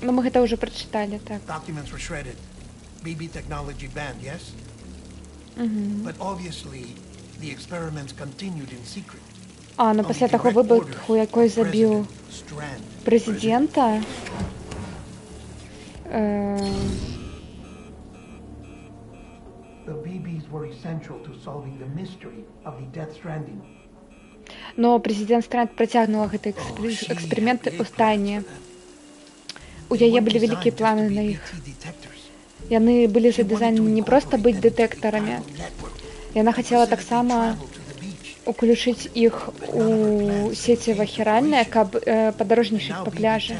Ну, мы гэта ўжо прачыталі, так. А, ну пасля таго выбуху, якой забіў прэзідэнта, но прэзідэнт Стрэнд працягнула гэты эксперыменты ў стайні. У яе былі вялікія планы на іх. Яны былі задызайнены не проста быць дэтэктарамі. Яна хацела таксама уключыць іх у сеціва хіральнае, каб падарожнічаць па пляжы.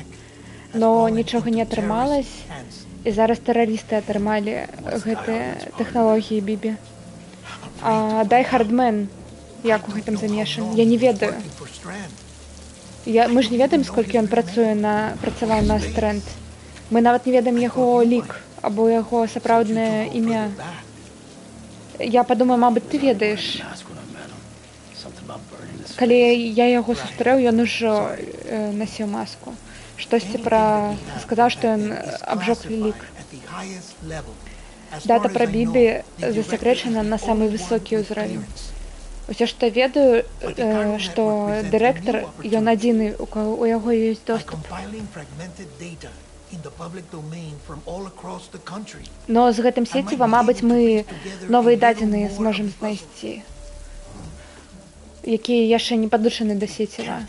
Но нічога не атрымалася, і зараз тэрарысты атрымалі гэтыя тэхналогіі Бібі. А Дайхардмен як у гэтым замешан? Я не ведаю. Мы ж не ведаем, сколькі ён працаваў на Стрэнд. Мы нават не ведаем яго лік або яго сапраўднае імя. Я падумаю, мабыць, ты ведаеш. Калі я яго сустрэў, ён ужо насіў маску. Штосьці сказаў, што ён абжог лік. Дата пра Бібі засакрэчана на самы высокі ўзровень. Усё, што ведаю, што дырэктар, ён адзіны, у яго ёсць доступ. Но з гэтым сеціва, мабыць, мы новыя дадзеныя зможам знайсці, якія яшчэ не падлучаны да сеціва.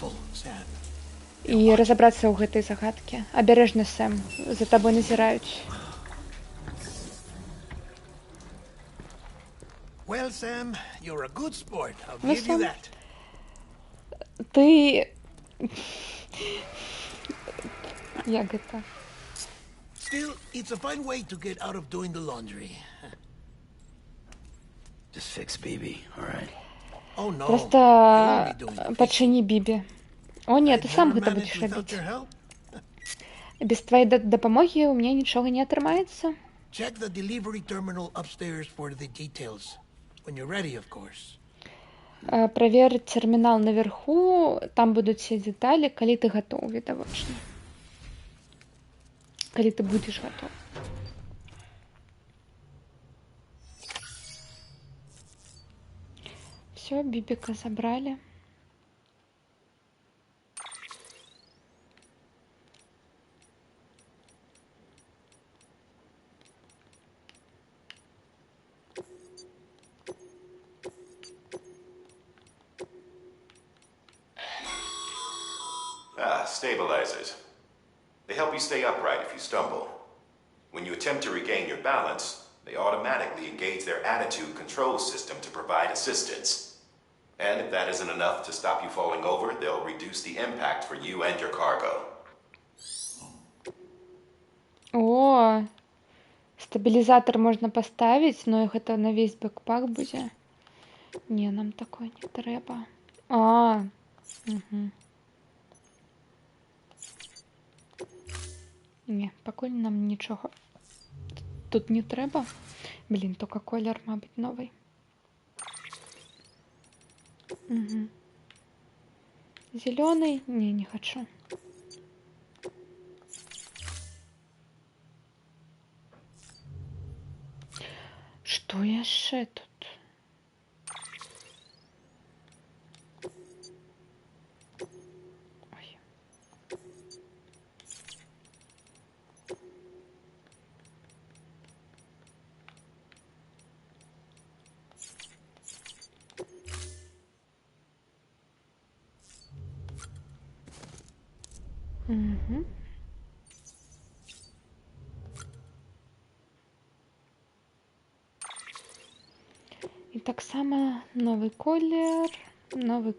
І разабрацца ў гэтай загадкі. Абярэжна, Сэм, за табой назіраюць. Well, Sam, you're a good sport. I'll give you that. Ты... Як гэта? Still, it's a fine way to get out of doing the laundry. Just fix Bibi, all right? Oh, no. Просто пачыні Бібі. О, не, ты сам гэта будзеш рабіць. Без твоей дапамогі ў мяне нічога не атрымаецца. Check the delivery terminal upstairs for the details. When you're ready, of course. Правер тэрмінал наверху, там будуць все дэталі, калі ты гатоў, відавочна. Калі ты будзеш гатоў. Все, Бібіка забрали. Stabilizers. They help you stay upright if you stumble. When you attempt to regain your balance, they automatically engage their attitude control system to provide assistance. And if that isn't enough to stop you falling over, they'll reduce the impact for you and your cargo. О, стабилизатор можно поставить, но это на весь бэкпак будет. Не, нам такой не треба. Угу. Не, пакуль нам нічога тут не треба. Блин, только колер, мабуть, новый. Угу. Зеленый? Не хочу. Что яшчэ тут? Ой. Угу. І таксама новый колер. Нам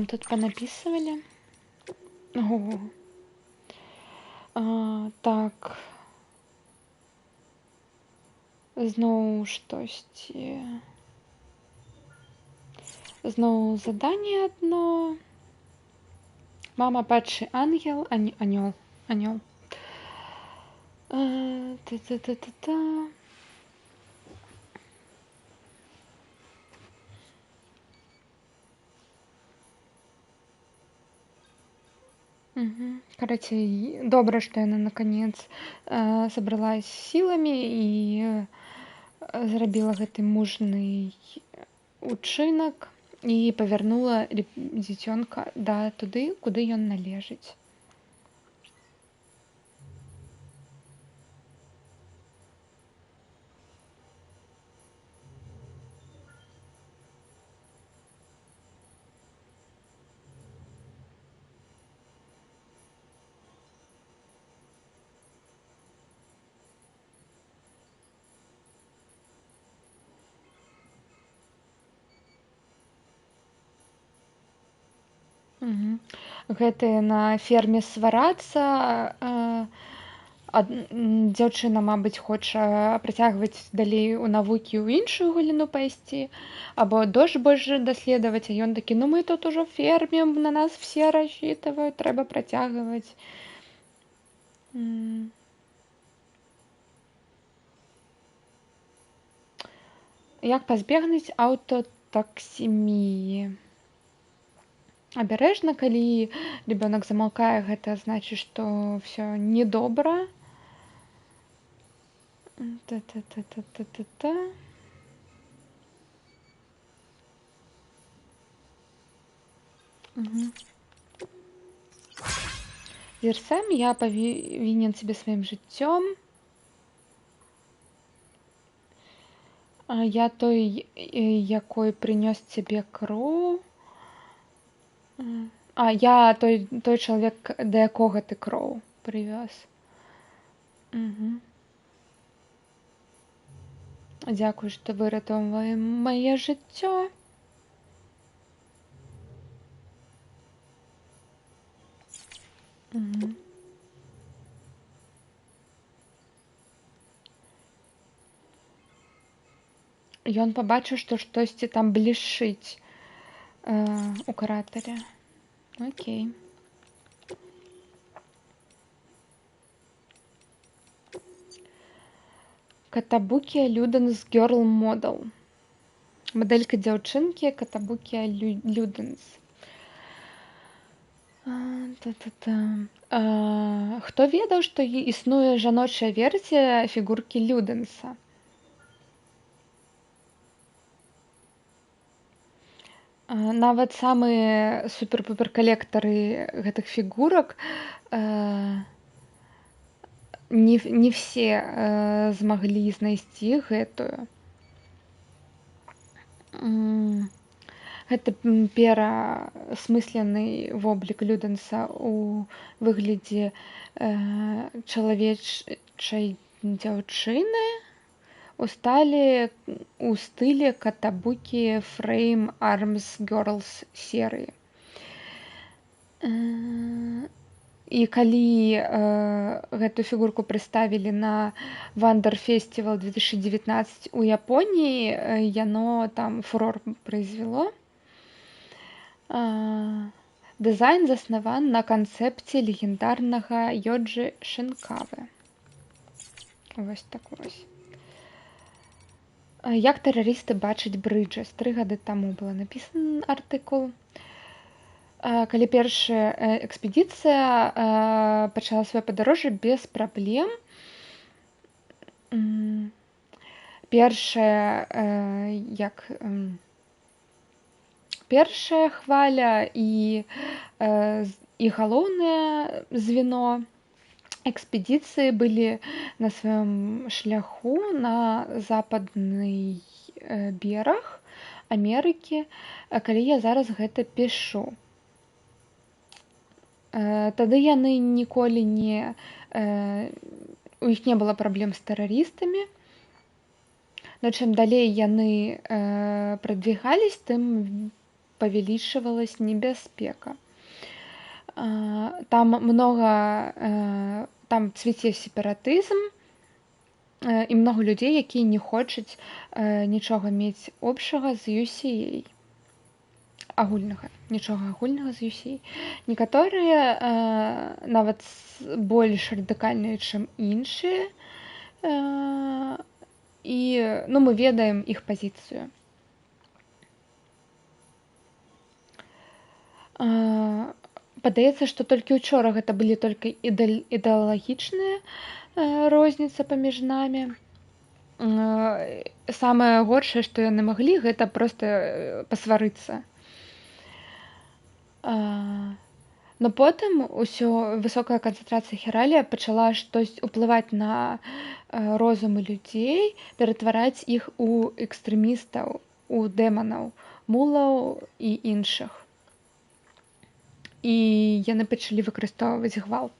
тут понаписывали. Ого. Так. Зноў штосьці. Зноў заданне одно. Мама, падшы ангел, анёл. Та-та-та-та-та. Карацей, добра, што яна наконец сабралась сіламі і зрабіла гэты мужны учынак і павярнула дзіцёнка туды, куды ён належыць. Гэтыя на ферме сварацца. Дзяўчына, мабыць, хоча працягваць далей у навукі ў іншую галіну пайсці, або дождь больше даследаваць, а ён такі, мы тут ужо ферме, на нас все рассчитывают, трэба працягваць. Як пазбегнуць аўтатаксеміі? Абярэжна, калі ребёнак замаўкае, гэта значыць, што ўсё недобра. Та-та-та-та-та-та. Зірсэм, я павінен цябе сваім жыццём. Я той, якой прынёс цябе кроў. Я той чалавек, да якога ты кроў прывёз. Дзякуй, што выратаваў маё жыццё. Ён пабачыў, што штосьці там блішчыць у кратары. Окей. Катабукія Люденс Girl Model. Мадэлька дзяўчынкі Катабукія Люденс. Хто ведаў, што існуе жаночая версія фігуркі Люденса? Нават самыя супер-пупер калектары гэтых фігурак не все змаглі знайсці гэтую. Гэта перасмыслены воблік Людэнса у выглядзе чалавечай дзяўчыны у стылі Катабукі Frame Arms Girls серыі. І калі гэту фігурку прыставілі на Вандер Фестивал 2019 у Японіі, яно там фурор прызвяло. Дызайн заснаван на канцэпце легендарнага Йоджы Шинкавы. Вось так вось. Як тэрарысты бачаць Брыджэс? 3 гады таму было напісаны артыкул. Калі першая экспедыцыя пачала сваё падарожжа без праблем. Першая хваля і галоўнае звено экспедыцыі былі на сваём шляху на западны бераг Амерыкі, калі я зараз гэта пішу. Тады яны ніколі у іх не было праблем з тэрарыстамі, но чым далей яны прадвігались, тым павялічвалась небяспека. Там цвіце сепаратызм і многа людзей, якія не хочуць нічога мець общага з UCA. Нічога агульнага з UCA. Некаторыя нават больш радыкальныя, чым іншыя, і мы ведаем іх пазіцыю. Падаецца, што толькі ўчора гэта былі толькі ідэалагічныя розніцы паміж намі. Самае горшае, што яны маглі, гэта проста пасварыцца. Но потым усё высокая канцэнтрацыя хіралія пачала штось уплываць на розумы людзей, ператвараць іх у экстрэмістаў, у дэманаў, мулаў і іншых. І яны пачалі выкарыстоўваць гвалт.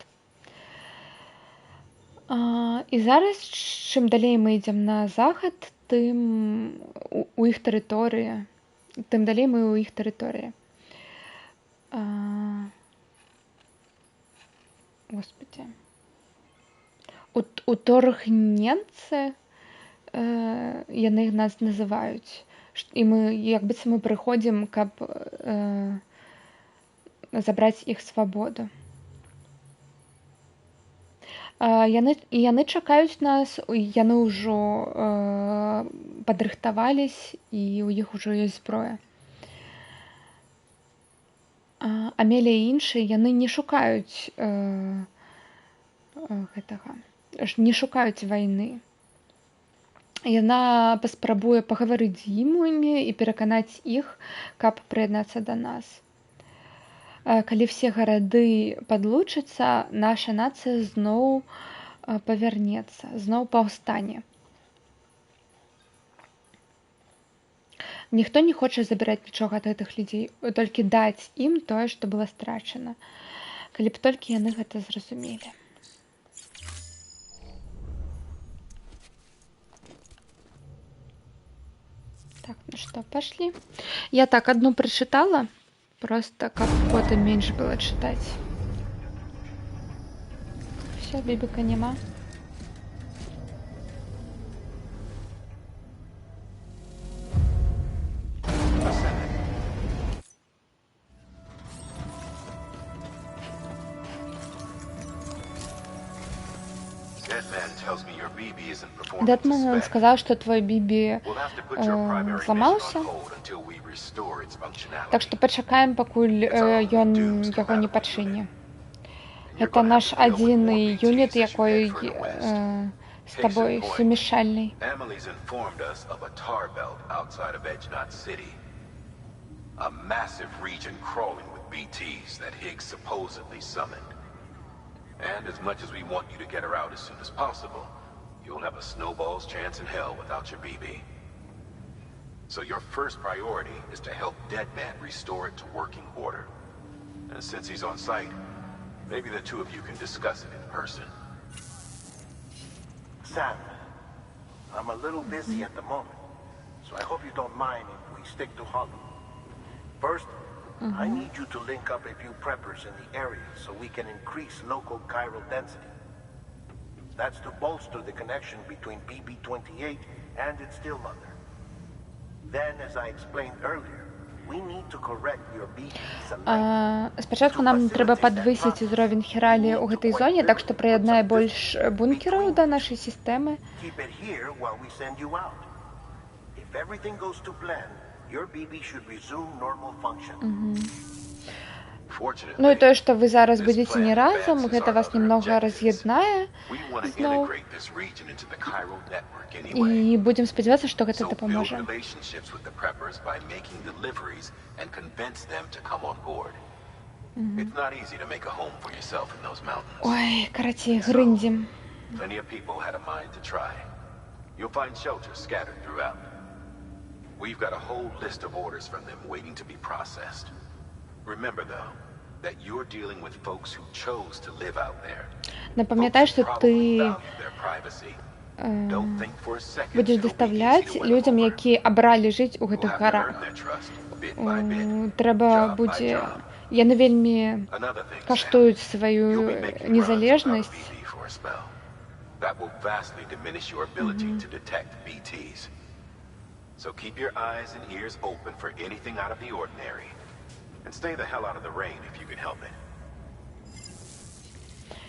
І зараз, чым далей мы ідзем на захад, тым далей мы ў іх тэрыторыі. Господи. Уторгненцы, яны нас называюць. І мы, як быццам мы прыходзім, каб забраць іх свабоду. Яны чакаюць нас, яны ўжо падрыхтавались, і ў іх ужо ёсць зброя. Амелія і іншыя, яны не шукаюць не шукаюць вайны. Яна паспрабуе пагаварыць з імі і пераканаць іх, каб прыяднацца да нас. Калі все гарады падлучацца, наша нацыя зноў павярнецца, зноў паўстане. Ніхто не хоча забіраць нічога ад гэтых людзей, толькі даць ім тое, што было страчана. Калі б толькі яны гэта зразумелі. Так, ну што, пашлі. Я так одну прачытала, просто каб потым менш было чытаць. Все, бібіка няма. Дэтмен сказаў, што твой бібі зламаўся. Так што пачакаем, пакуль ён яго не пачыне. Гэта наш адзіны юніт, якой з табой сумяшальны. A massive region crawling with BTs that Higgs supposedly summoned. And as much as we want you to get her out as soon as possible, you'll have a snowball's chance in hell without your BB. So your first priority is to help Deadman restore it to working order. And since he's on site, maybe the two of you can discuss it in person. Sam, I'm a little busy at the moment, so I hope you don't mind if we stick to Holly. First, I need you to link up a few preppers in the area so we can increase local chiral density. That's to bolster the connection between BB-28 and its still mother. Then, as I explained earlier, we need to correct your BB's alignment. Спачатку нам трэба падвысіць узровень хіралії ў гэтай зоне, так што прыяднае больш бункераў да нашай сістэмы. Keep it here while we send you out. If everything goes to plan, your BB should resume normal function. Ну і тое, што вы зараз будзеце не разам, гэта вас немнога раз'яднае зноў. І будзем спадзявацца, што гэта дапаможа. Ой, карацей, грындзім. We've got a whole list of orders from them waiting to be processed. Remember, though, that you're dealing with folks who chose to live out there. Напоминай, что ты будешь доставлять людям, які абралі жыць у гэтых гарах. Трэба будзе... Яны вельмі каштуюць сваю незалежнасць. That will vastly diminish your ability to detect BTs. So keep your eyes and ears open for anything out of the ordinary. And stay the hell out of the rain if you can help it.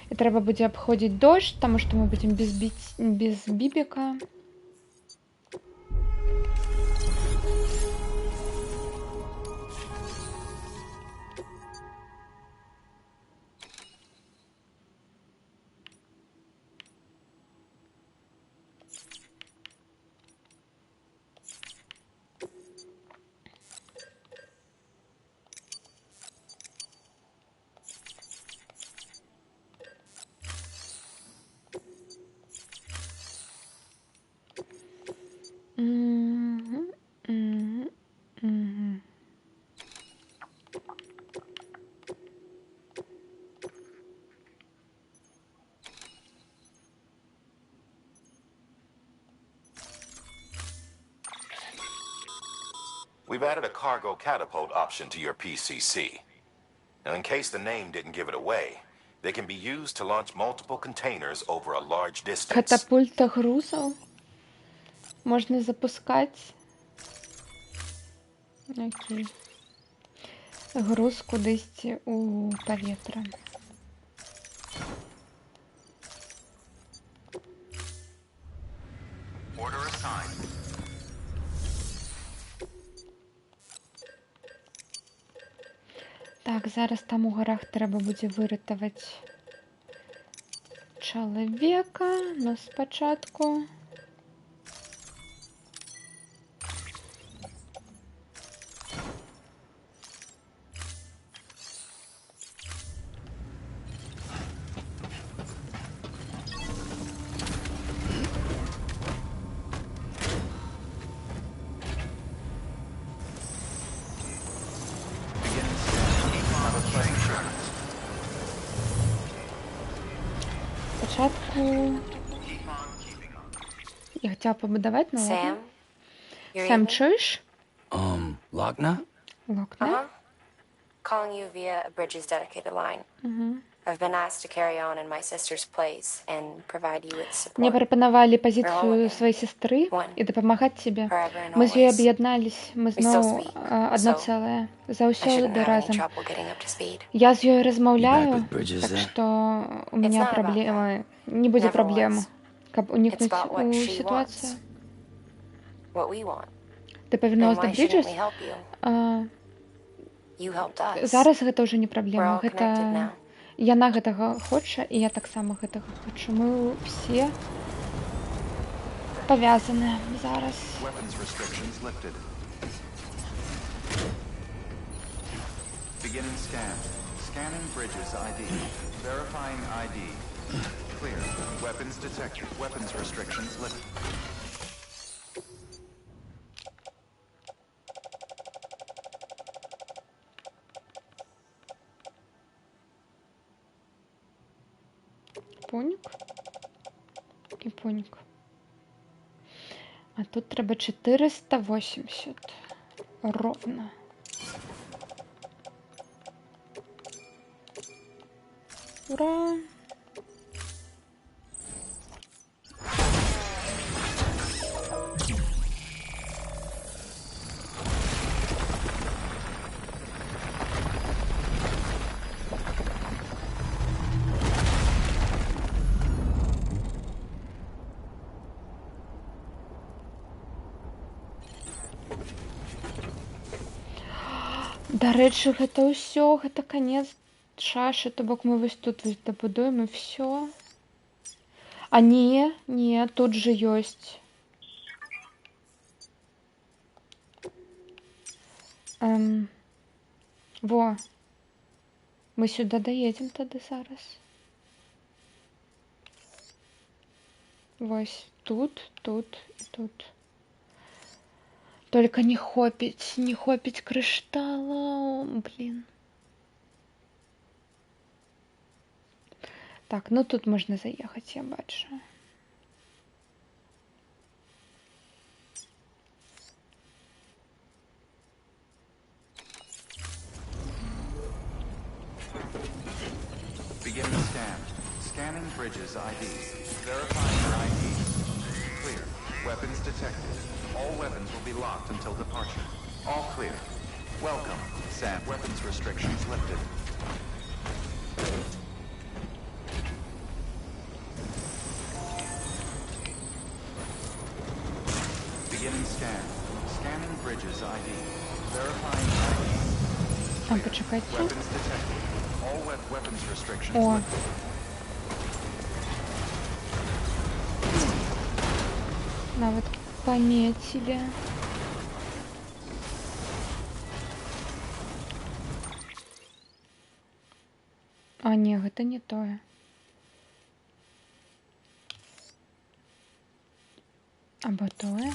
І трэба будзе абходзіць дождж, таму што мы будзем без бібіка. We've added a cargo catapult option to your PCC. Now, in case the name didn't give it away, they can be used to launch multiple containers over a large distance. Катапульта грузов можно запускать. Окей. Груз кудысьці у паветра. Order assigned. Так, зараз там у горах трэба будзе выратаваць чалавека, но спачатку... Я хотела побудовать, но ладно. Сэм, чуешь? Lochna? Lochna? Calling you via a Bridges dedicated line. I've been asked to carry on in my sister's place and provide you with support. Мне прапанавалі пазіцыю сваёй сестры і дапамагаць тебе. Мы з ёй аб'яднались, мы зноў адно цэлае. Заўсёды разам. Я з ёй размаўляю, так што у меня праблемы. Не будзе праблем, каб уникнуць у сітуацыю. Ты павярнулась да Бриджес? Зараз гэта ўжо не праблема, гэта... Яна гэтага хоча, і я таксама гэтага хочу. Мы все павязаныя зараз. Weapons restrictions lifted. Beginning scan. Scanning Bridges ID. Verifying ID. Clear. Weapons detected. Weapons restrictions lifted. Поняк. І поняк. А тут треба 480. Ровно. Ура! До речі, гэта ўсё, гэта конец шашы, то бок мы вось тут вось дабудуем і все. А не, тут же ёсць. Во. Мы сюда доедем тады зараз. Вось тут і тут. Только не хопить кришталла, блин. Так, ну тут можна заехать, я бачу. Begin the scan. Scanning bridges ID. Verifying ID. Clear. Weapons detected. All weapons will be locked until departure. All clear. Welcome. Sam. Weapons restrictions lifted. Beginning scan. Scanning bridges ID. Verifying ID. А, почекайте. Weapons detected. All weapons restrictions О. lifted. Нават пометили. А, не, гэта не тое. Або тое.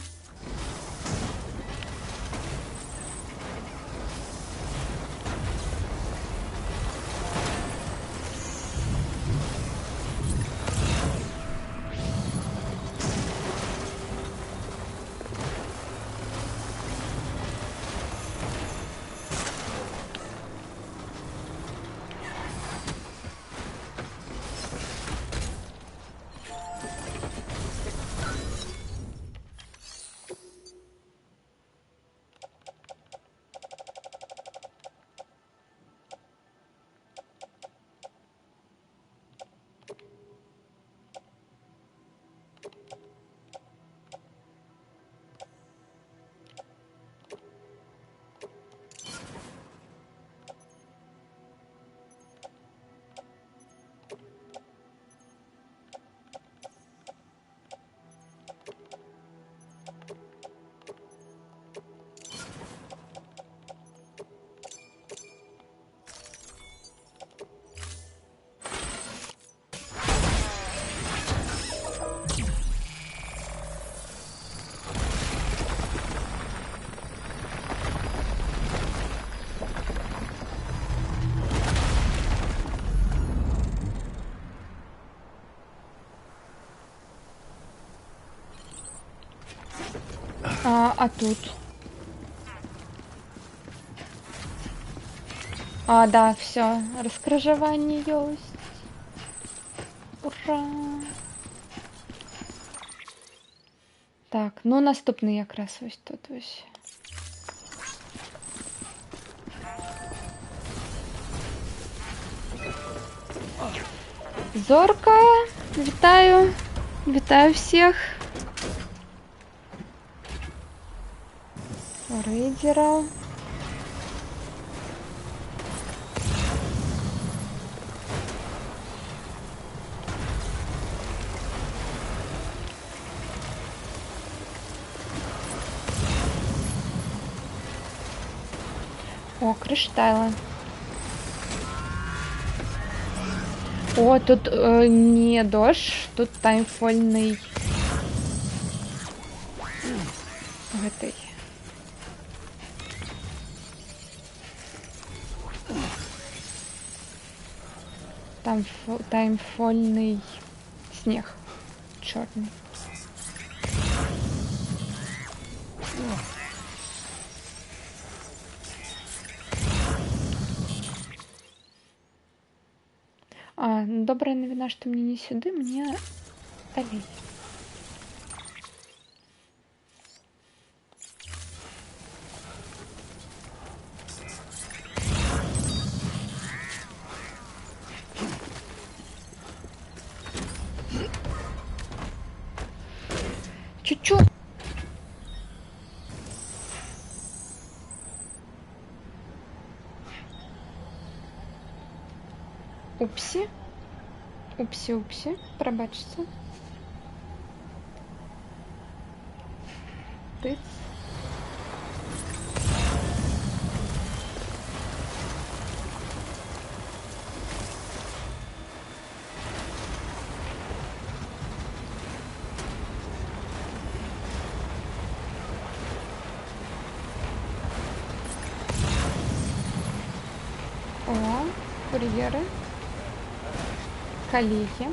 А тут? А, да, все. Розкрижування есть. Ура! Так, ну наступний якраз ось тут ось. Зорка, вітаю. Вітаю всіх. Рейдера. О, криштали. О, тут не дощ, тут таймфольний. Гэтый. Там таймфольный снег черный. А, ну, добрая навіна, што мне не сюды, мне далей. Чуть-чуть. Упсі. Упсі. Пробачте. Тиц. О, кур'єри. Коллеги.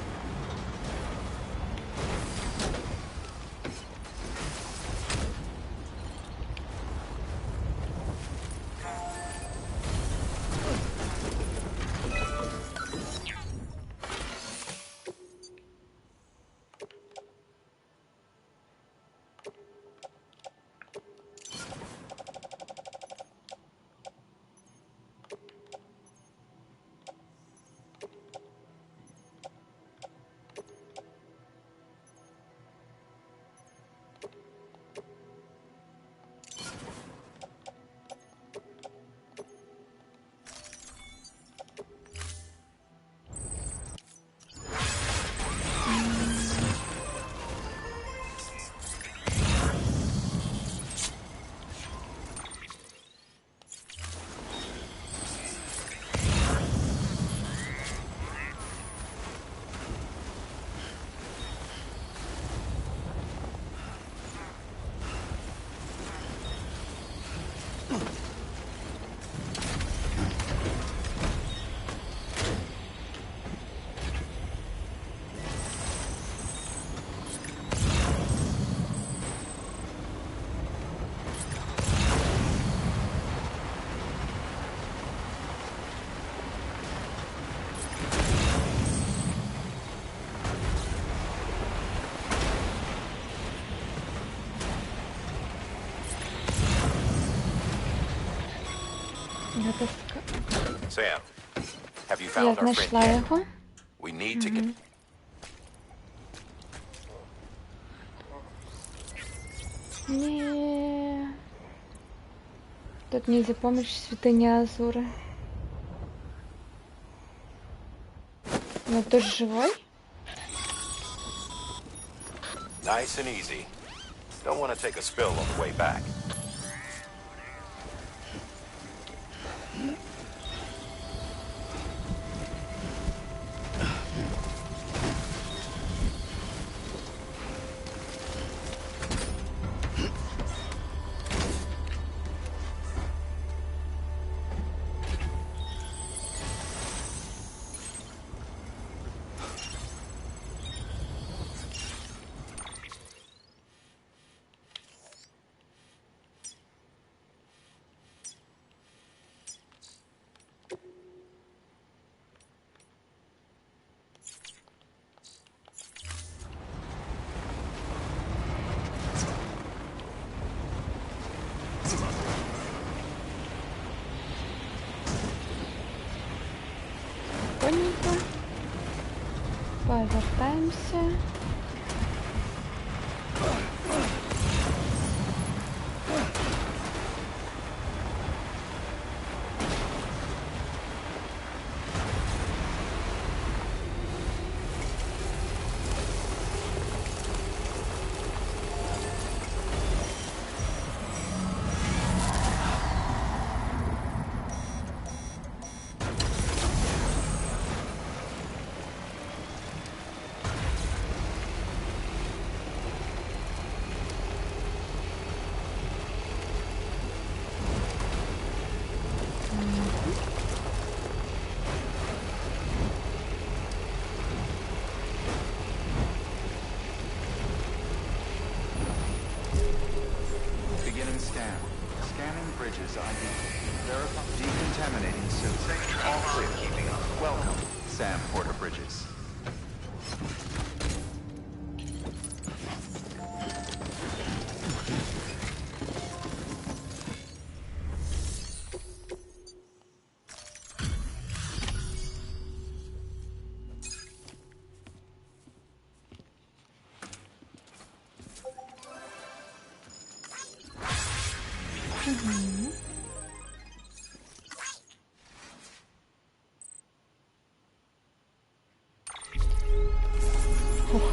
Sam, have you Я found our friend знайшла yet? його. We need to get... Ні. Тут не запомнишь святыня Азуры. Но ты же живой? Nice and easy. Don't want to take a spill on the way back. Спокойненько. Повертаемся.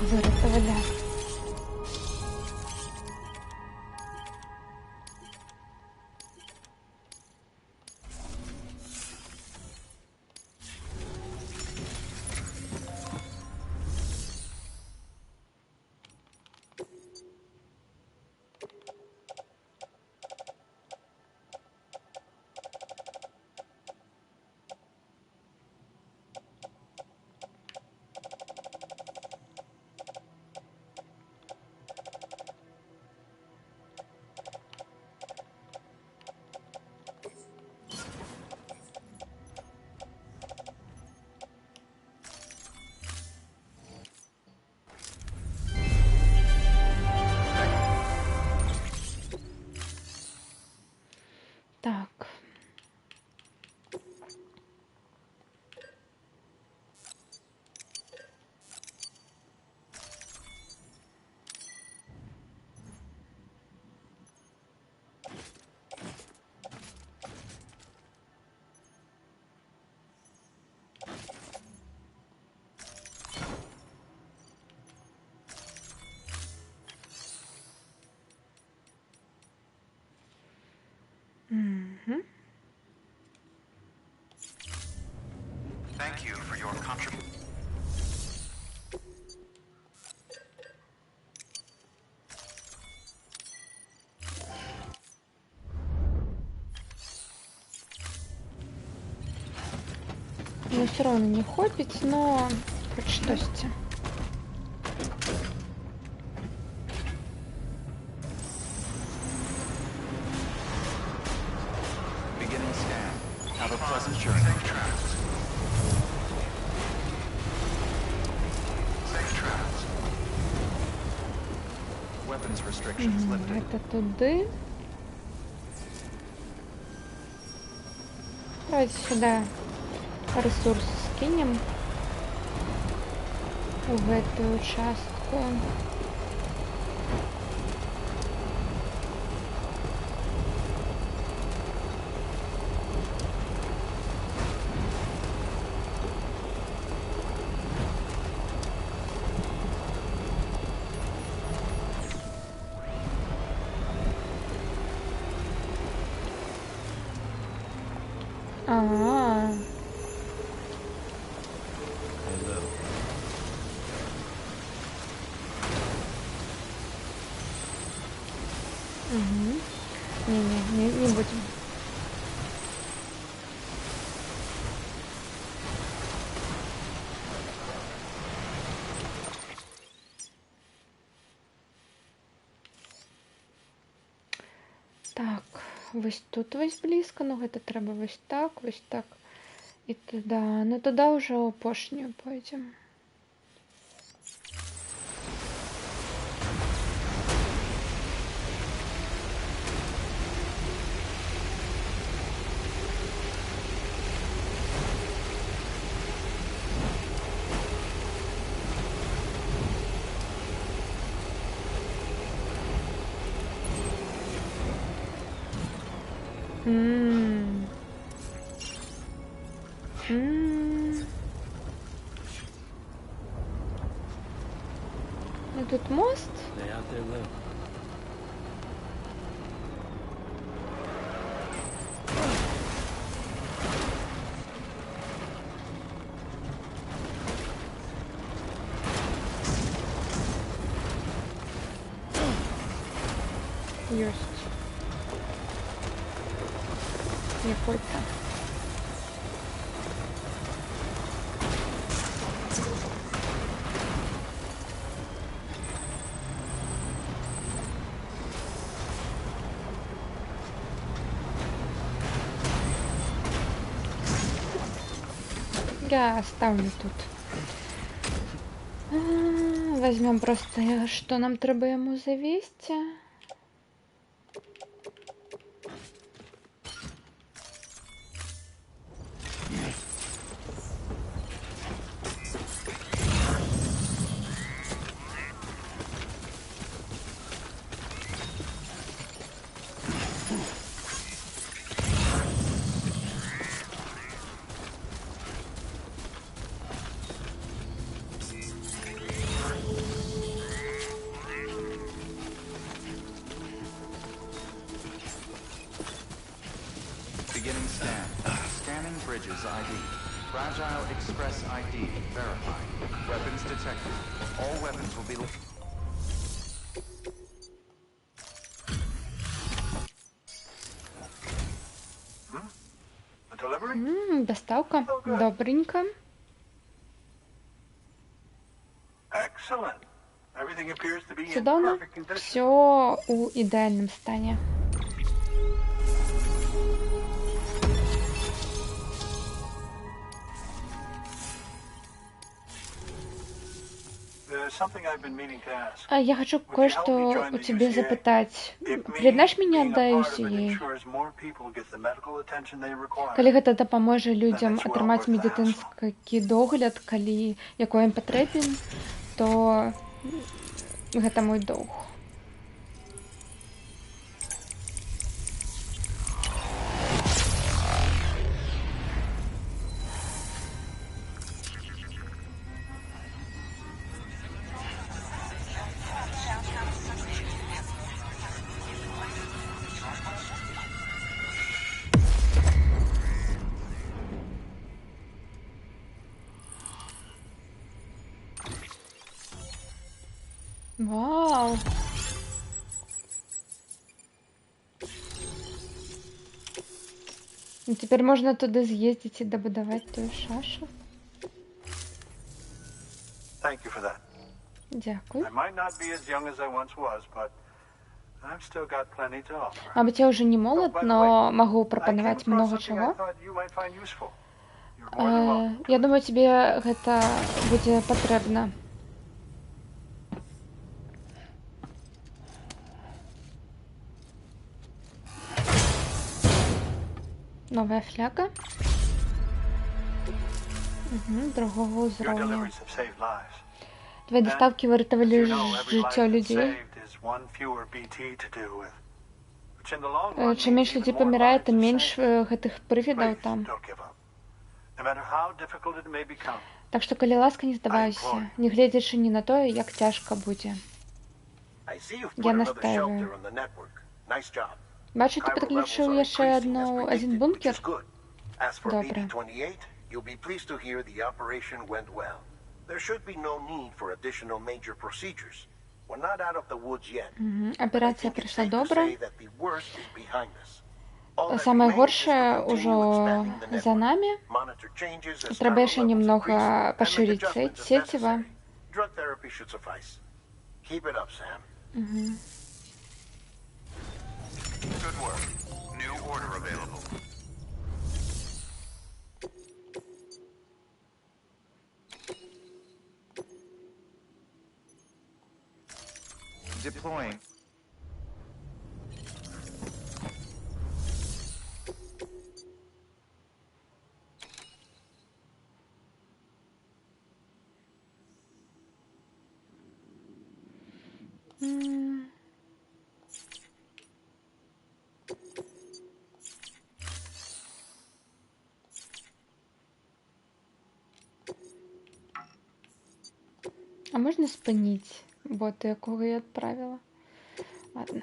вырытого, да. Так. Угу. Thank you for your contribution. Ну, все равно не хопить, но хоть что-то. Beginning scan. Have a pleasant journey. Safe traps. Safe traps. Weapons restrictions lifted. Это туды. Давайте сюда ресурсы скинем в эту участку. А-а-а. Угу. Не будем. Так, ось тут ось близько, ну это треба ось так і туди. Ну туди вже опошню пойдемо. Ну тут мост. Stay out there, Lou. Есть. Не пойти. Я оставлю тут. Возьмем просто, что нам треба ему завести. ID. Fragile Express ID verified. Weapons detected. All weapons will be... A delivery? Доставка. Добренько. Excellent. Everything appears to be in Чудовно. perfect condition. Все у идеальном стане. There's something I've been meaning to ask. Я хочу кое-что у тебя запытать. Признаеш меня да UCA? Калі гэта дапаможа людзям атрымаць медыцынскі догляд, калі якой ім патрэбен, то гэта мой доўг. Вау! Ну, теперь можно туда съездить и добудовать ту шашу. Thank you for that. Дякую. I might not be as young as I once was, but I've still got plenty to offer. Мабуть, я уже не молод, но могу пропонаваць много чего. Я думаю, тебе гэта будзе патрэбна. Новая фляга. Другого уровня. Твои доставки выратавалі жыццё людзей. Чым менш людзей памірае, тым менш гэтых прывідаў там. Так што, калі ласка, не здавайся, не гледзячы ні на тое, як цяжка будзе. Я настаиваю. Бачу, ты падключыў яшчэ адзін бункер? Добра. Аперацыя прайшла добра. Самае горшае ўжо за нами. Трэба яшчэ немного пашырыць сеціва. Good work. New order available. Deploying. А можна спыніць бота, якого я адправіла? Ладно.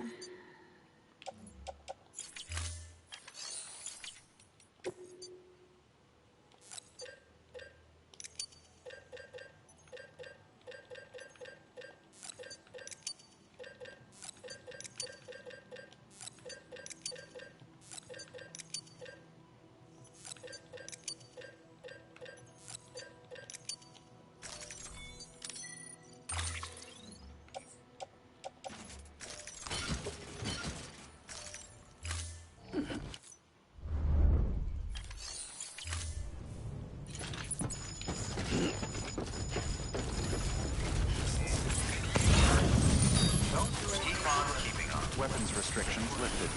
Weapons restrictions lifted.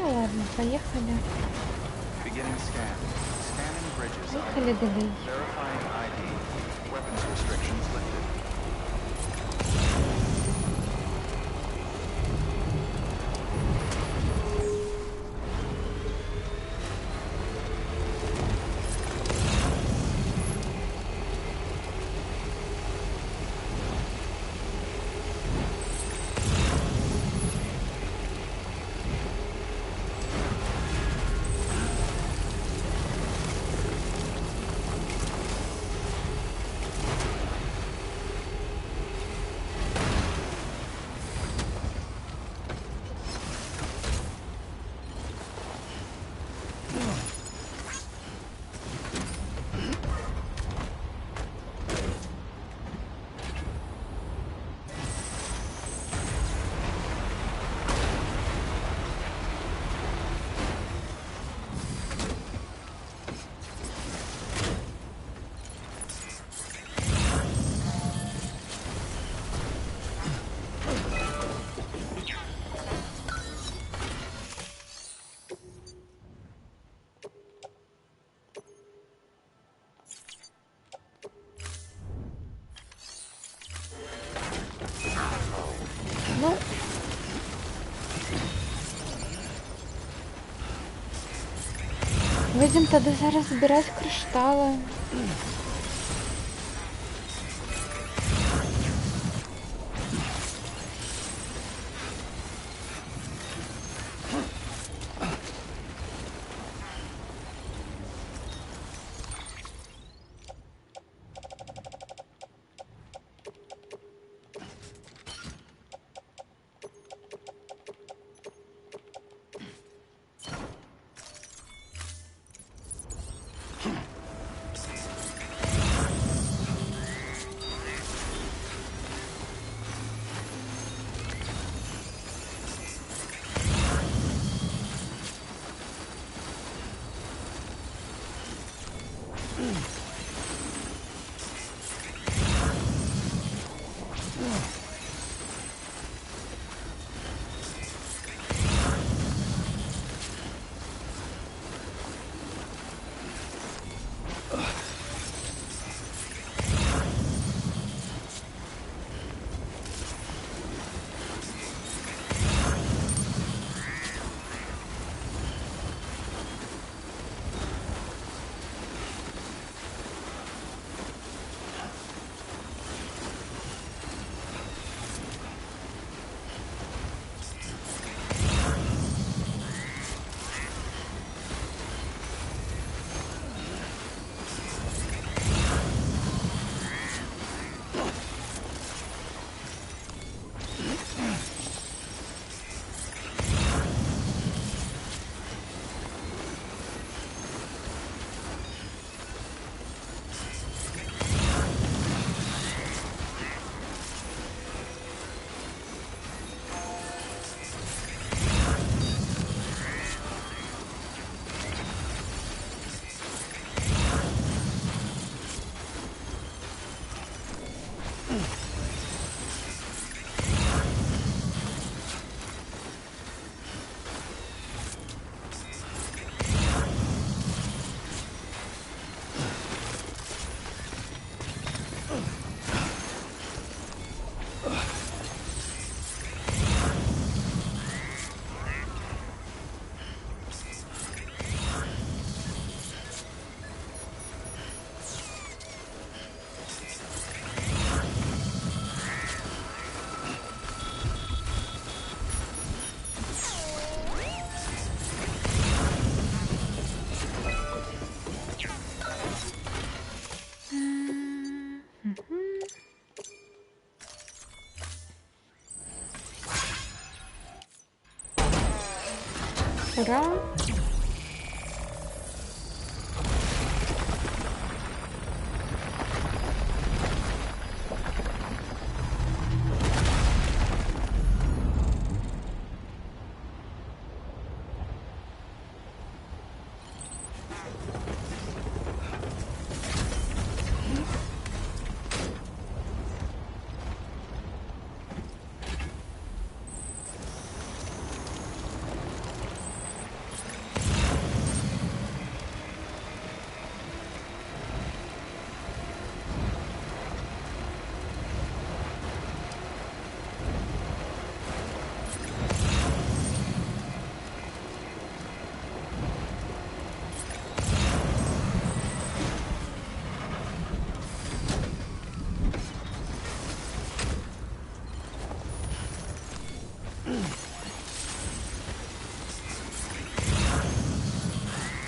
Ладно, поехали. Beginning scan. Scanning bridges. Поехали далее. Verifying ID. Weapons restrictions lifted. Ну, будемо тоді зараз збирати криштали. Ура!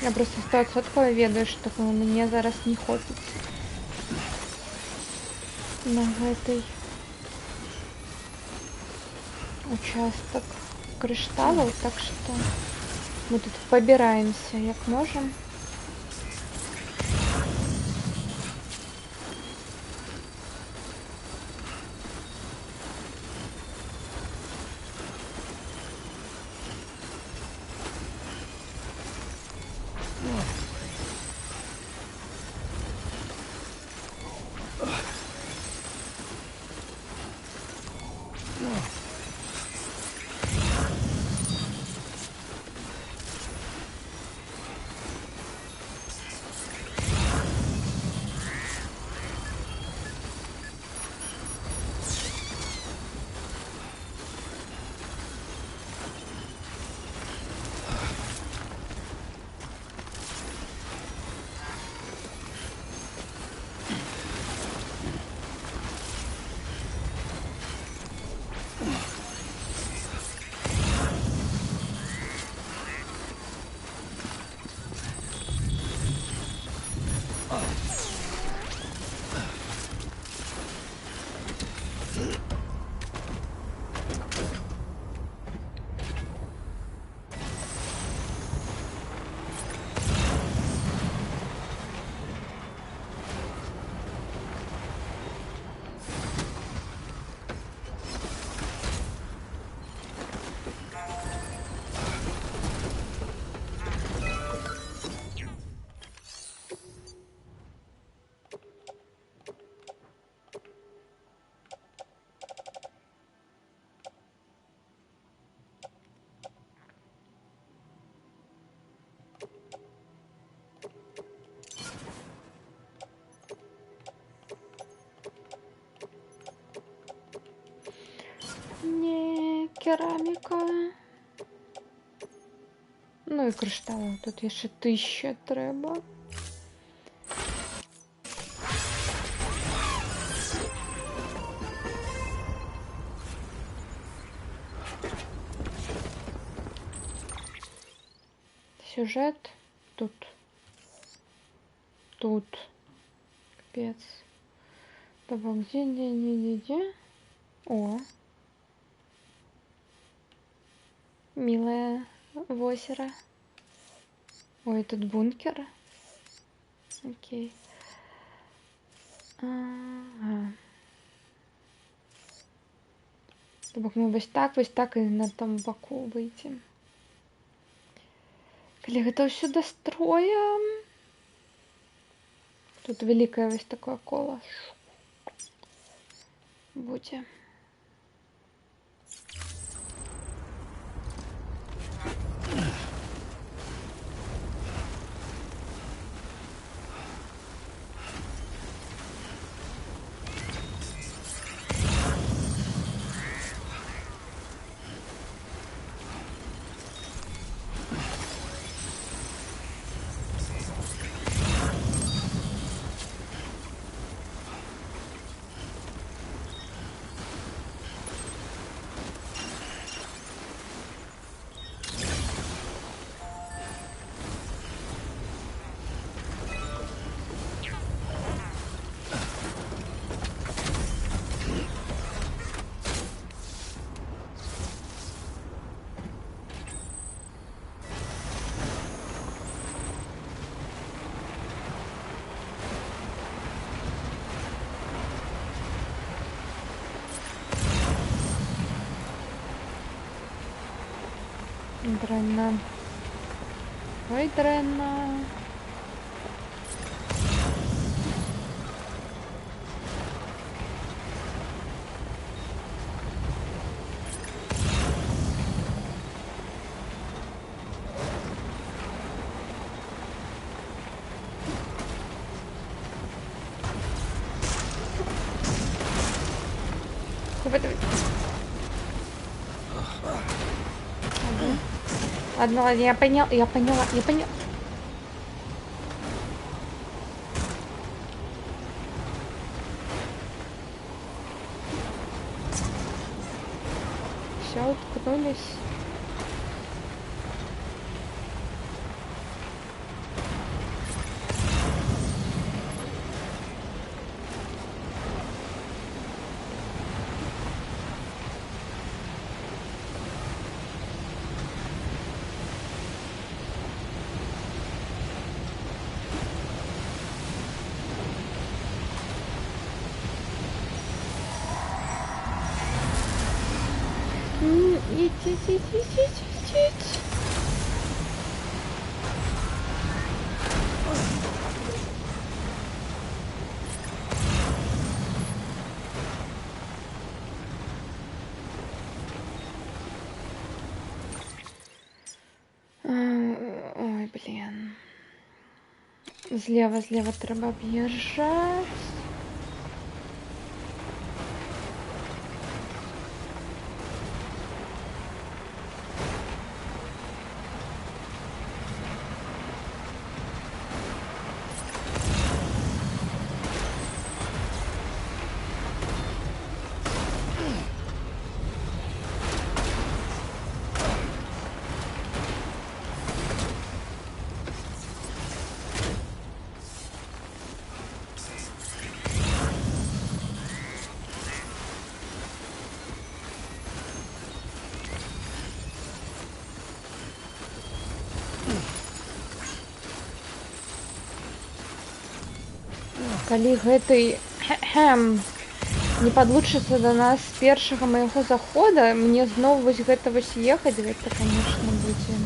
Я просто 100% ведаю, што мне зараз не хопіць на гэтай участок крышталаў, так што мы тут пабіраемся як можам. Не, кераміка. Ну і крышталаў тут яшчэ 1000 трэба. Сюжет тут. Капец. Табак, где? О. Милое озеро. Ой, тут бункер. Окей. Ага. Табак, мы вось так і на том боку выйдем. Калі гэта ўсё дастроем. Тут вялікае вось такое кола будзе. Дренно. Ой, дренно. Ладно, я поняла. Все, уткнулись. Идите. Ой, блин. Злева треба об'їжджати. Калі гэты не падлучыцца да нас з першага майго захода, мне зноў вось гэта вось ехаць, гэта, конечно, будзе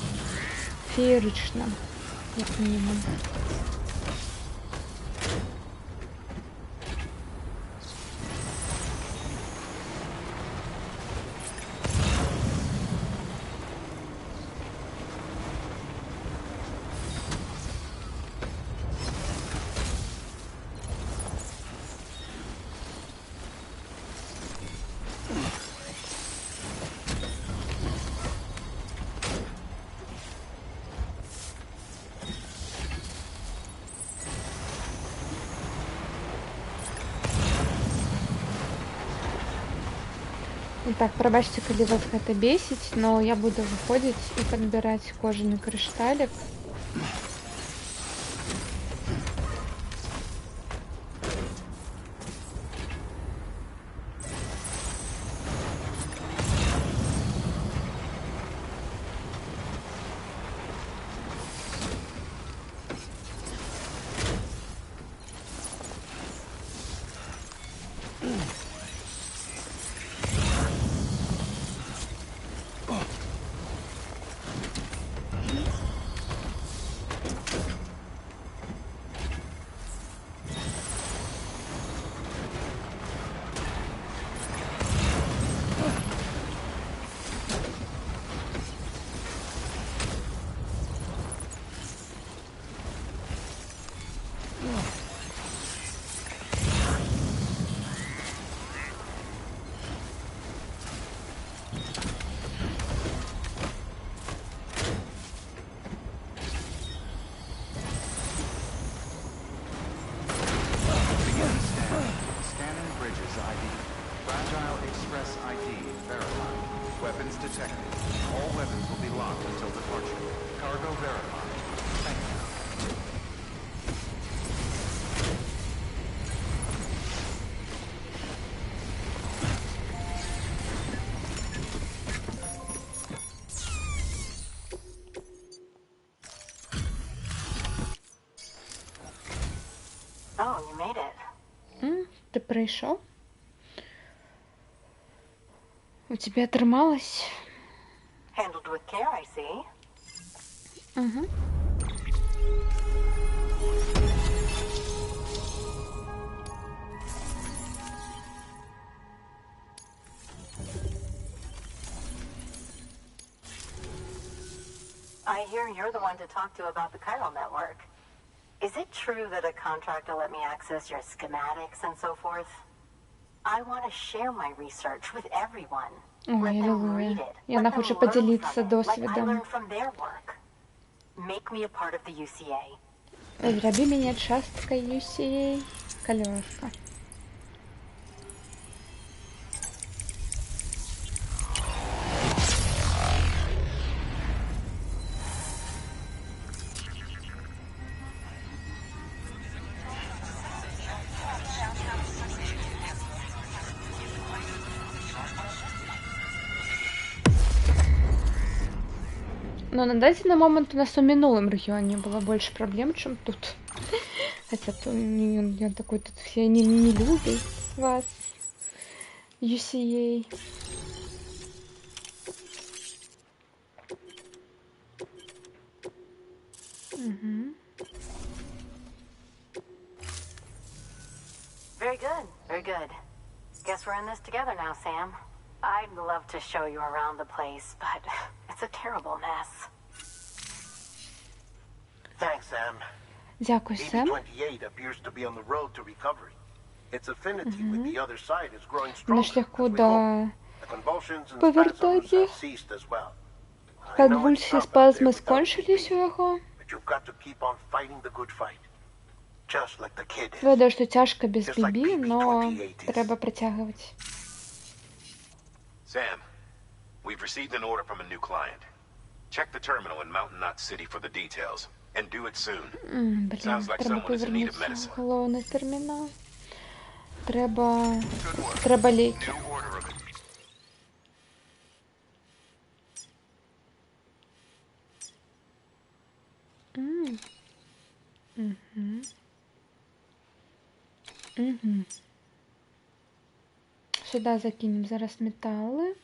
феерычна, як мінімум. Так, прабачце, калі вас гэта бесіць, но я буду выходзіць і падбіраць кожны крышталік. Ты прийшов? У тебя атрымалось? Handled with care, I I see. Угу. I hear you're the one to talk to about the chiral network. Is it true that a contractor let me access your schematics and so forth? I want to share my research with everyone. Ой, Let them read аллилуйя. it. И Let она them хочет learn поделиться from it, like I досвідом. learned from their work. Make me a part of the UCA. Зроби мене часткой UCA. Колёшка. Но на дадзены момент у нас у мінулым рэгіёне было больш праблем, чым тут. Хаця то ён такой тут все не любят вас. UCA. Угу. Very good, very good. Guess we're in this together now, Sam. I'd love to show you around the place, but it's a terrible mess. Thanks, Sam. Дякую, Сэм. BB-28 appears to be on the road to recovery. Its affinity with the other side is growing На stronger. шляху as we до hope. The convulsions and повертання. spasms have ceased as well. I know it's Конвульсії, tough out there спазми without скончились у BB, його. but you've got to keep on fighting the good fight. Just like the kid is. Ведаю, що тяжко без Just like BB, но BB-28 is. треба притягувати. Sam, we've received an order from a new client. Check the terminal in Mountain Knot City for the details. And do it soon. Блін, Sounds like треба someone is in need of повернутися medicine. в головний термінал. Треба ліки. New order of Угу. Сюди закинемо зараз метали.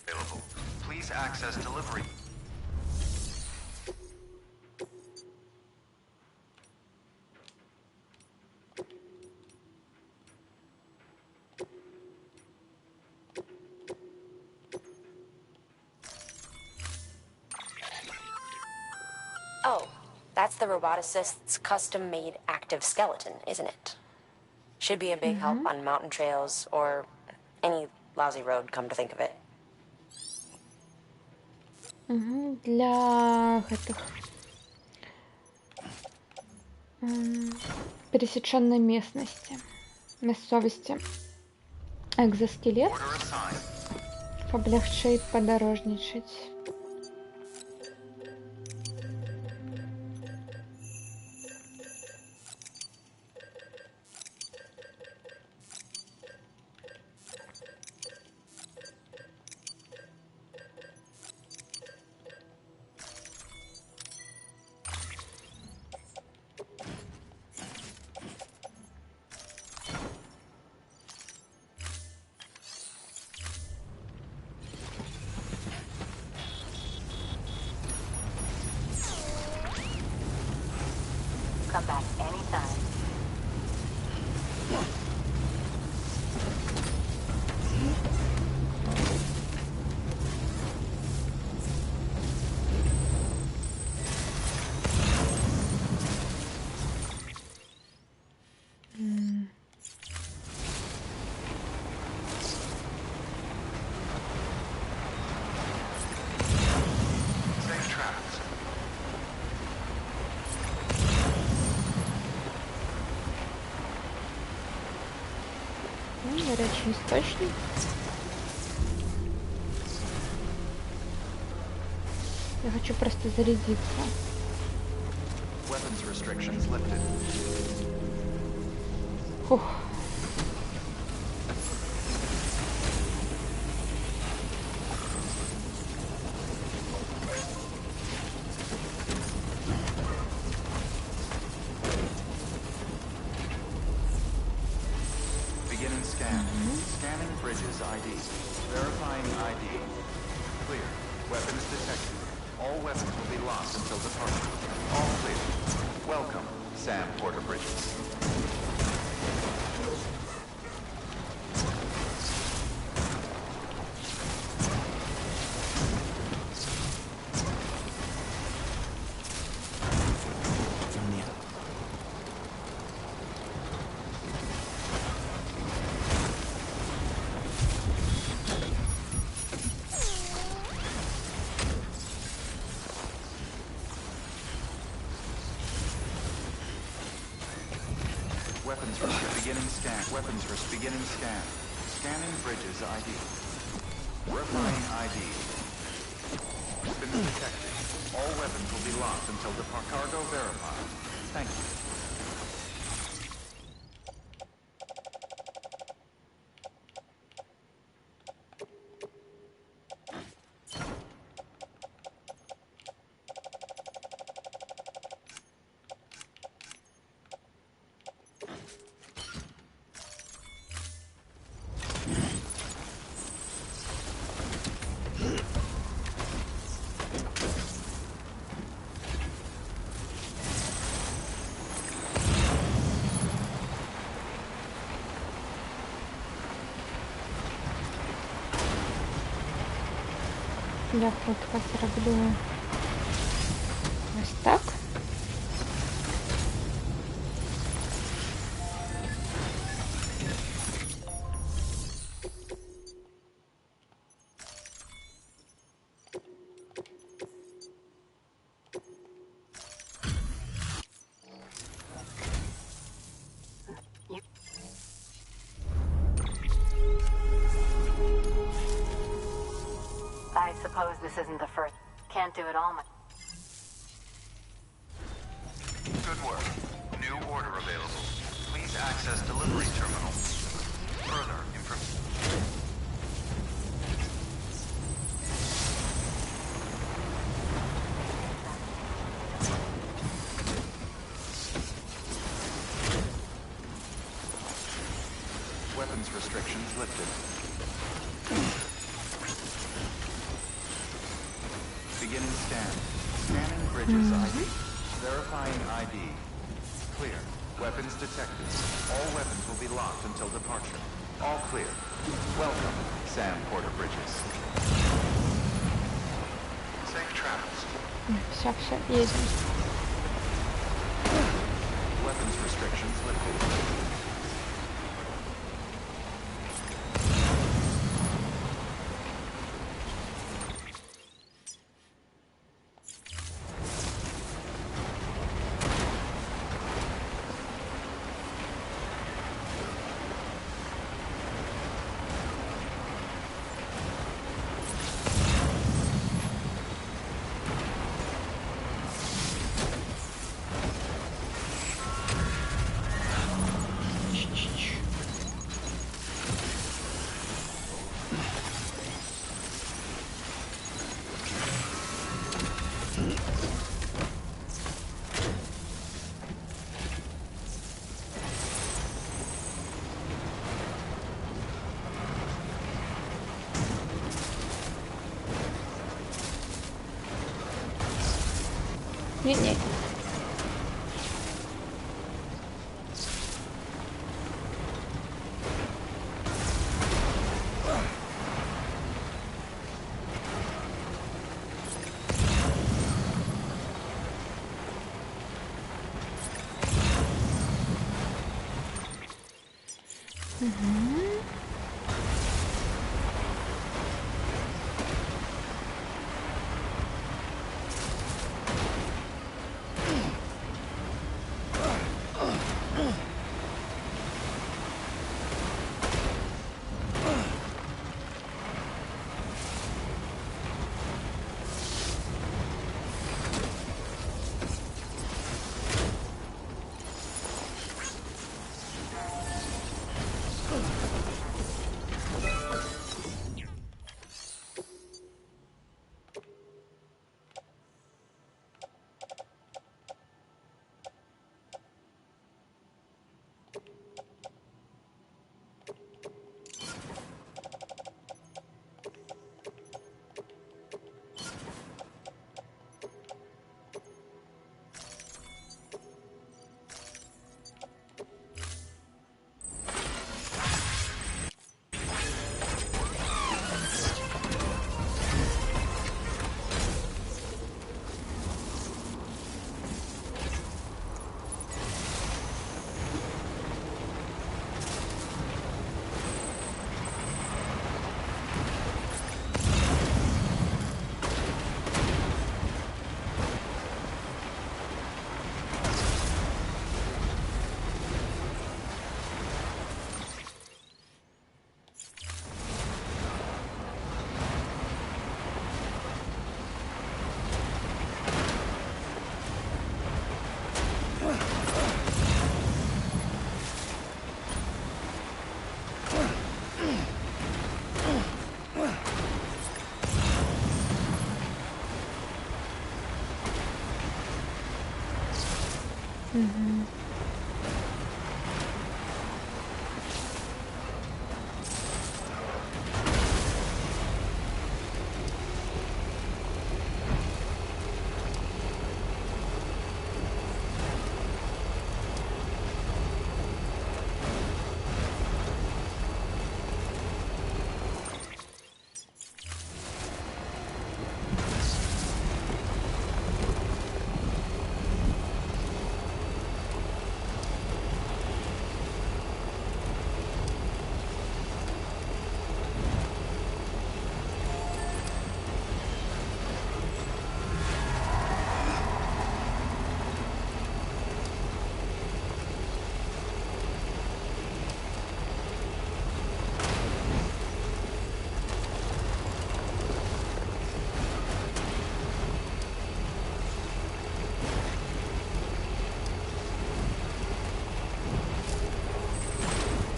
available. Please access delivery. Oh, that's the roboticist's custom-made active skeleton, isn't it? Should be a big help on mountain trails or any lousy road, come to think of it. Угу. Для гэтых пересеченной местности, мясцовасці. Экзоскелет, Order assigned. облегчает подорожничать. Come back anytime. Safe travels. Горячий источник. Я хочу просто зарядиться. Weapons restrictions lifted. Фух. Beginning scan. Scanning bridges ID. Verifying ID. Clear. Weapons detected. All weapons will be locked until departure. All clear. Welcome, Sam Porter Bridges. Weapons risk beginning scan. Weapons risk beginning scan. Scanning bridges ID. Verifying ID. Weapons detected. All weapons will be locked until the cargo verified. Thank you. Я хутко зроблю ось так. I suppose this isn't the first. Can't do it all. Good work. New order available. Please access delivery terminal. Further information. Weapons restrictions lifted. Beginning scan. Scanning bridges ID. Verifying ID. Clear. Weapons detected. All weapons will be locked until departure. All clear. Welcome, Sam Porter Bridges. Safe travels. Все, едем. Weapons restrictions lifted. Нет.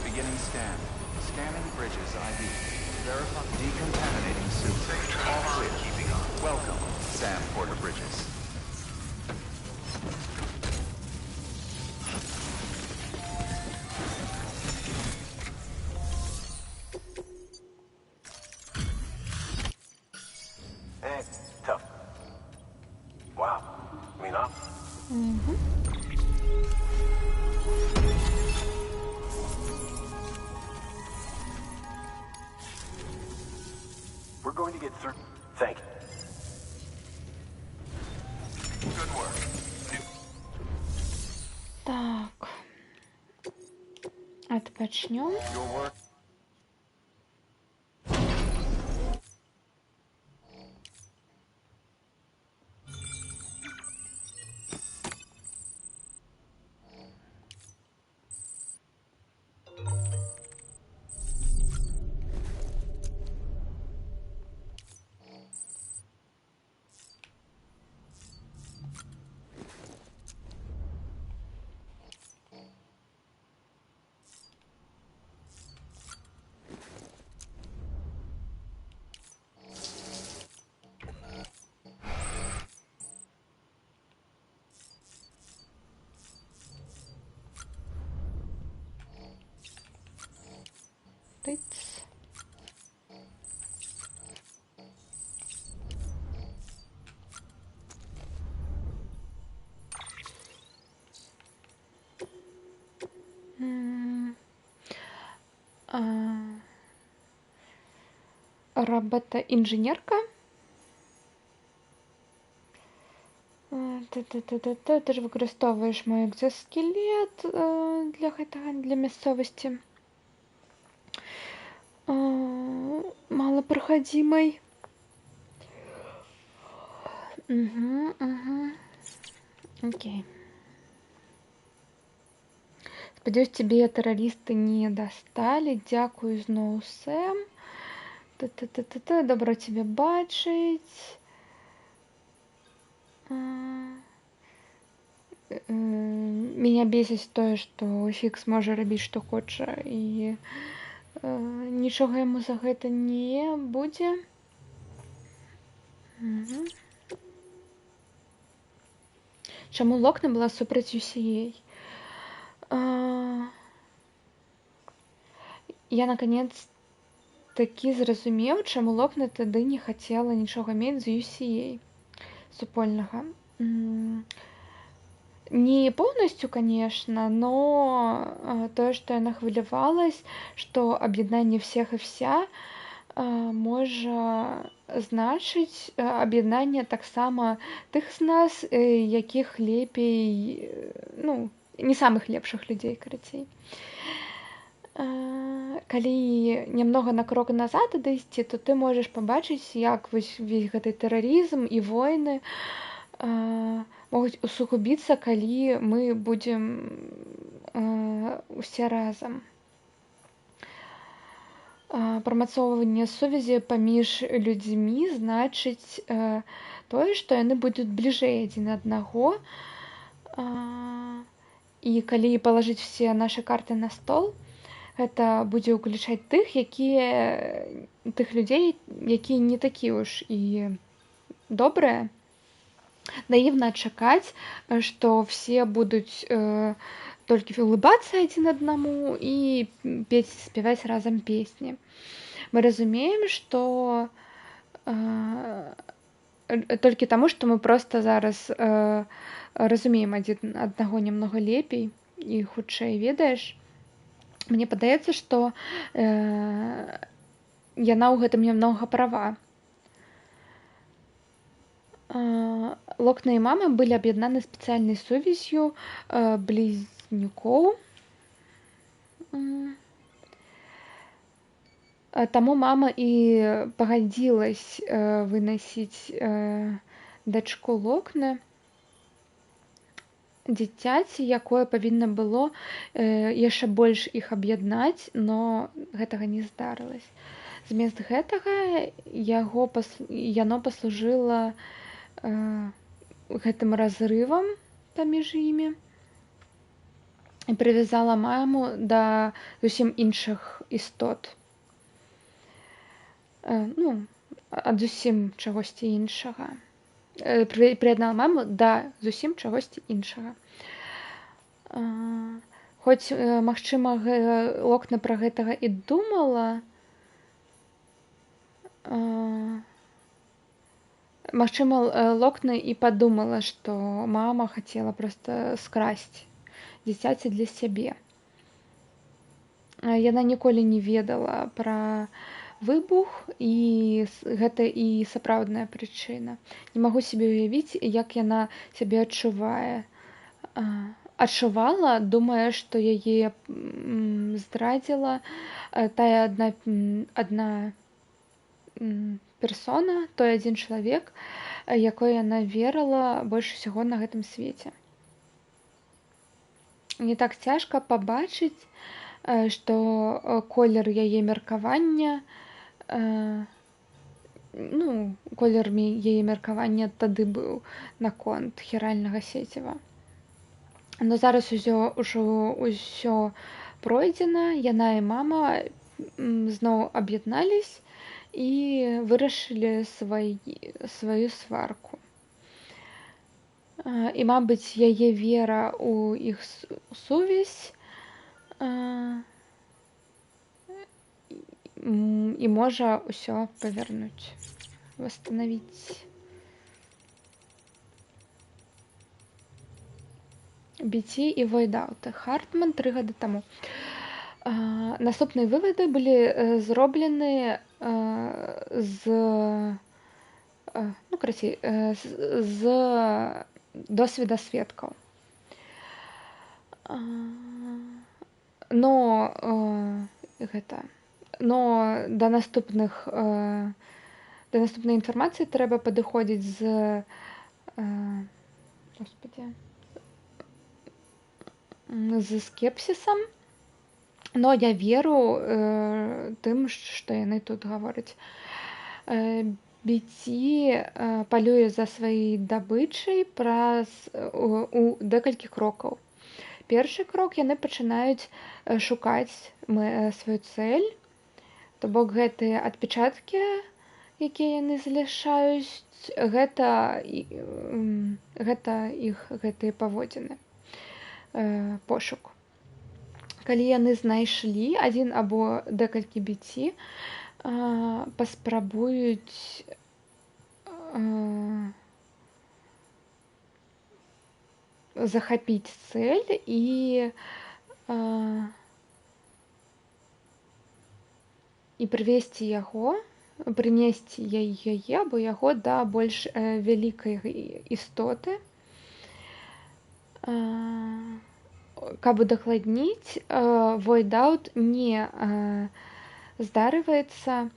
Beginning scan. Scanning bridges ID. Verify decontaminating suit. All clear. Welcome, Sam Porter Bridges. Hey, tough. Wow. I mean, I'm... We're going to get through. Thank you. Good work. Так. Отпочнем. Your work. Тыц. Робота-інженерка. Ти ж використовуєш мій екзоскелет для місцевості. Малопроходимой. Окей. Сподіваюсь, тебе террористи не достали. Дякую знову, Сэм. Добро тебе бачить. Меня бесить тое, што Фікс можа рабіць што хоча і нічога яму за гэта не будзе. Чаму Локна была супраць UCA? Я наконец-таки зразумеў, чаму Локна тады не хацела нічога мець з UCA супольнага. Не полностью, конечно, но то, что она хвилевалась, что объединение всех и вся може значить об'єднання так само тих з нас, яких лепей, ну, не самых лепшых людей, карацей. Калі немного на крок назад адысці, то ты можаш пабачыць, як вось весь гэты тэрарызм і войны могуць усугубіцца, калі мы будзем усе разам. Прамацоўванне сувязі паміж людзьмі значыць тое, што яны будуць бліжэй адзін аднаго. І калі палажыць все нашы карты на стол, гэта будзе ўключаць тых людзей, якія не такія ўж і добрыя, наивно чакаць, што все будуць толькі улыбацца адзін аднаму і пець спяваць разам песні. Мы разумеем, што толькі таму, што мы проста зараз разумеем адзін аднаго немнога лепей і хутчэй ведаеш. Мне падаецца, што яна ў гэтым немнога права. Локна і мама былі аб'яднаны спецыяльнай сувяззю близнюкоў. Таму мама і пагадзілась вынасіць дачку Локны, дзіцяці, якое павінна было яшчэ больш іх аб'яднаць, но гэтага не здарылася. Замест гэтага яно паслужыла гэтым разрывам паміж імі і прывязала маму да зусім іншых істот. Ад зусім чагосьці іншага. Прыяднала маму да зусім чагосьці іншага. Хоць, магчыма, Локна пра гэтага і думала, магчыма, Локна і падумала, што мама хацела проста скрасці дзіцяці для сябе. Яна ніколі не ведала пра выбух, і гэта і сапраўдная прычына. Не магу сабе ўявіць, як яна сябе адчувае. Адчувала, думае, што яе здрадзіла тая адна персона, той адзін чалавек, якой яна верыла больш усяго на гэтым свеце. Не так цяжка пабачыць, што колер яе меркавання, колер яе меркавання тады быў наконт хіральнага сеціва. Но зараз ўжо пройдзена, яна і мама зноў аб'яднались і вырашылі сваю сварку. І, мабыць, яе вера ў іх сувязь і можа ўсё павярнуць, восстановіць. Біці і войдауты. Хартман 3 гады таму. Наступныя вывады былі зроблены з досведа сведкаў. Но да наступнай інфармацыі трэба падыходзіць з скепсісам, но я веру тым, што яны тут гавораць. Біці палюе за сваёй дабычай у декалькі крокаў. Першы крок, яны пачынаюць шукаць сваю цэль, то бок гэтыя адпечаткі, якія яны залішаюць, гэта іх гэтыя паводзіны, пошук. Калі яны знайшлі адзін або декалькі біці, паспрабуюць захапіць цэль і прынесці яе або яго да больш вялікай істоты. Каб удакладніць, войдаут не здарываецца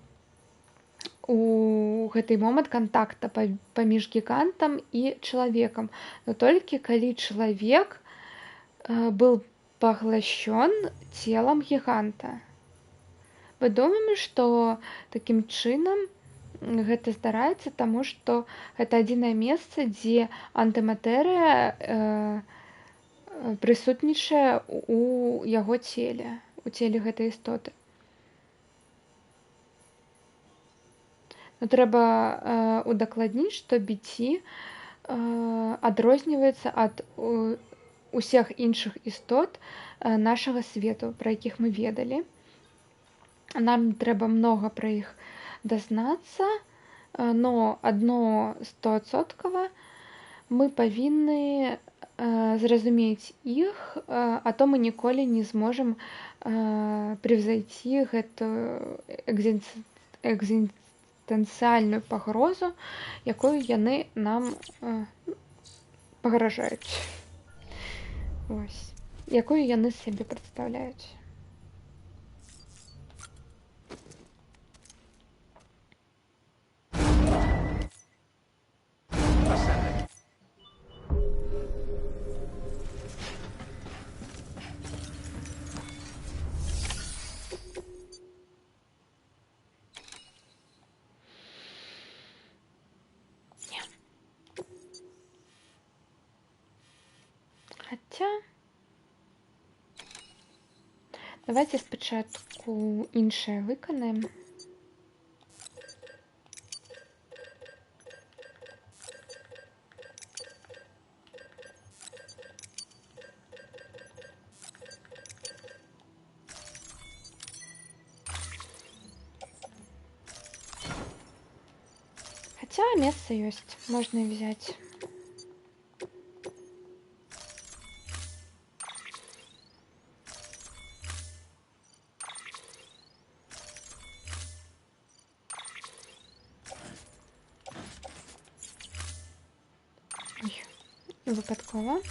у гэты момант кантакта паміж гігантам і чалавекам, но толькі калі чалавек быў паглощен целам гіганта. Мы думаем, што такім чынам гэта здараецца, таму што гэта адзінае месца, дзе антыматэрыя прысутнічае у яго целе, у целе гэтай істоты. Но трэба удакладніць, што біці адрозніваецца ад усіх іншых істот нашага свету, пра якіх мы ведалі. Нам трэба многа пра іх дазнацца, но адно 100% мы павінны зразумець іх, а то мы ніколі не зможам превзойти гэтую экзістэнцыяльную пагрозу, якую яны нам пагражаюць. Ось. Якую яны сабе прадстаўляюць. Хаця давайте спачатку іншае выканаем. Хаця месца ёсць, можна взять. Випадково.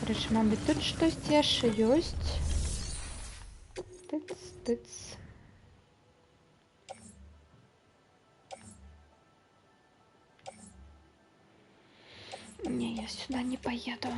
Короче, мабуть, тут щось ще ёсць. Тыц. Не, я сюда не поеду.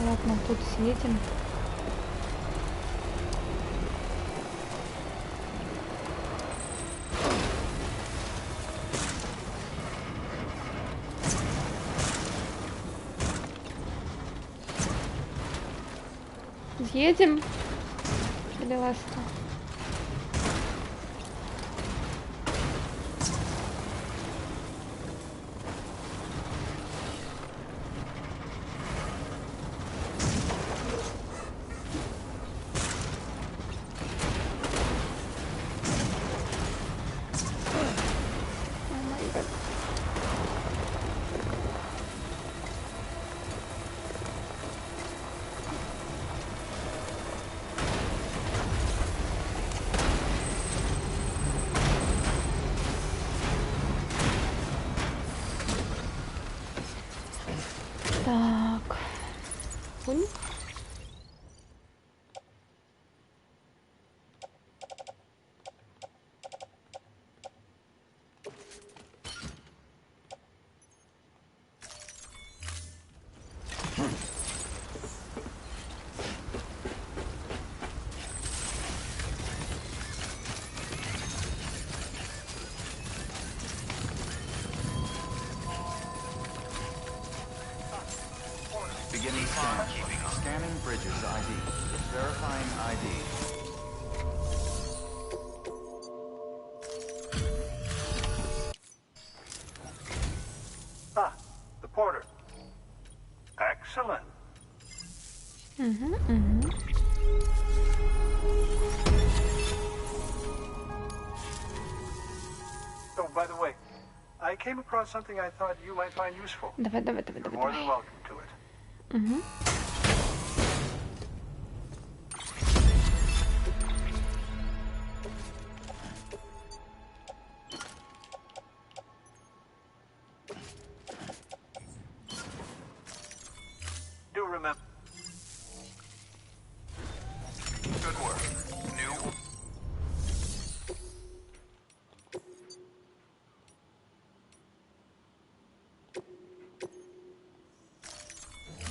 Ладно, тут съедем. Съедем. Или ласка. Так. Пунь. Beginning scan. Scanning Bridges ID. Verifying ID. Ah, the porter. Excellent. brought something I thought you might find useful. Давай. You're more than welcome to it. Угу. Do remember. Good work. New...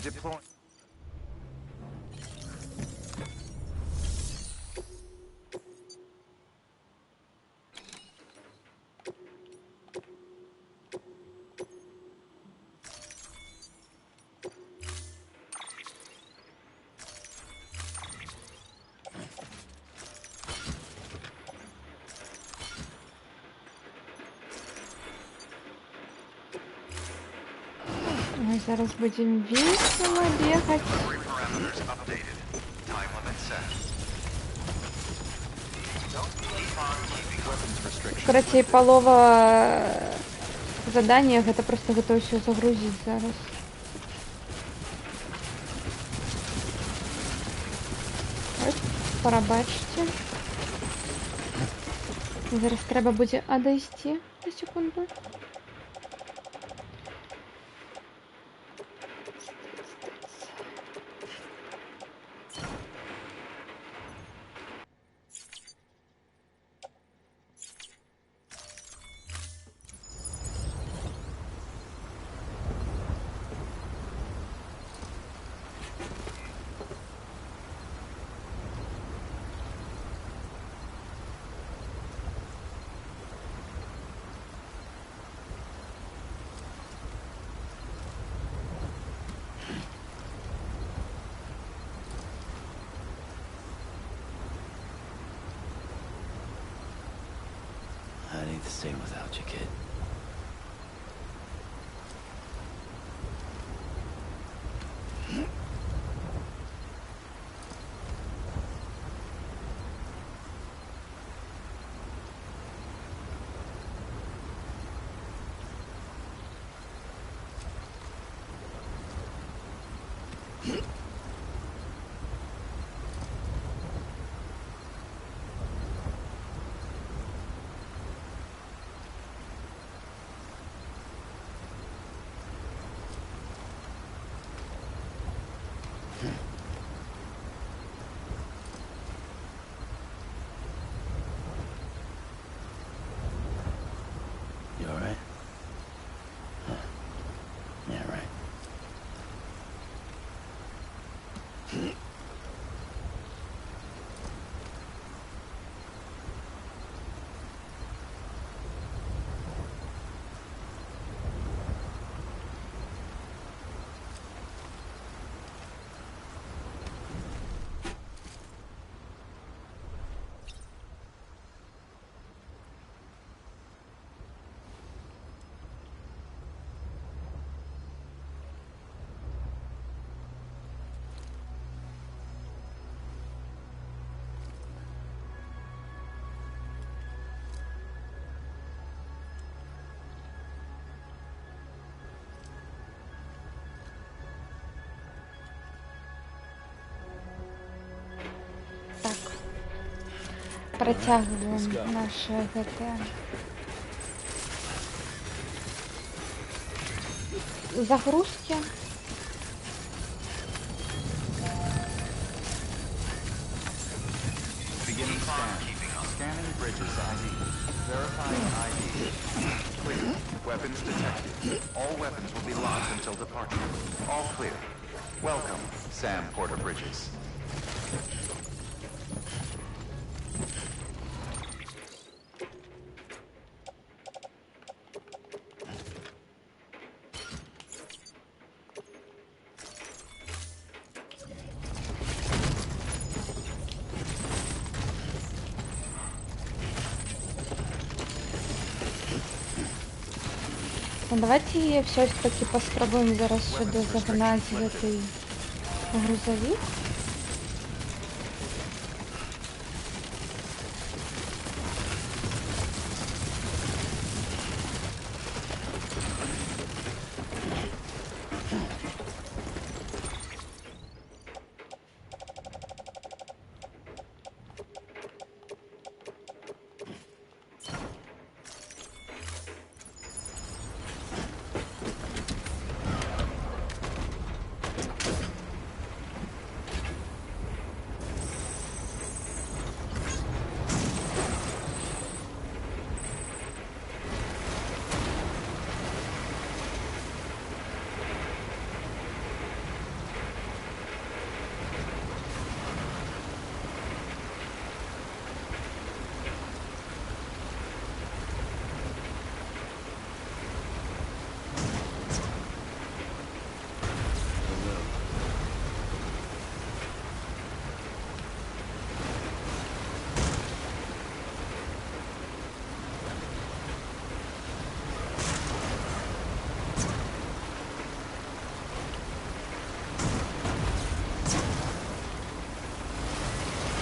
Deploy. Мы зараз будем весело бегать. Delivery parameters updated. Time limit set. Weapons restriction. Короче, полова задания это просто готовы все загрузить зараз. Ось, пробачте. Зараз треба буде дойти на секунду. I'd hate to stay without you, kid. You alright? Huh. Yeah, right. Так. Протягиваем наше ГТ. Загрузки. Beginning scan. Scanning bridges ID. Verifying ID. Clear. Weapons detected. All weapons will be locked until departure. All clear. Welcome, Sam Porter Bridges. Ну, давайте все-таки попробуем зараз сюда загнать в этой грузовик.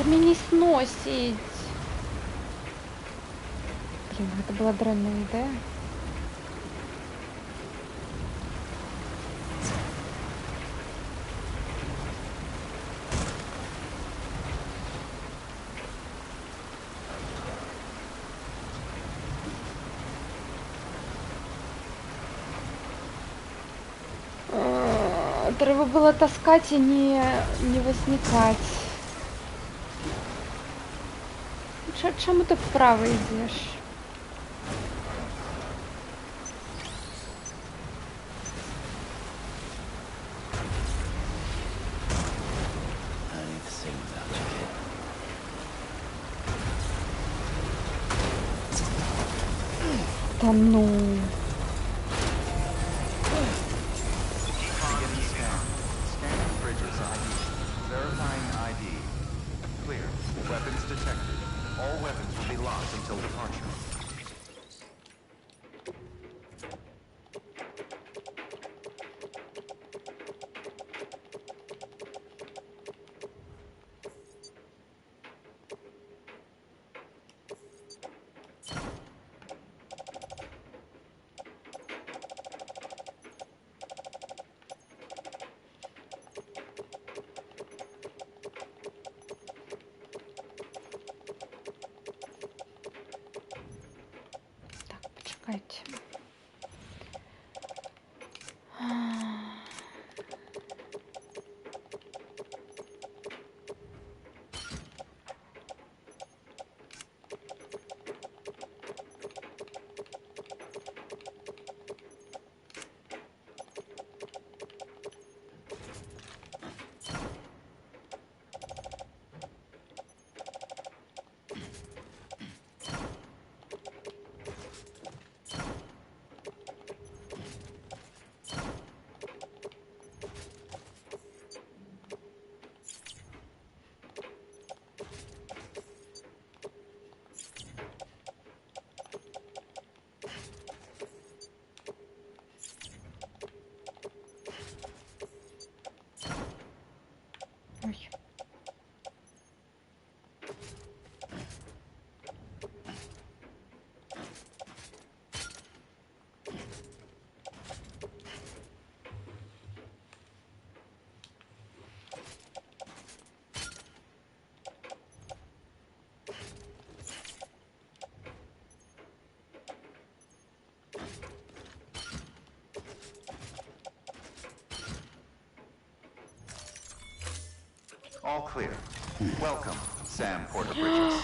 мяне сносіць. Блін, гэта была дрэнная ідэя. Трэба было таскаць і не вознікаць. Чаму ты вправо ідзеш? I need to sing without you, kid. Та ну. Beginning scan. Scanning bridges ID. Verifying ID. Clear. Weapons detected. All weapons will be locked until departure. Почекайте. Ой. All clear. Welcome, Sam Porter Bridges.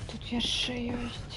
Тут яшчэ ёсць.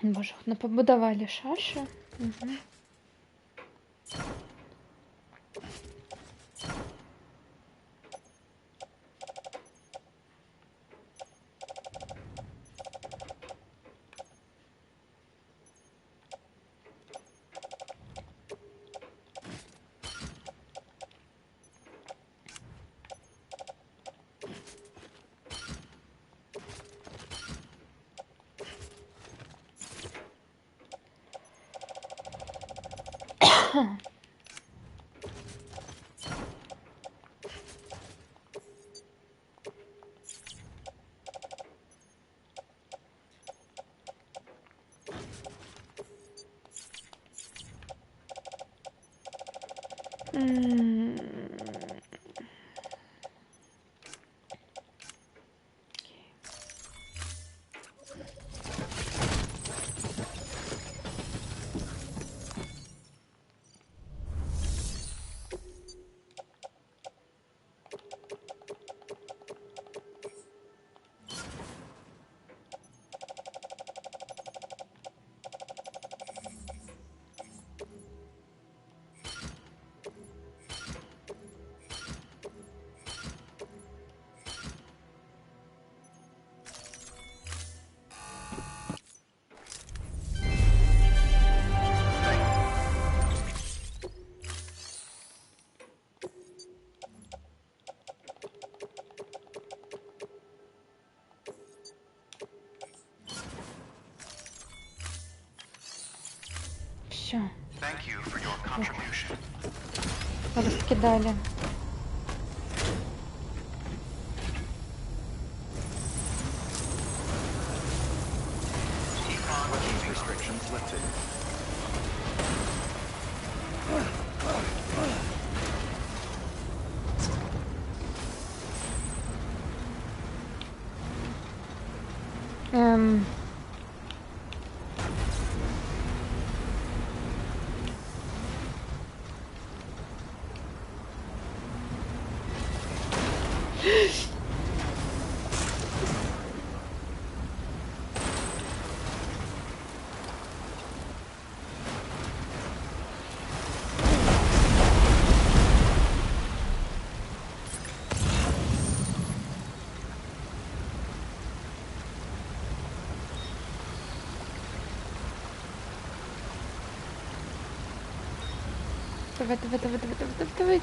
Боже, не побудували шаші. Угу. Все. Thank you for your contribution. Раскидали. Weapons restrictions lifted. Давай.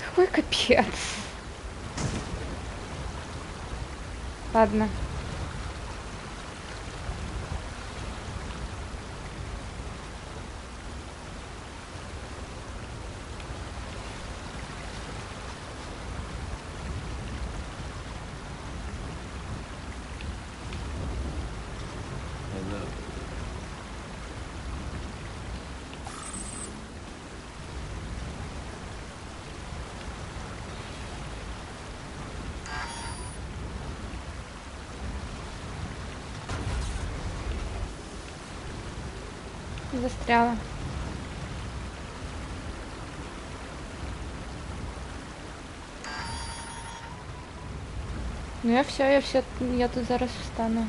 Какой капец. Ладно. Застряла. Ну я все, я тут зараз встану.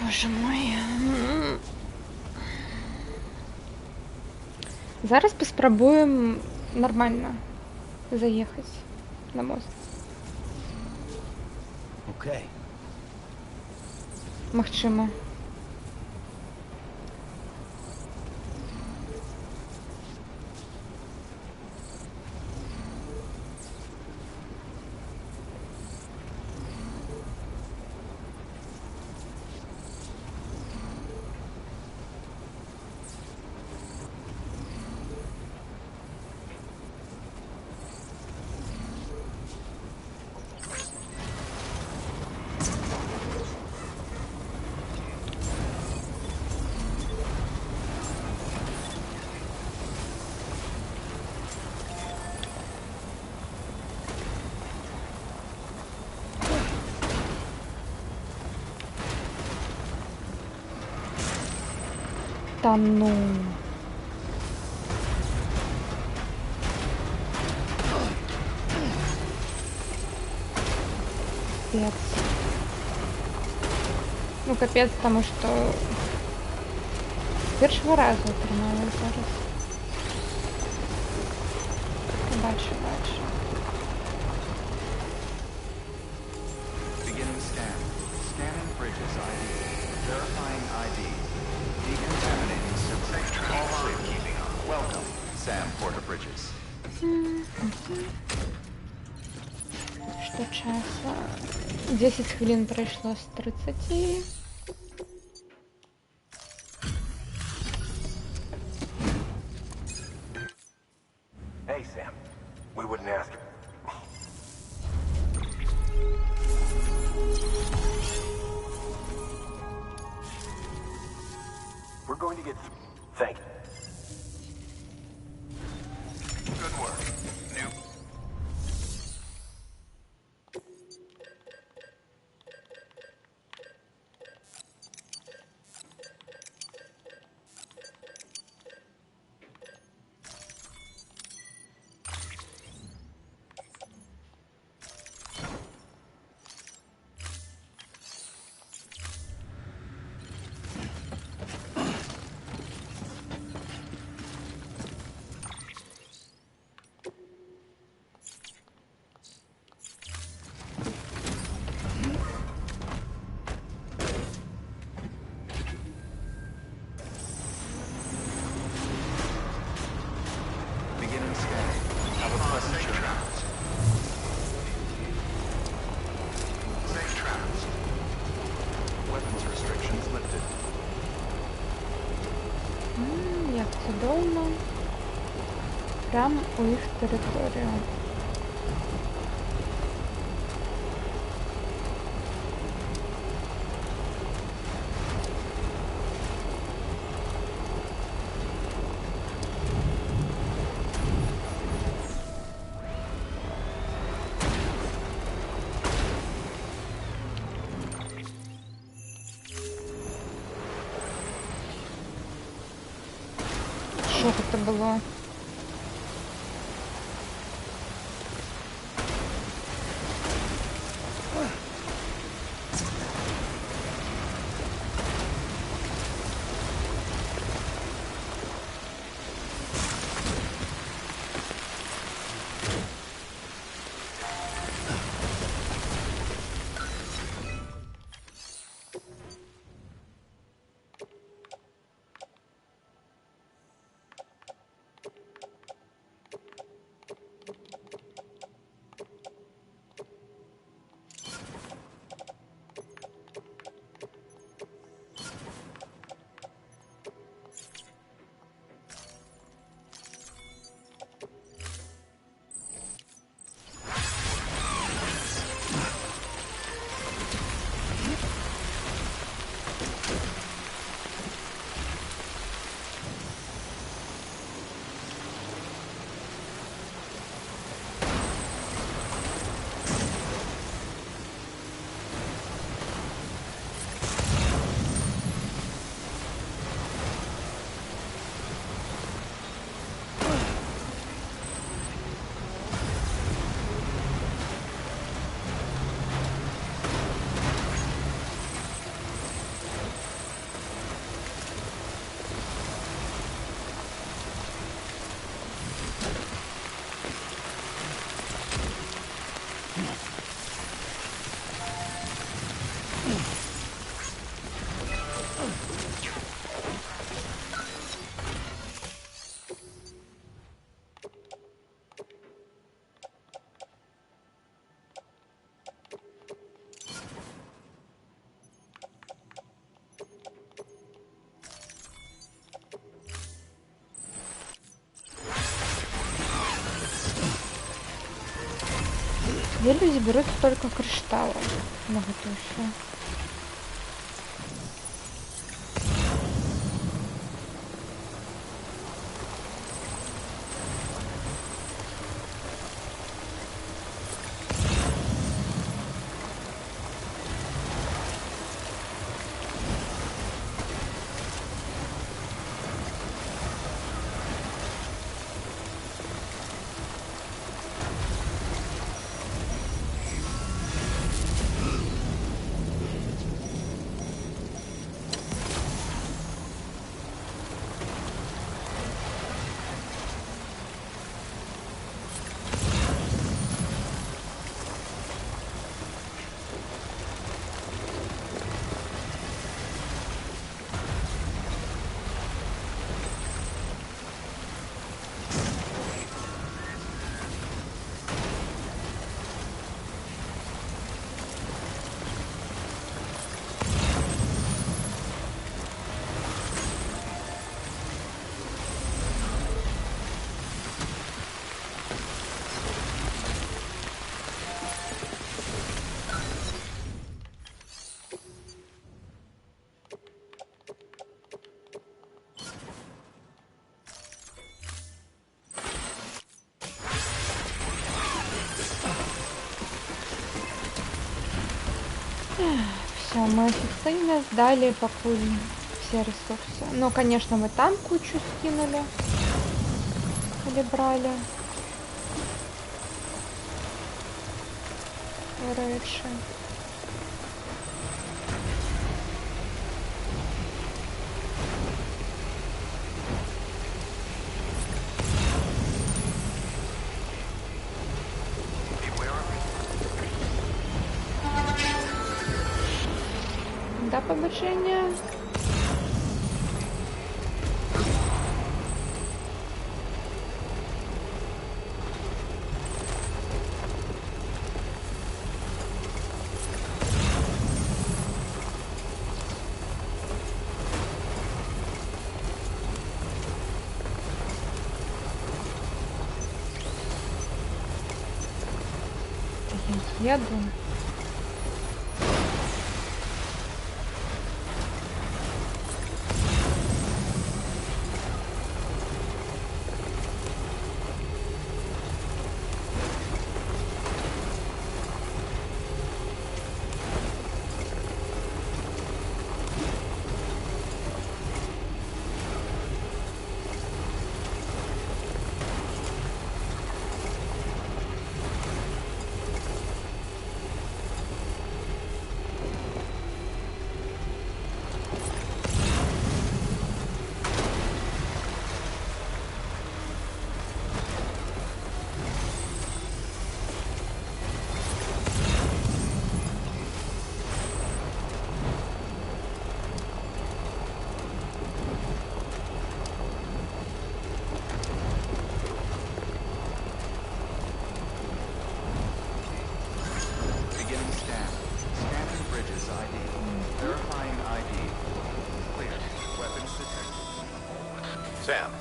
Боже мой. Зараз поспробуємо нормально заїхати на мост. Okay. Магчимо. Да ну. Капец. Ну, капец, тому що першого разу отримала зараз. Бачу. Beginning scan. Scanning bridges ID. Verifying ID. Decontaminating system. All clear. Keeping up. Welcome, Sam Porter Bridges. Що часу? 10 хвилин пройшло з 30. Hey, Sam. We wouldn't ask you. We're going to get... Thank you. Good work. New. Beginning scan. Have a pleasant Safe journey. travels. Safe travels. Weapons restrictions lifted. Як чудовно. Прямо у їх територію. Що це було? Люди берут только кришталлов. Многоточие. Все, мы официально сдали покуль все ресурсы. Ну, конечно, мы там кучу скинули. Или брали. Раньше. Да, побочение. Я еду. Sam,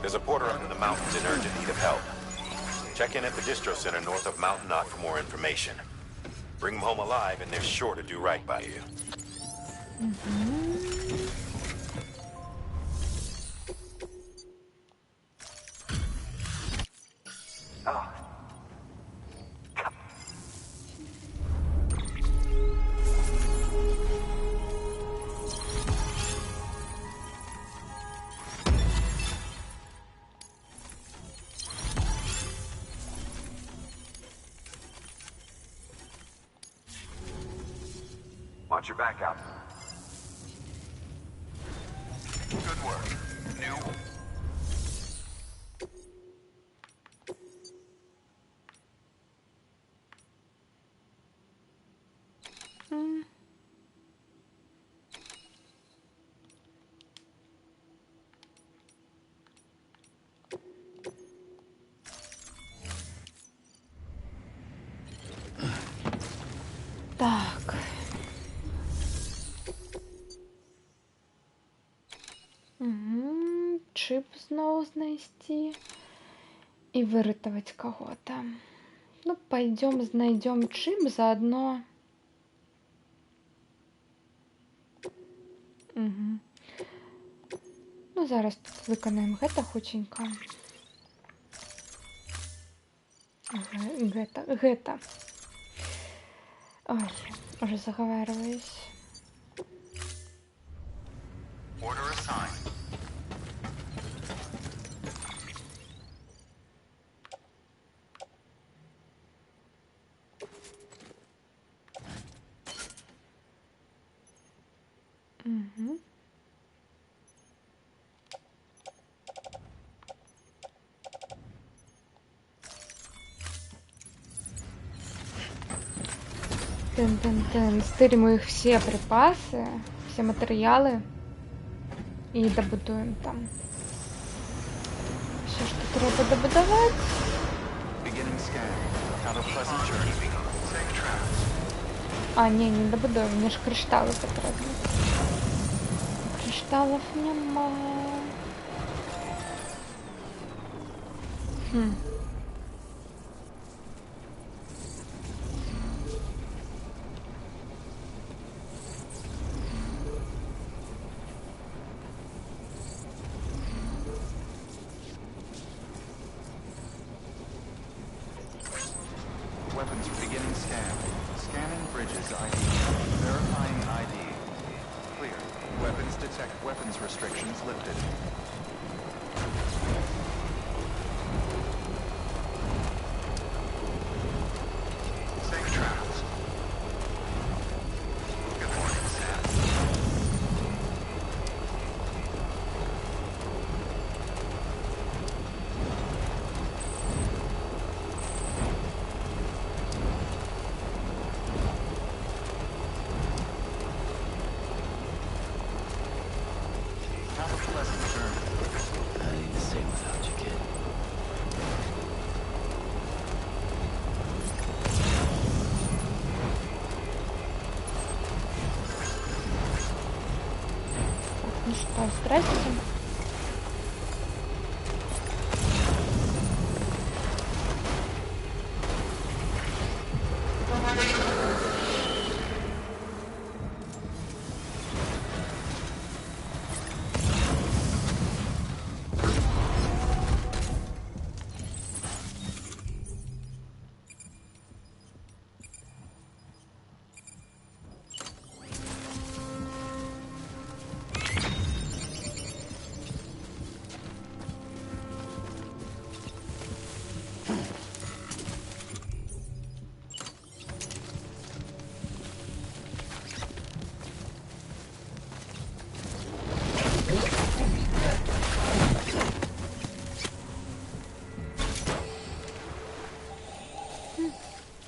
there's a porter up in the mountains in urgent need of help. Check in at the distro center north of Mountain Knot for more information. Bring him home alive and they're sure to do right by you. Watch your back out. Good work. New. Так. Чип снова знайти и вырытывать кого-то. Ну, пойдем найдем чип заодно. Угу. Ну, зараз тут виконаємо гэта хутенько. Гэта. Ой, уже заговариваюсь. Order assigned. Угу. Стырим их все припасы, все материалы и добудуем там все, что треба добудовать. А, не добудуем, мне ж кришталлы потребны. Кришталлов нема. Weapons beginning scan. Scanning bridges ID. Protect weapons restrictions lifted. Safe travels. Good morning, Sam. Have a pleasant journey. I need to stay without you, kid. Ну что, здрасте.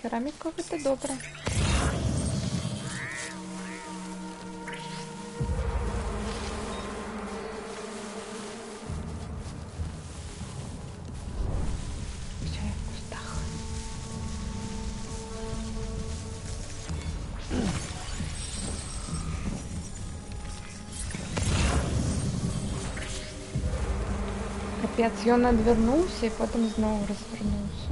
Керамика это добре. Все в кустах. Капец, ён адвярнуўся і потым зноў развярнуўся.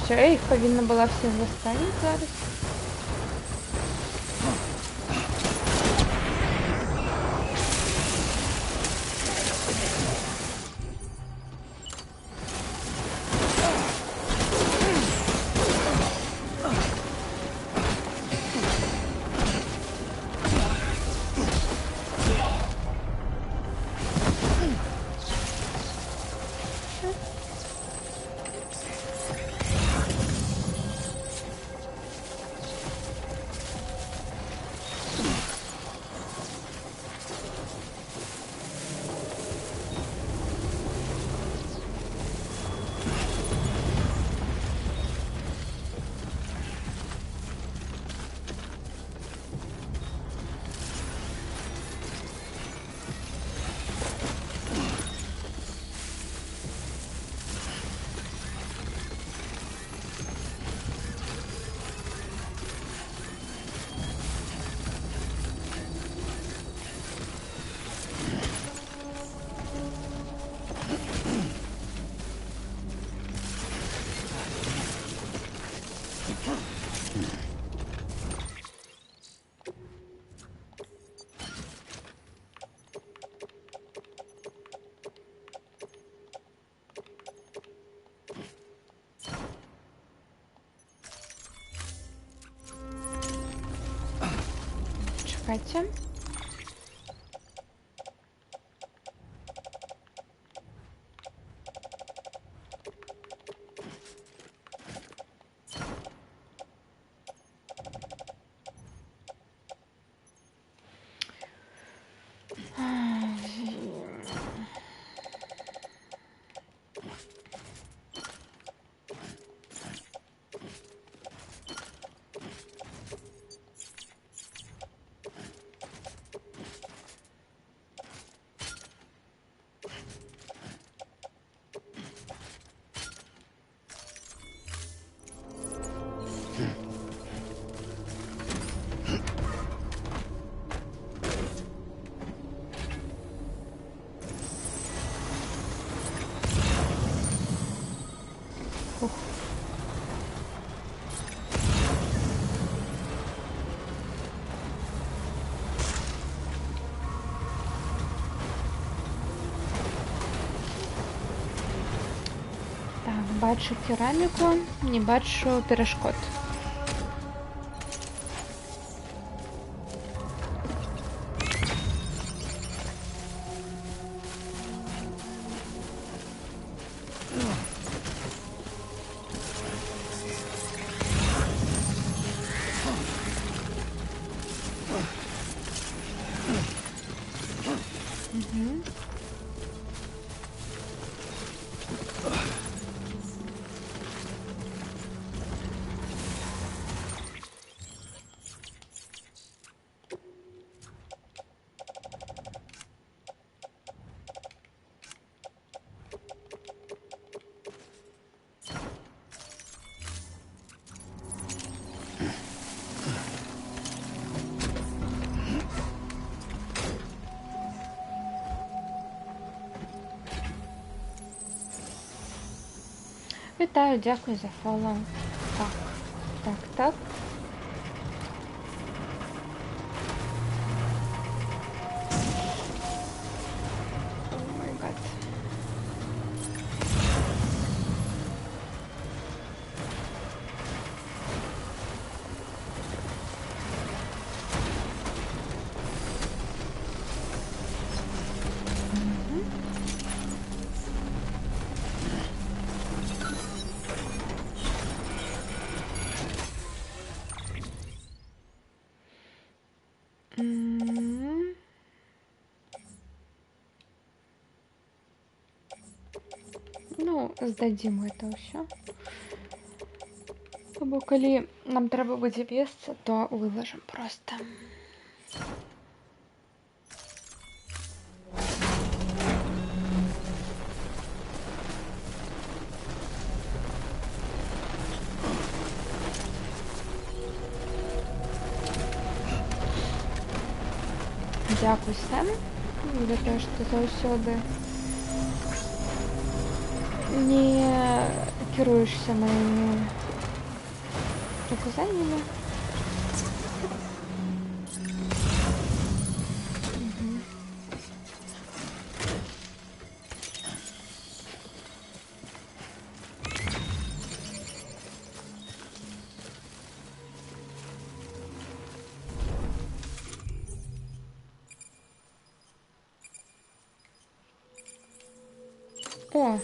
Все, я їх повинна була всіх заставити зараз. Чекайте. Бачу кераміку, не бачу перешкод. Вітаю, дякую за фоллоу. Так. О май гад. Ну, здадзім гэта ўсё. Бо калі нам трэба будзе весці, то вылажым проста. Дякую, Сэм, за те, што заўсёды не кіруешся маімі указаннями. О!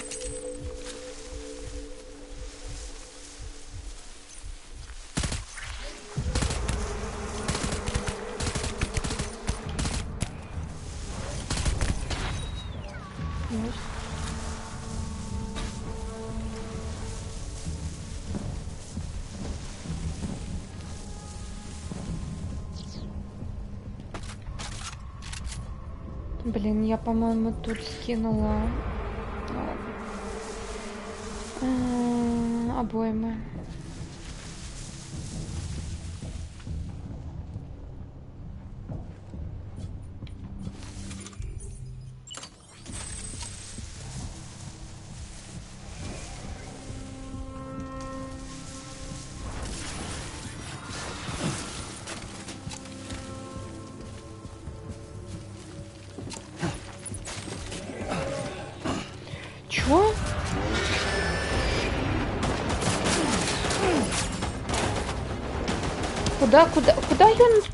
Блин, я, по-моему, тут скинула обоймы. Чё? Куда я их...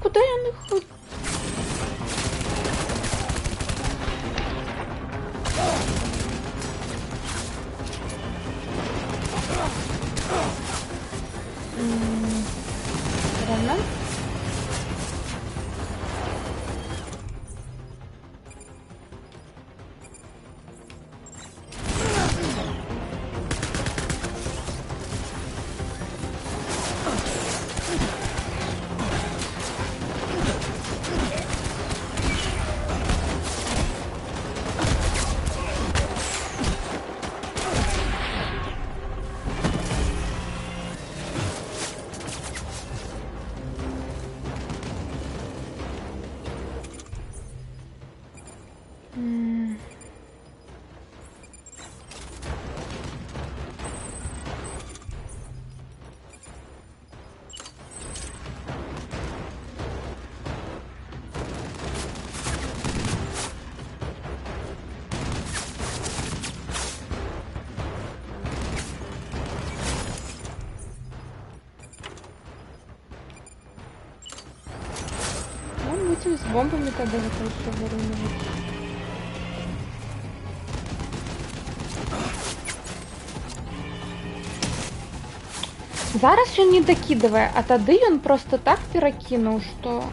будем с бомбами тогда закрыться вырывать. Зараз ён не дакідавае, а тады ён просто так перакінуў, што...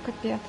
Капец.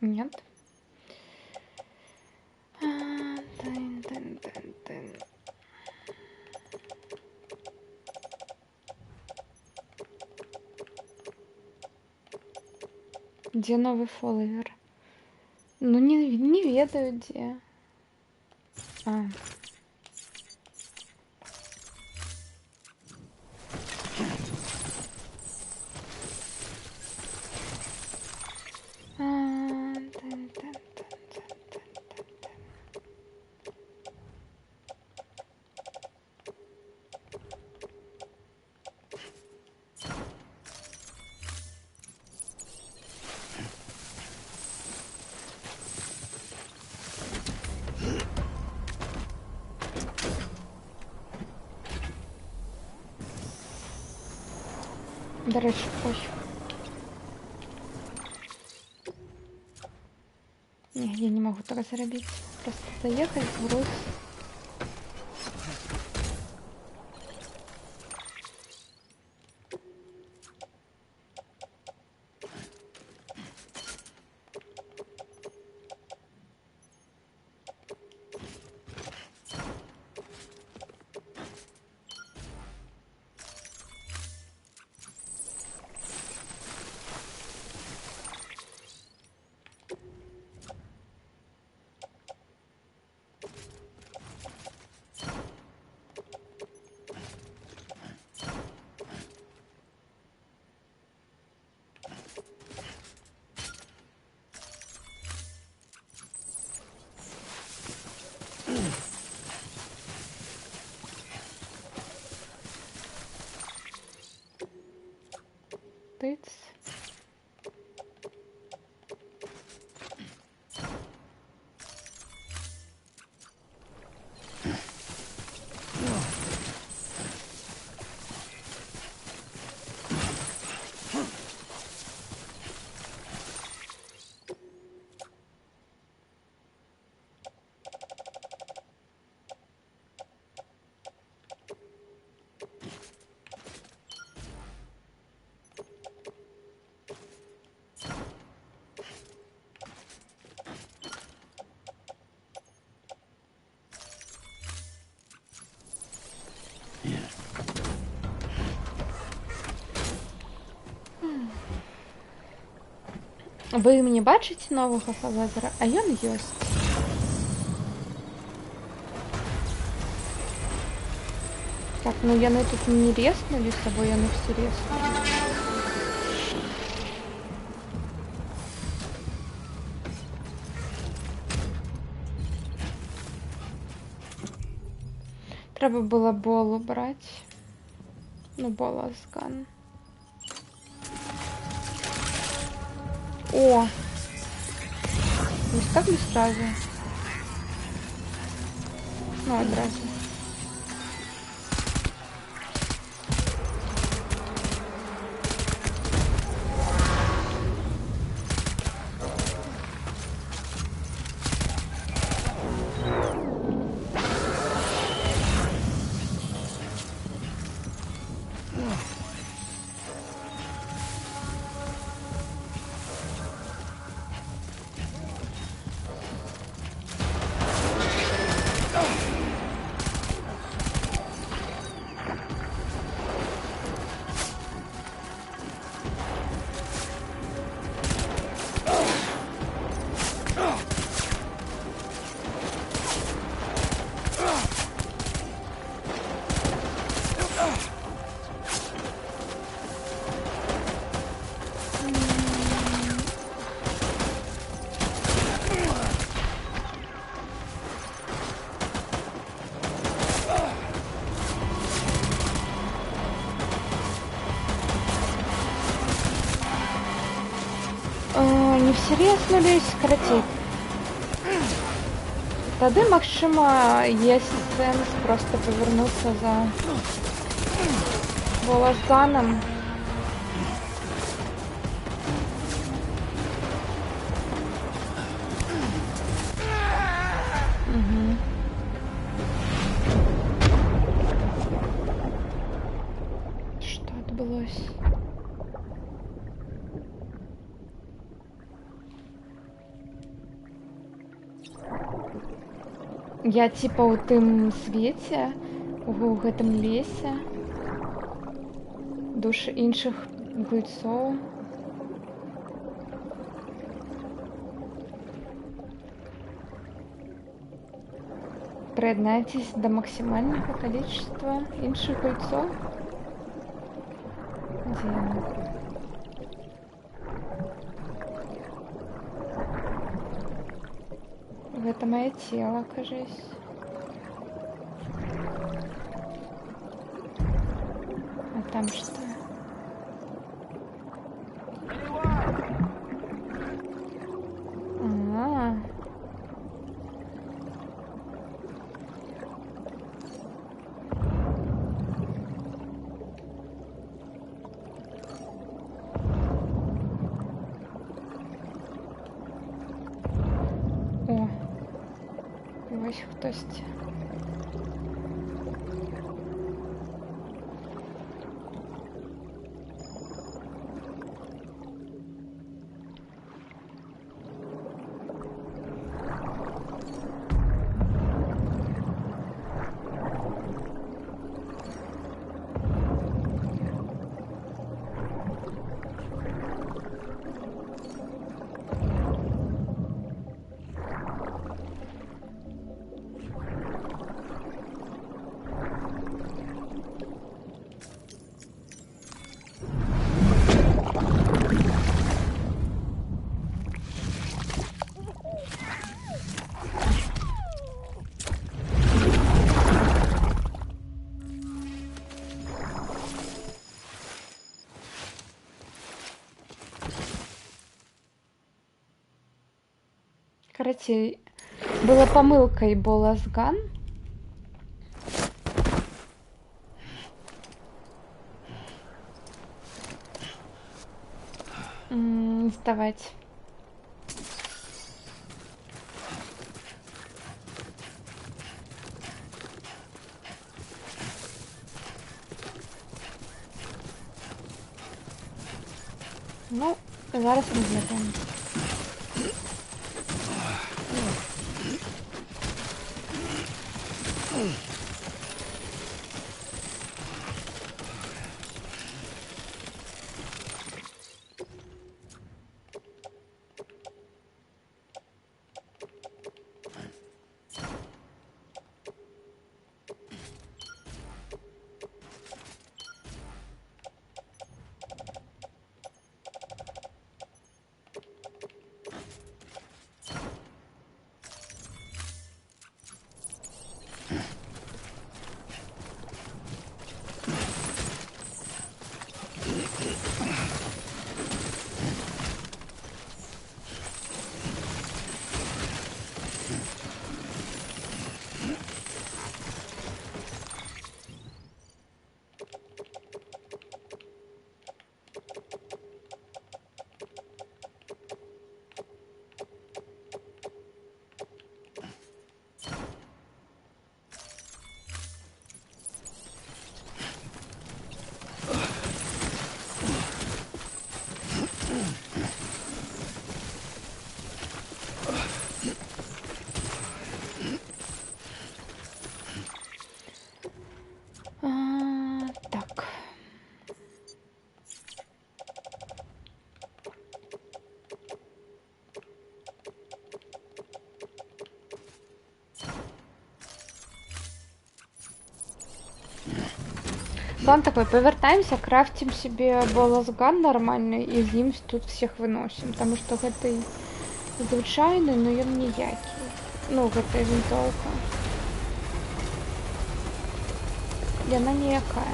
Нет. Тын. Где новый фолловер? Ну, не ведаю, где. До речі, ой. Не, я не могу так заробить. Просто заехать в Рус. Тыц. Вы не бачыце новага фолловера, а ён ёсць. Так, ну яны тут не резнули с собой, яны все резнули. треба було болу брати. Ну, болазган. О! Ось так не сразу. Ну, одразу. Не всерьез нулюсь скоротить. Тады, магчыма, есть сэнс просто повернуться за волосганом. Что отбылось? Я типа у тым свеце, у гэтым лесе, душ іншых гульцоў. Прыяднайцеся да максімальнага калічества іншых гульцоў. Дзе яны? Это мое тело, кажись. А там что? Ось хтось. Короче, была помылкой болазган. Сдавать. Ну, зараз розглядаємо. План такой, повертаемся, крафтим себе боласган нормальный и з ім тут всех выносим, потому что гэты звычайны, но ён ніякі. Ну, гэта вінтоўка. Яна ніякая.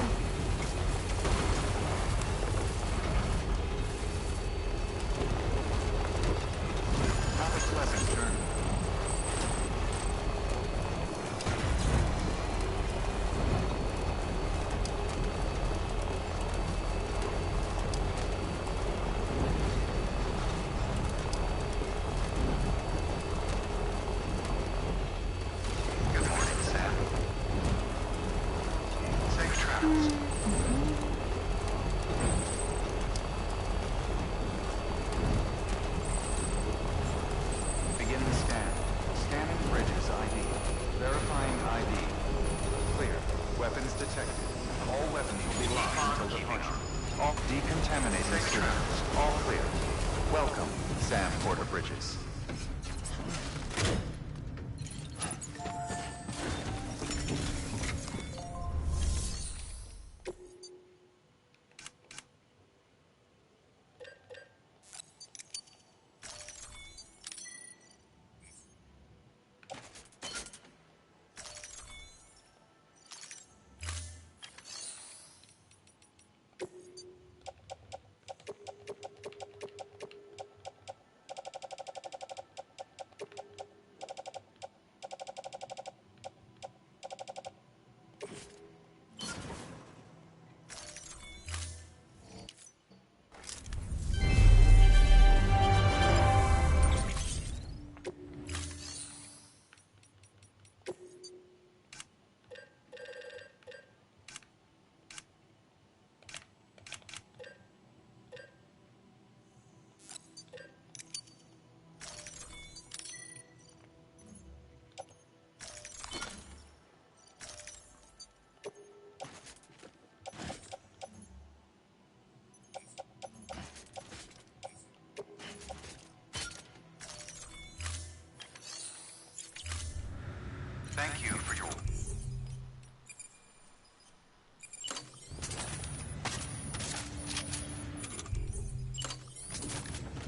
Thank you for your...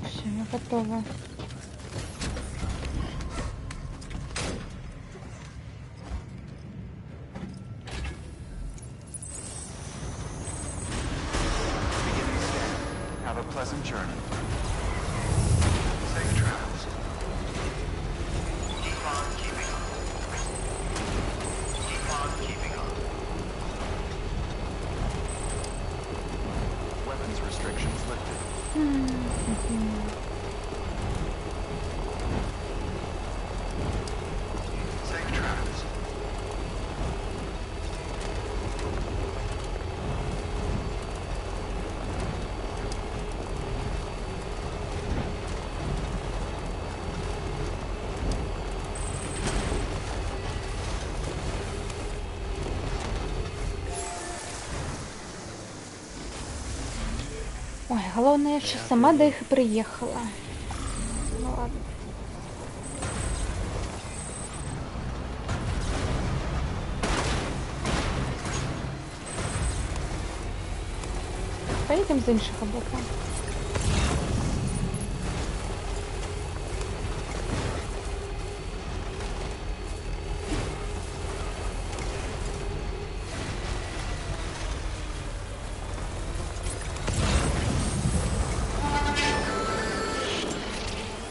Все, я готова. Have a pleasant journey. Safe travels. Keep on keeping on. Keep on keeping on. Weapons restrictions lifted. Safe travels. Ой, головне, що сама до їх приїхала. Ну ладно. Поїдемо з іншого боку.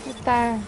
Вітаю.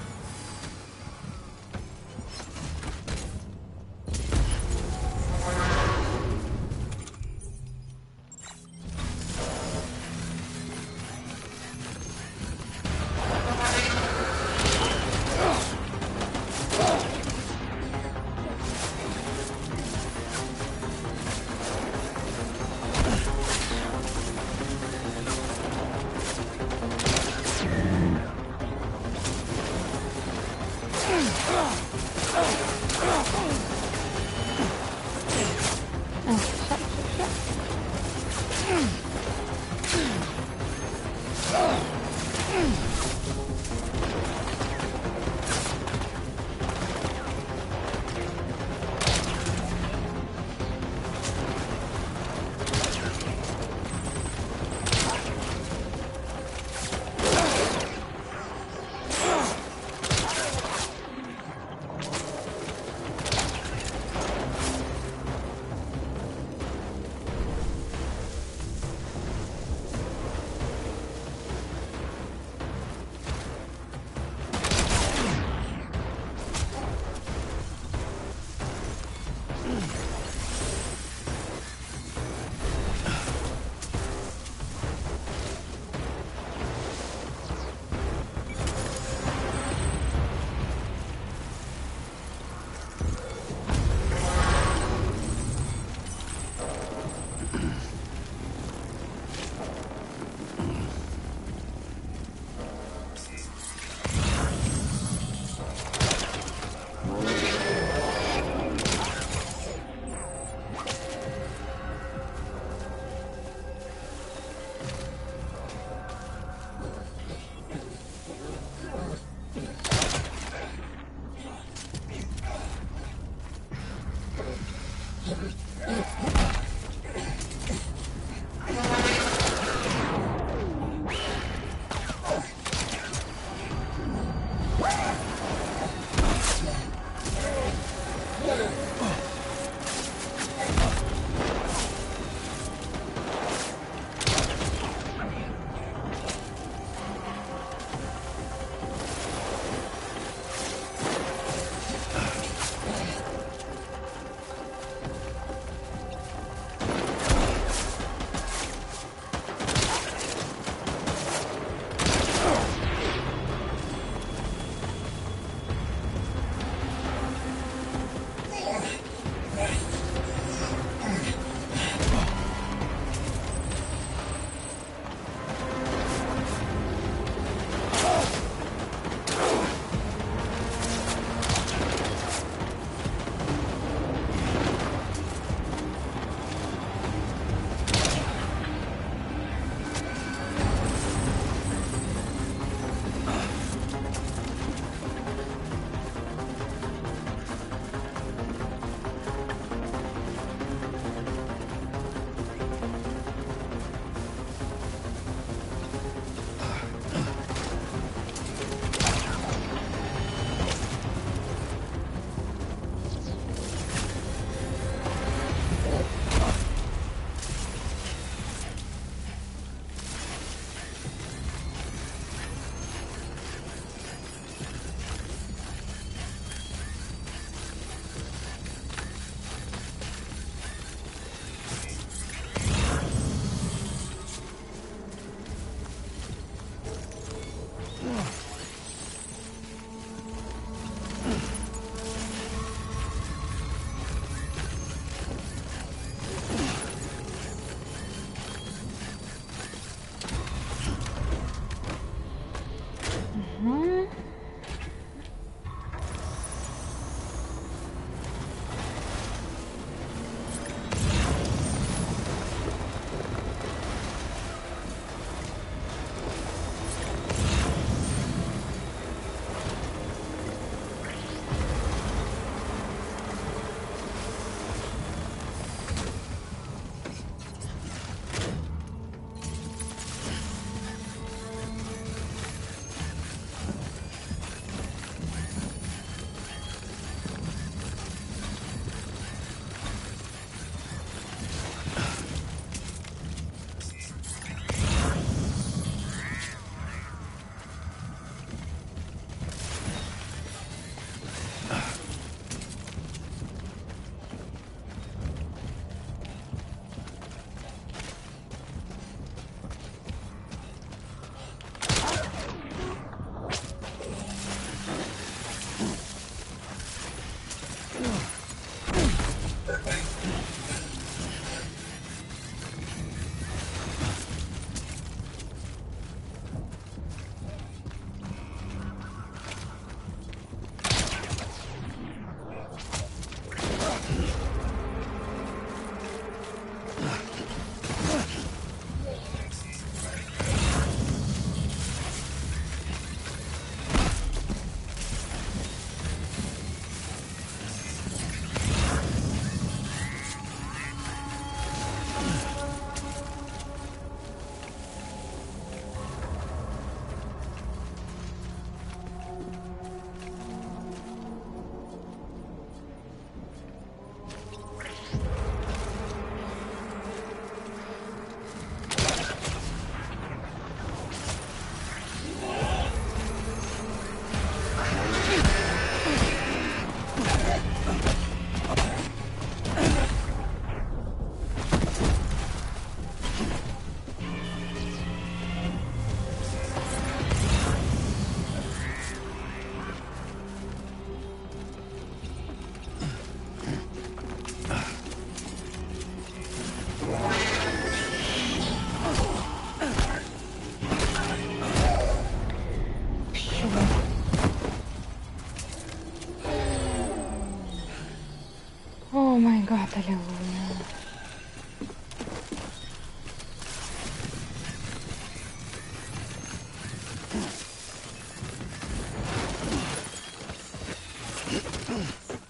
Аллилуйя.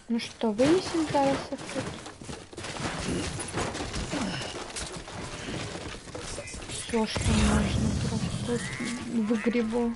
Ну что, вынесем зараз их тут? Все, что можно, просто выгребу.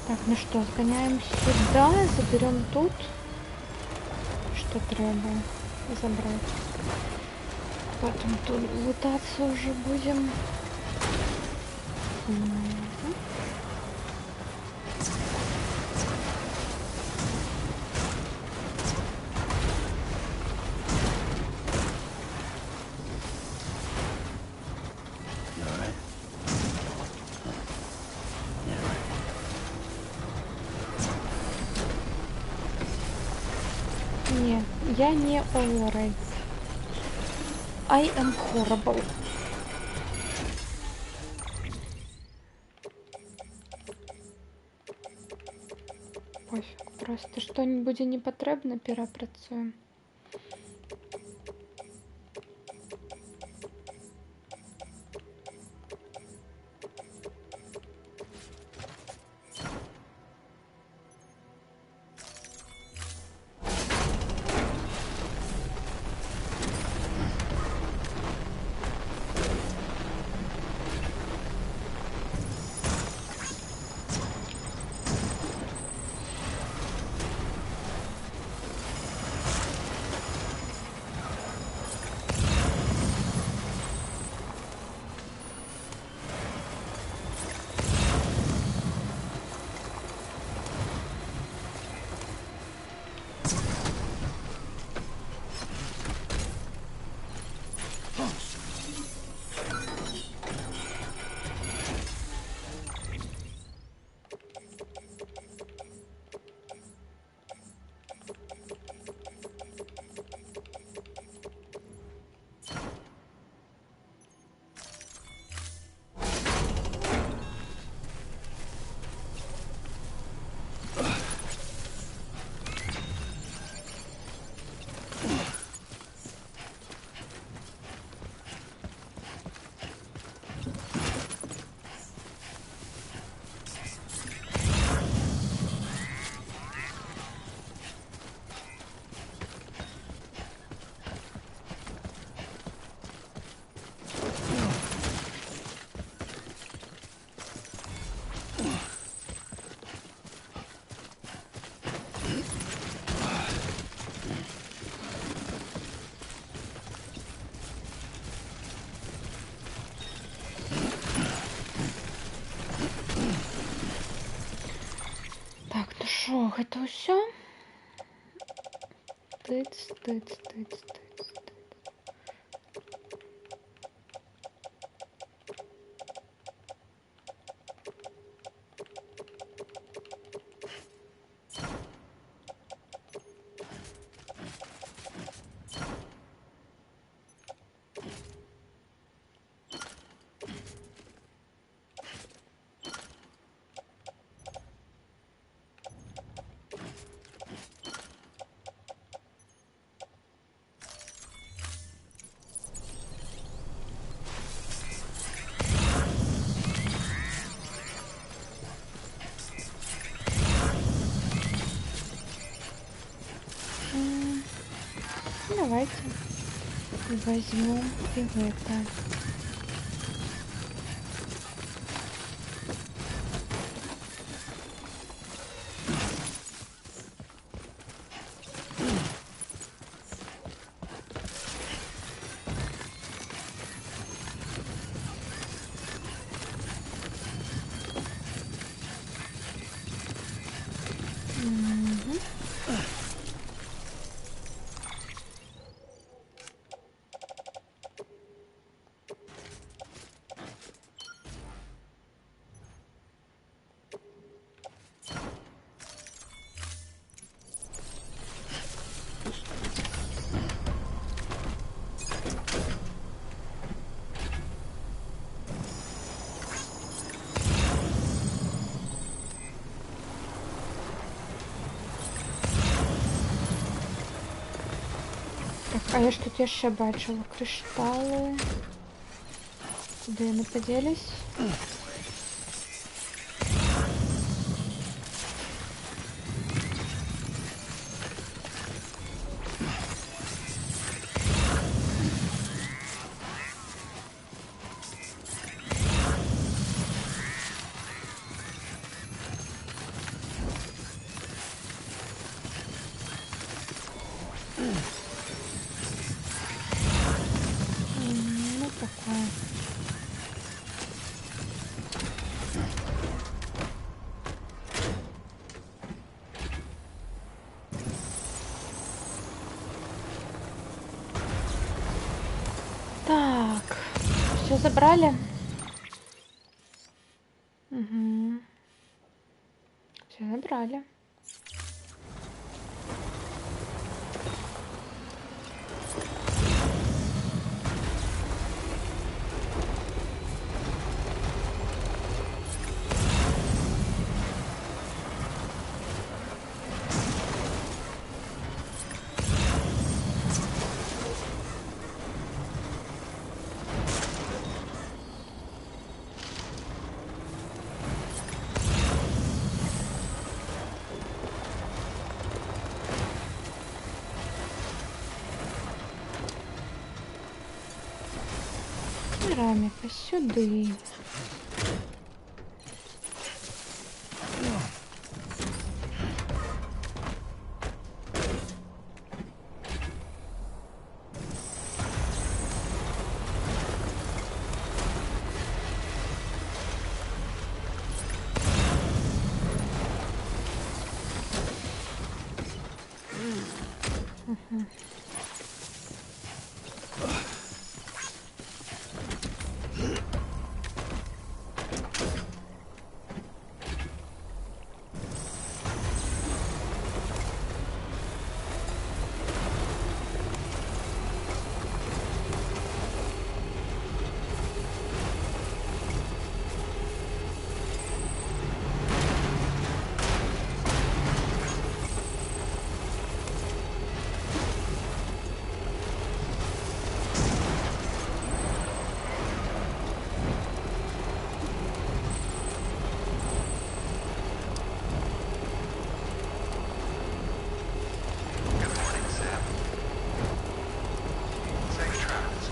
Так, ну что, сгоняем сюда, заберем тут, что треба забрать. Потом тут лутаться уже будем. Не, я не alright. I am horrible. Пофиг, просто что-нибудь не потребно, перапрацуем. Шо, это все? Тыц. Давайте. Возьмем и это. А я ж тут ще бачила криштали. Куди вони поділись? Так, все забрали? Угу. Все забрали. Рамика сюди. Good morning, Sam. Safe travels.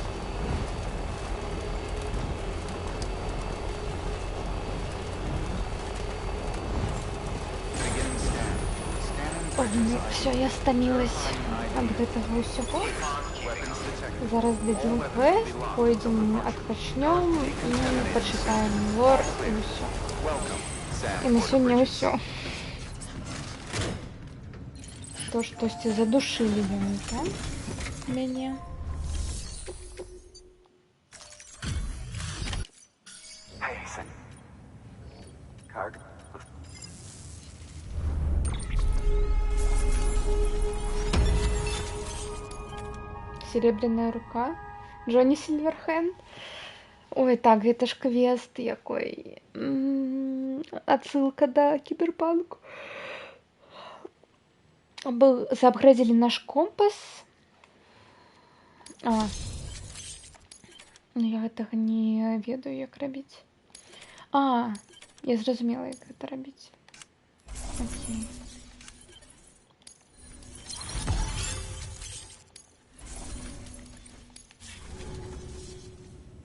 Beginning scan. Scan and Ой, bridges все, я стомилась від этого усього. Weapons detected. Зараз дадим квест, пойдем, отпочнем и почитаем лор и все. Welcome, Sam. И на сегодня все. То, что задушили меня. Hey, Sam. Cargo. Серебряная рука. Джонни Сильверхенд. Ой, так, это ж квест якой. Отсылка до Киберпанку. Заапгрейдили наш компас. Я гэтага не ведаю, як рабіць. Я зразумела, як гэта рабіць. Окей.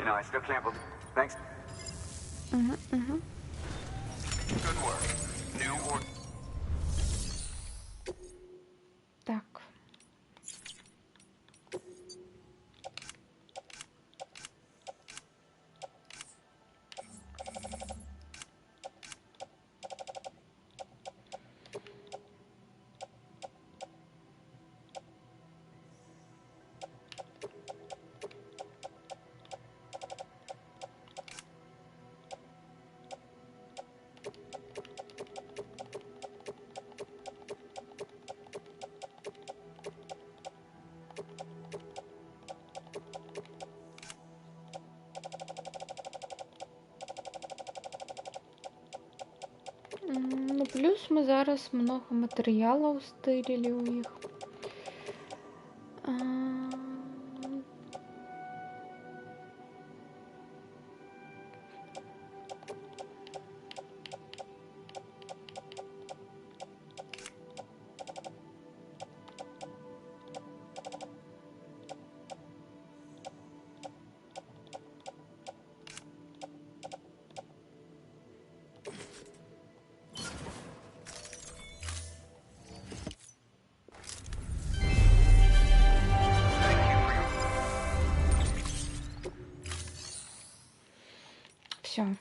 You know, I still can't believe... Thanks. Good work. New order. Так. Ну, плюс мы зараз много матэрыялаў стырілі ў іх.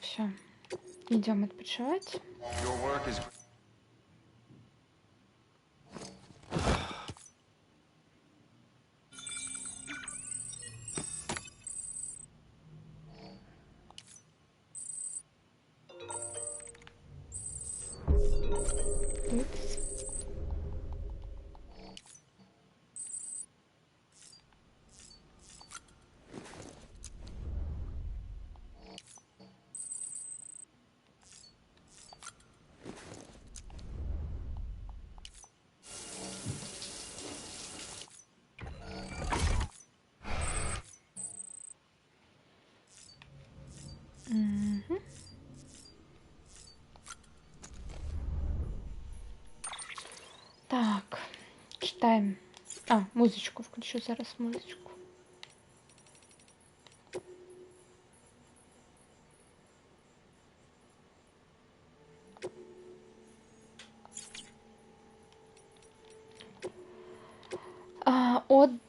Все. Идем отпочивать. Your work is... Так, читаем. Музычку включу зараз, музычку.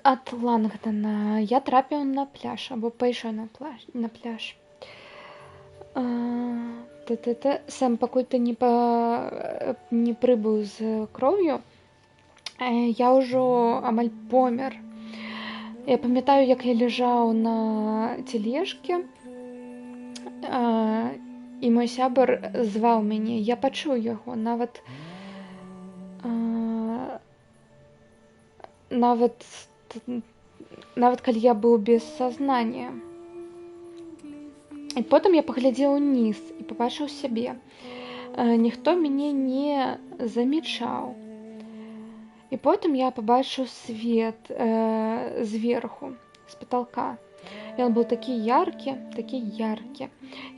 От Лангдона я трапіў на пляж, або пайшоў на пляж. Сам пакуль ты не прыбыў з кроўю, я ўжо амаль помер. Я памятаю, як я ляжаў на тележке, і мой сябар зваў мяне. Я пачуў яго, нават калі я быў без сознання. І потым я паглядзеў уніз і пабачыў сябе. Ніхто мяне не замечаў. І потым я пабачыў свет зверху, з паталка. Ён быў такі яркі.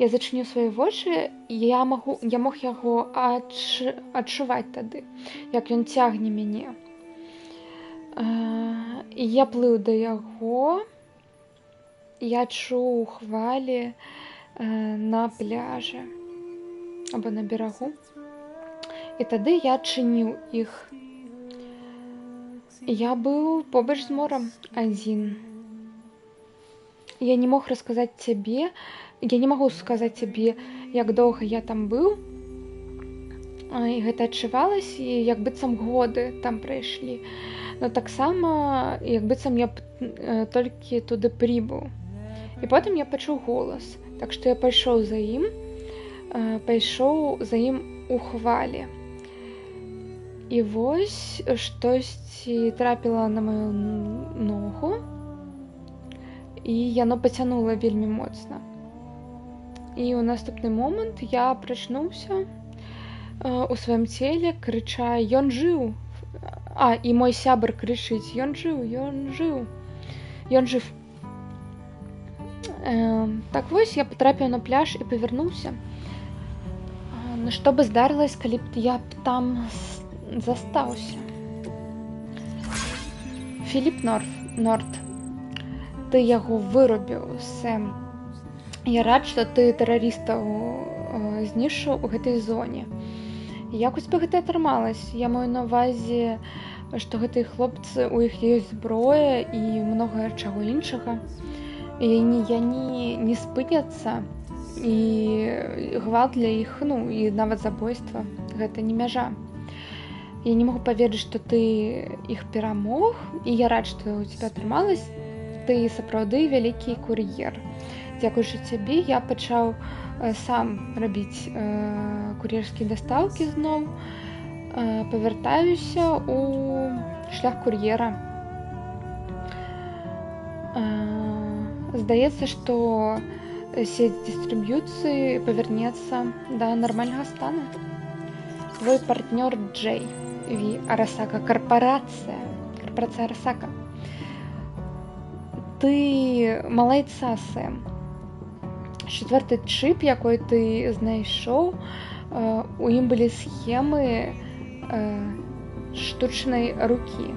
Я зачыніў свае вочы, і я мог яго адчуваць тады, як ён цягне мяне. І я плыў да яго, я чуў хвалі на пляжы або на берагу. І тады я адчыніў іх. Я быў побач з морам адзін. Я не мог расказаць цябе, я не магу сказаць цябе, як доўга я там быў. І гэта адчувалася, як быццам годы там прайшлі. Но таксама, як быццам я толькі туды прыбыў. І потым я пачуў голас. Так што я пайшоў за ім у хвалі. І вось штосьці трапіла на маю ногу, і яно пацянула вельмі моцна. І ў наступны момант я прачнуўся у сваім целе, крычаю: «Ён жыў!» І мой сябар крычыць: «Ён жыў!» Так вось я патрапіў на пляж і павярнуўся. Што бы здарылася, калі б я там застаўся? Філіп Норт, ты яго вырубіў, Сэм. Я рад, што ты тэрарыстаў знішчыў у гэтай зоне. Якось бы гэта атрымалася. Я маю на ўвазе, што гэтыя хлопцы, у іх ёсць зброя і многа чаго іншага. І яны не спыняцца, і гвалт для іх, ну, і нават забойства, гэта не мяжа. Я не магу паверыць, што ты іх перамог, і я рад, што у тебя атрымалася. Ты сапраўды вялікі кур'ер. Дзякуючы цябе я пачаў сам рабіць кур'ерскія дастаўкі зноў, павяртаюся у шлях кур'ера. Здаецца, што сеть дистрибьюции павернецца да нармальнага стану. Твой партнёр Джей Ви Арасака, корпорация Арасака. Ты малайца, Сэм. 4-й чып, якой ты знайшоў, у ім былі схемы штучнай рукі.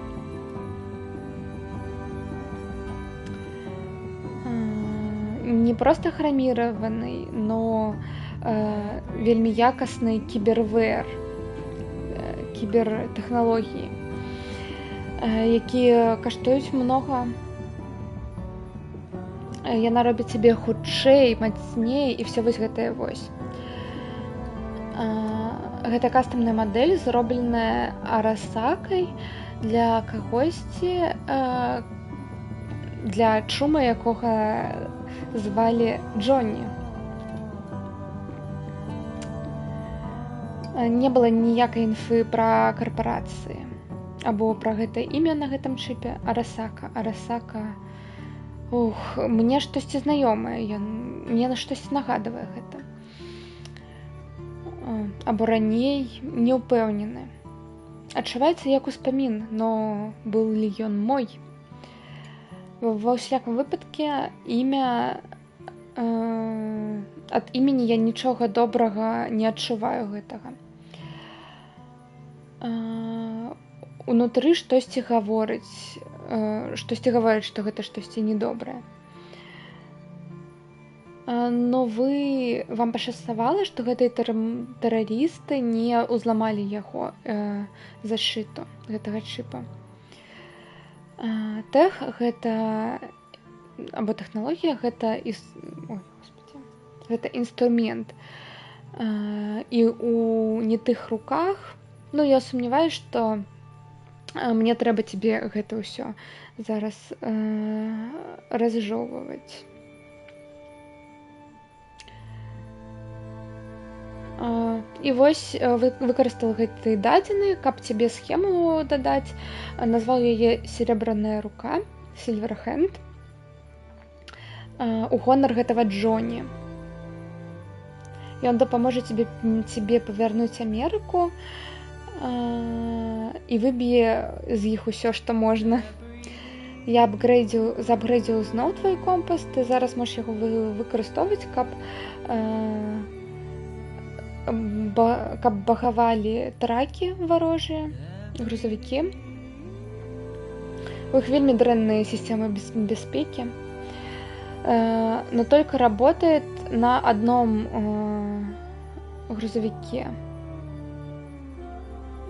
Не просто хромированный, но вельмі якасны кібервер, кібертэхналогіі, якія каштуюць многа. Яна робіць цябе хутчэй, мацней і все вось гэтае вось. Гэта кастомная мадэль, зробленая Арасакай для кагосьці, для чума, якога звалі Джонні. Не было ніякай інфы пра карпорацыі або пра гэта імя на гэтым чыпе. Арасака. Ух, мне штосьці знаёмае, мне на штосьці нагадвае гэта. Або раней не ўпэўнены. Адчуваецца як успамін, но быў ли ён мой? Ва ўсякім выпадке імя ад імені я нічога добрага не адчуваю гэтага. Унутры штосьці гаворыць, што гэта штосьці недобрае. Но вам пашчаставала, што гэтыя тэрарысты не ўзламалі яго защыту гэтага чыпа. Тэх гэта, або тэхналогія, гэта інструмент. І у не тых руках, ну, я сумняваюсь, што мне трэба тебе гэта ўсё зараз разжоўваць. І вось выкарыстала гэтыя дадзеныя, каб цябе схему дадаць, назваў яе серебраная рука, Silver Hand, у гонар гэтага Джонні. Ён дапаможа цябе павярнуць Амерыку і выб'е з іх усё, што можна. Я заапгрэдзіў зноў твой компас, ты зараз можаш яго выкарыстоўваць, каб багавалі тракі варожыя, грузавікі. У іх вельмі дрэнныя сістэмы бяспекі, но только работает на одном грузовике.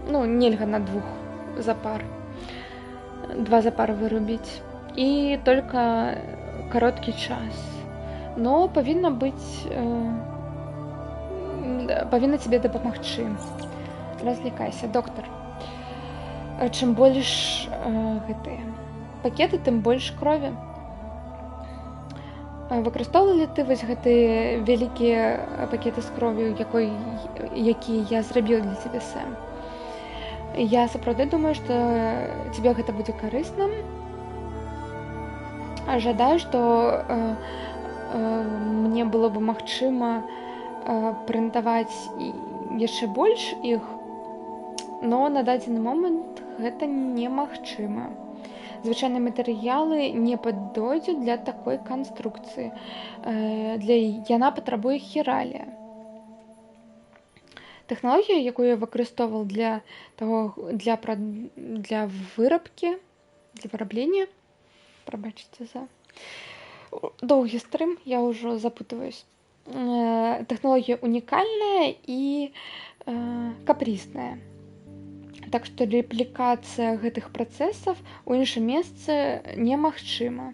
Ну, нельга на двух запар. Два запара вырубить. И только короткий час. Но павінна быць... павінна тебе дапамагчы. Развлекайся, доктор. Чым больш гэтыя пакеты, тым больш крові. Выкарыстоўвалі ты вось гэтыя вялікія пакеты з кров'ю, якія я зрабіў для цябе, Сэм? Я сапраўды думаю, што тебе гэта будзе карысна. Жадаю, што мне было бы магчыма прынтаваць яшчэ больш іх, но на дадзены момант гэта немагчыма. Звычайныя матэрыялы не падойдуць для такой канструкцыі. Яна патрабуе хіралія. Тэхналогія, якую я выкарыстоўваў для вырабкі, для выраблення, прабачце за Доўгі стрым, я ўжо запутываюсь. Тэхналогія унікальная і капрізная. Так што рэплікацыя гэтых працэсаў у іншым месцы немагчыма.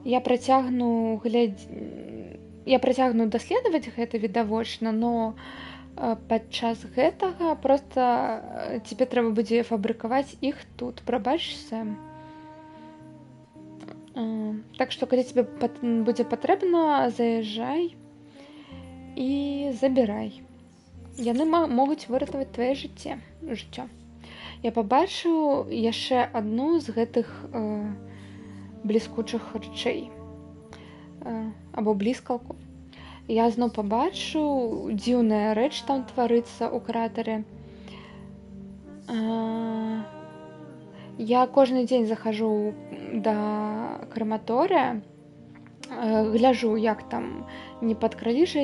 Я працягну даследаваць гэта відавочна, но падчас гэтага проста цябе трэба будзе фабрыкаваць іх тут. Прабач, Сэм. Так што, калі тебе будзе патрэбна, заязджай і забірай. Яны могуць выратаваць твоё жыццё. Я пабачыў яшчэ адну з гэтых бліскучых рэчэй або бліскалку. Я зноў пабачыў, дзіўная рэч там тварыцца ў кратары. Я кожны дзень захожу да крематорыя, гляжу, як там не падкрались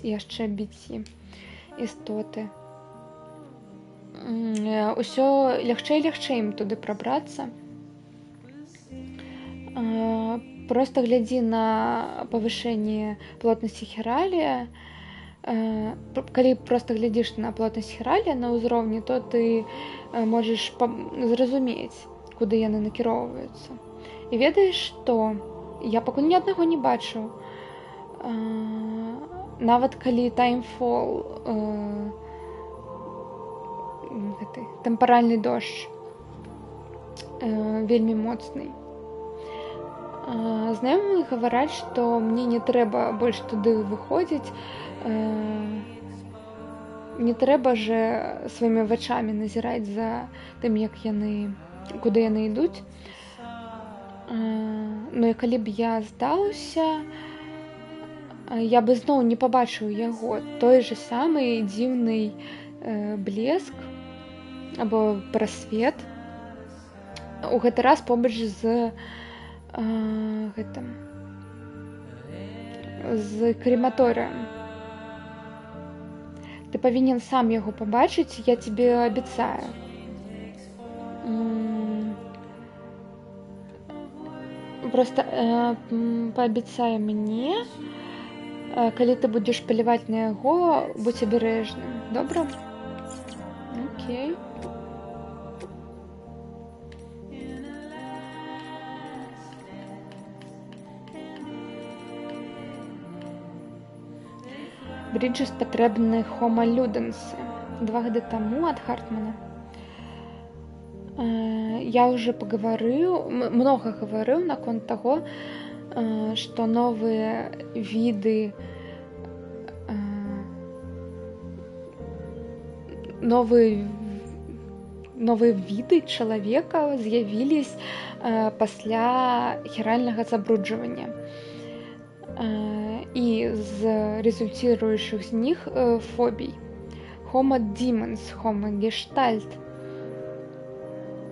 яшчэ біці істоты. Усё лягчэй і лягчэй ім туды прабрацца. Просто глядзі на павышэнне плотнасці хіралія. Калі просто глядзіш на плотнасць хіралія на ўзроўні, то ты можаш зразумець, куды яны накіроўваюцца. І ведаеш што? Я пакуль ні аднаго не бачыў. Нават калі Timefall, тэмпаральны дождж, вельмі моцны. Знаёмыя гавараць, што мне не трэба больш туды выходзіць, не трэба же сваімі вачамі назіраць за тым, куды яны ідуць. Ну і калі б я здаўся, я бы зноў не пабачыў яго. Той же самы дзіўны блеск або прасвет. У гэты раз побач з крематорыем. Ты павінен сам яго пабачыць, я тебе абяцаю. Просто паабяцай мне, калі ты будзеш паліваць на яго, будзь абережным. Добра? Окей. Бріджэс патрэбны Homo Ludens 2 гады таму ад Хартмана. Я ўжо много гаварыў наконт таго, што новыя віды чалавека з'явіліся пасля хіральнага забруджвання. І з результирующих з них фобій. Homo Demens, Homo Gestalt.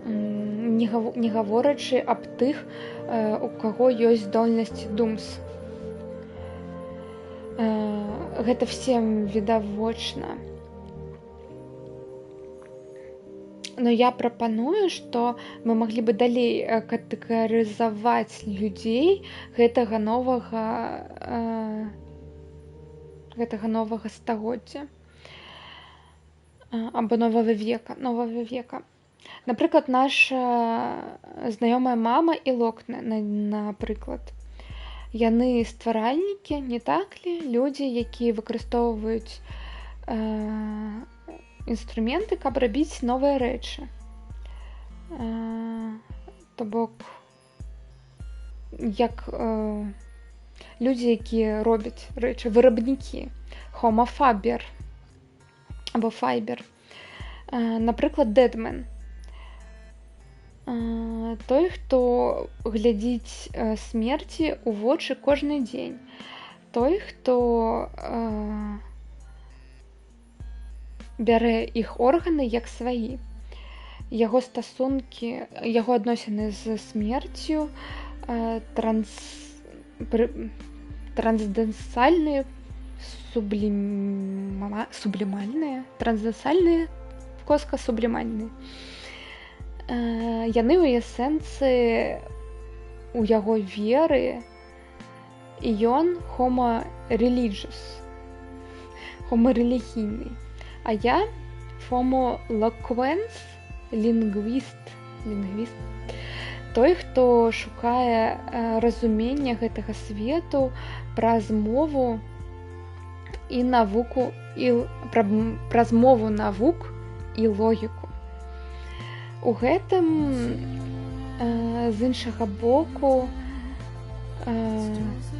Не гаворачы аб тых, у каго ёсць здольнасці Думс. Гэта всем відавочна. Но я прапаную, што мы маглі бы далей катэгарызаваць людзей гэтага новага стагоддзя або новага века. Напрыклад, наша знаёмая мама і Локне, напрыклад. Яны стваральнікі, не так ли? Людзі, якія выкарыстоўваюць інструменты, каб рабіць новыя рэчы. То бок, як людзі, якія робяць рэчы, вырабнікі. Homo Faber або Fiber. Напрыклад, Deadman. Той, хто глядзіць смерці ў вочы кожны дзень. Той, хто бярэ іх органы як сваі. Яго стасункі, яго адносіны з смерцю трансдэнсальныя, сублімальныя, трансдэнсальныя, коска-сублімальныя. Яны ў эсэнцыі у яго веры, і ён homo religious, homo релігійний. А я homo loquens, лінгвіст, той, хто шукае разумення гэтага свету праз мову і навуку, праз мову навук і логіку. У гэтым з іншага боку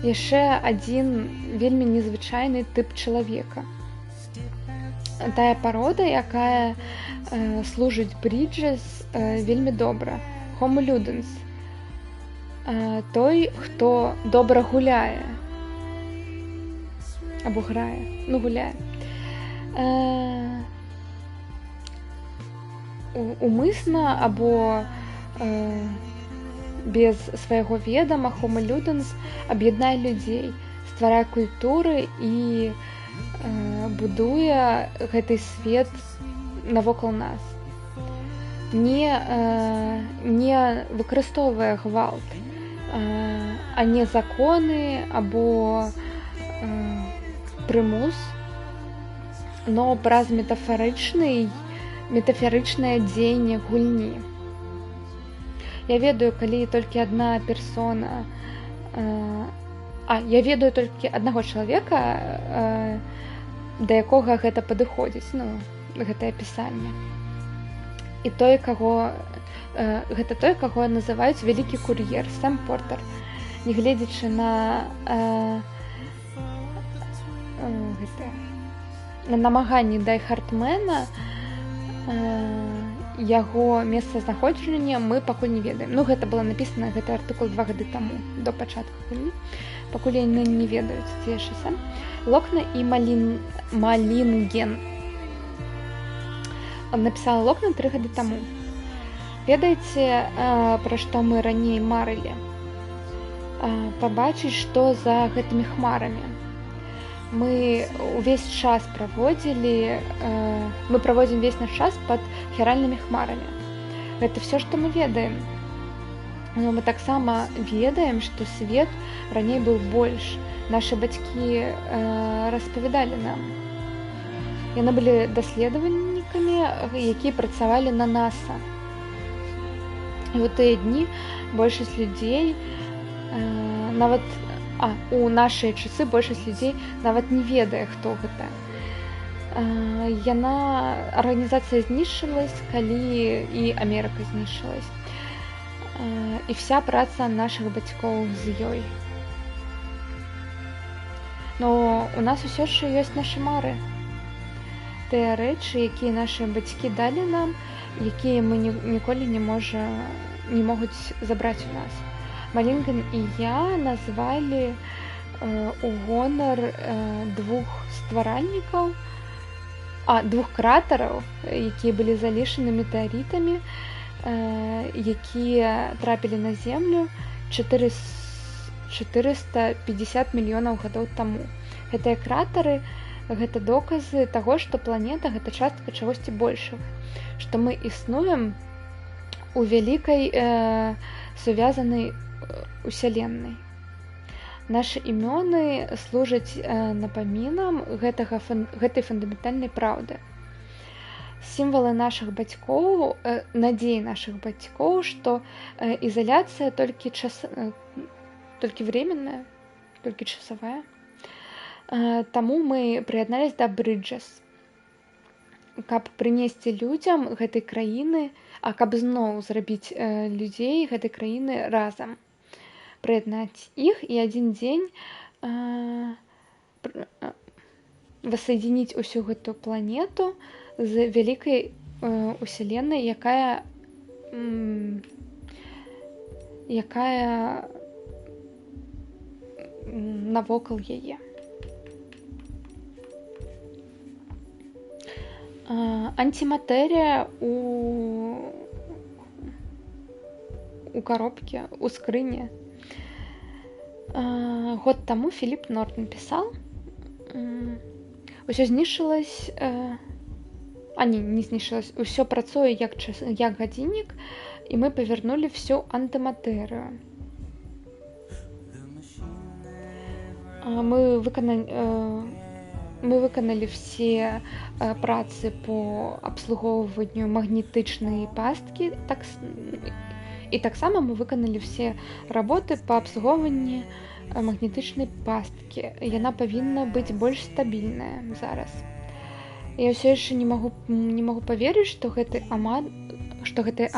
яшчэ адзін вельмі незвычайны тып чалавека. Тая парода, якая служыць Bridges вельмі добра. Homo ludens. Той, хто добра гуляе. Або грае. Ну, гуляе. Умысна або без свайго ведама Homo ludens аб'яднае людзей, стварае культуры і будуе гэты свет навокал нас. Не выкарыстоўвае гвалт, а не законы або прымус, но праз метафорычнае дзеянне гульні. Я ведаю, калі толькі адна персона, я ведаю толькі аднаго чалавека, да якога гэта падыходзіць, ну, гэтае апісанне. І гэта той, каго называюць вялікі кур'ер, Сэм Портер. Нягледзячы на намаганні Дайхардмена, яго месцазнаходжання мы пакуль не ведаем. Ну, гэта было напісана, гэты артыкул 2 гады таму, до пачатку гульні. Пакуль яны не ведаюць, дзе яшчэ Сэм. Локна і Малінген. Напісала Локна 3 гады таму. Ведаеце, пра што мы раней марылі? Пабачыць, што за гэтымі хмарамі. Мы увесь час мы праводзім весь наш час пад хіральнымі хмарамі. Гэта все, што мы ведаем. Но мы таксама ведаем, што свет раней быў больш. Нашы бацькі распавядалі нам. Яны былі даследавальнікамі, якія працавалі на НАСА. І ў тыя дні большасць людзей нават у нашыя часы большасць людзей нават не ведае, хто гэта. Арганізацыя знішчылась, калі і Амерыка знішчылась. І вся праца нашых бацькоў з ёй. Но у нас усё ж ёсць нашы мары. Тыя рэчы, якія нашы бацькі далі нам, якія мы ніколі не могуць забраць у нас. Малінген і я назвалі у гонар двух стваральнікаў, двух кратараў, якія былі залішаны метэарытамі, якія трапілі на Землю 450 мільёнаў гадоў таму. Гэтыя кратары — гэта доказы таго, што планета — гэта частка чагосьці большага, што мы існуем у вялікай сувязанай усяленнай. Нашы імёны служаць напамінам гэтай фундаментальнай праўды. Сімвалы нашых бацькоў, надзеі нашых бацькоў, што ізаляцыя толькі временная, толькі часовая. Таму мы прыяднались да Bridges, каб прынесці людзям гэтай краіны, каб зноў зрабіць людзей гэтай краіны разам. Прыяднаць іх і адзін дзень воссоединіць усю гэту планету з вялікай усяленнай, якая навокал яе. Антиматэрія у коробке, у скрыне. Год таму Філіп Нортон пісаў, усё знішчылась, не знішчылась, усё працуе як гадзіннік, і мы павярнулі всю антыматэрыю. Мы выканалі все працы по абслугоўванню магнетычнай пасткі, і таксама мы выканалі все работы па абслугоўванні магнетычнай пасткі. Яна павінна быць больш стабільная зараз. Я ўсё яшчэ не магу паверыць, што гэтыя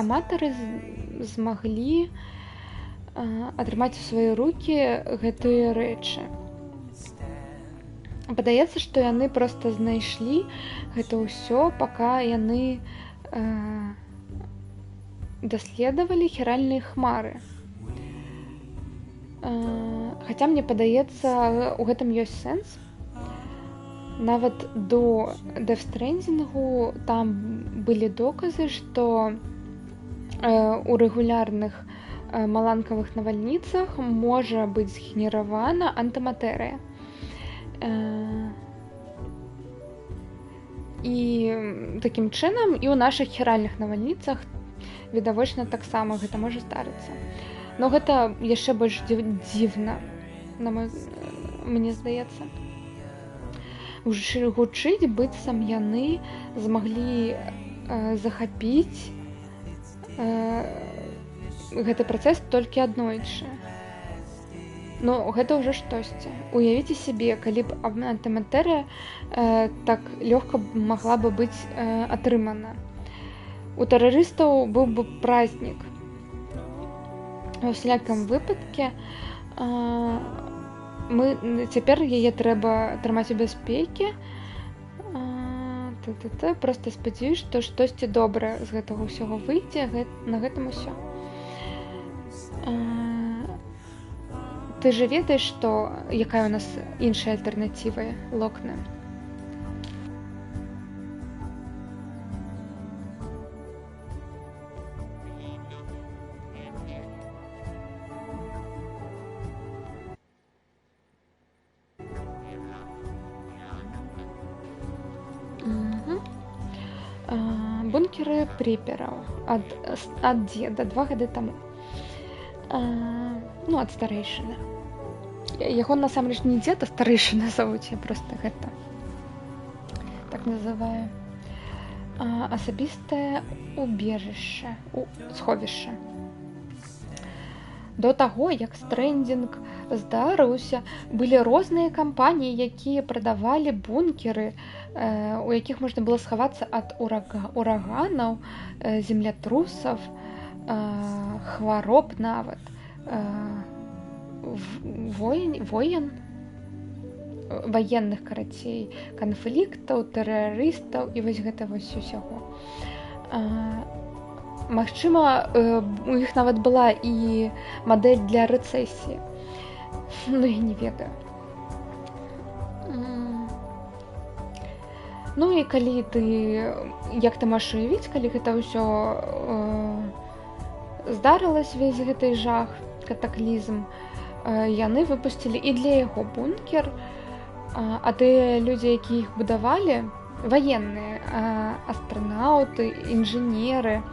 аматары змаглі атрымаць у свае рукі гэтыя рэчы. Падаецца, што яны проста знайшлі гэта ўсё, пака яны даследавалі хіральныя хмары. Хаця мне падаецца, у гэтым ёсць сэнс. Нават до Death Stranding'у там былі доказы, што у рэгулярных маланкавых навальніцах можа быць згенеравана антыматэрыя. І такім чынам і ў нашых хіральных навальніцах відавочна таксама гэта можа здарыцца. Но гэта яшчэ больш дзіўна, мне здаецца. Гучыць, быццам яны змаглі захапіць гэты працэс толькі аднойчы. Ну, гэта ўжо штосьці. Уявіце сябе, калі б антыматэрыя так лёгка магла бы быць атрымана. У тэрарыстаў быў бы празднік. У всялякім выпадку цяпер яе трэба трымаць у бяспекі. Проста спадзяюсь, што штосьці добрае з гэтага ўсяго выйдзе, на гэтым усё. Ты же ведаеш, што якая ў нас іншая альтэрнатыва Локне? Бункеры пріпераў ад дзеда 2 гады таму. Ну, ад старэйшыны. Яго насамрэч не дзед, а старэйшына завуць, я проста гэта так называю. Асабістае убежышча, сховішча. До таго, як Стрэндзінг здарыўся, былі розныя кампаніі, якія прадавалі бункеры, у якіх можна было схавацца ад ураганаў, землятрусаў, хвароб нават, военных, карацей, канфліктаў, тэрарыстаў і вось гэта вось усяго. Магчыма, у іх нават была і мадэль для рэцэсіі. Ну, я не ведаю. Ну і калі як ты можаш уявіць, калі гэта ўсё здарылася, весь гэты жах, катаклізм, яны выпусцілі і для яго бункер, а тыя людзі, якія іх будавалі, ваенныя, астранаўты, інжынеры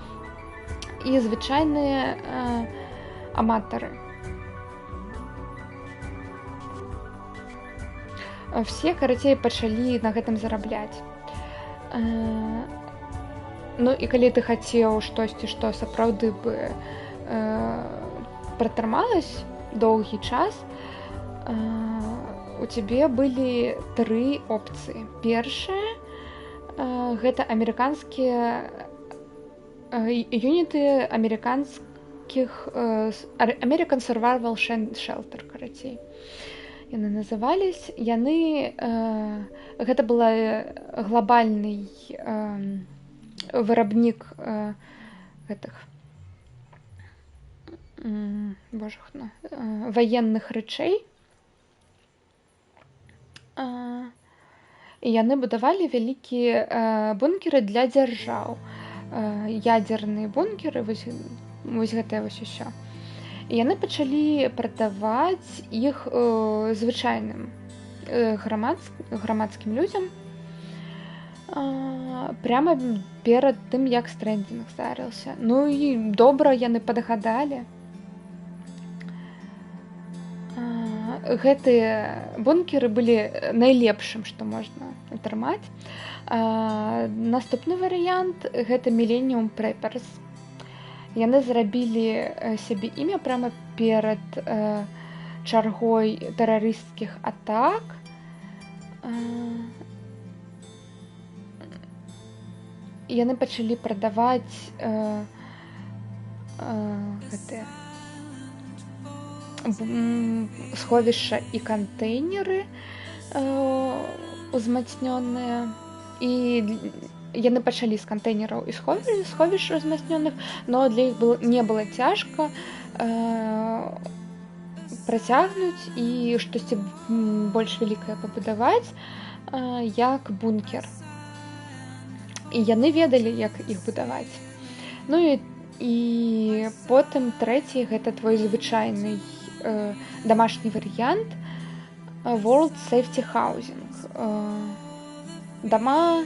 і звычайныя аматары. Все, карацей, пачалі на гэтым зарабляць. Ну і калі ты хацеў штосьці, што сапраўды бы пратрымалась доўгі час, у цябе былі 3 опцыі. Першая гэта амерыканскія юніты амерыканскіх American Survival Shelter, карацей. Яны назывались. Гэта была глобальны вырабнік гэтых ваенных рэчэй. І яны будавалі вялікія бункеры для дзяржаў. Ядзерныя бункеры, вось гэтае вось усё. І яны пачалі прадаваць іх звычайным грамадскім людзям прямо перад тым, як Стрэндзінг здарыўся. Ну і добра яны падгадалі. гэтыя бункеры былі найлепшым, што можна атрымаць. Наступны варыянт гэта Millennium Preppers. Яны зрабілі сябе імя прямо перад чаргой тэрарысцкіх атак. Яны пачалі прадаваць гэтыя сховішча і кантэйнеры узмацнёныя. І яны пачалі з кантэйнераў і сховішч узмацнёных, но для іх не было цяжка працягнуць і штосьці больш вялікае пабудаваць, як бункер. І яны ведалі, як іх будаваць. Ну і потым трэці гэта твой звычайны дамашні варыянт World Safety Housing. Дома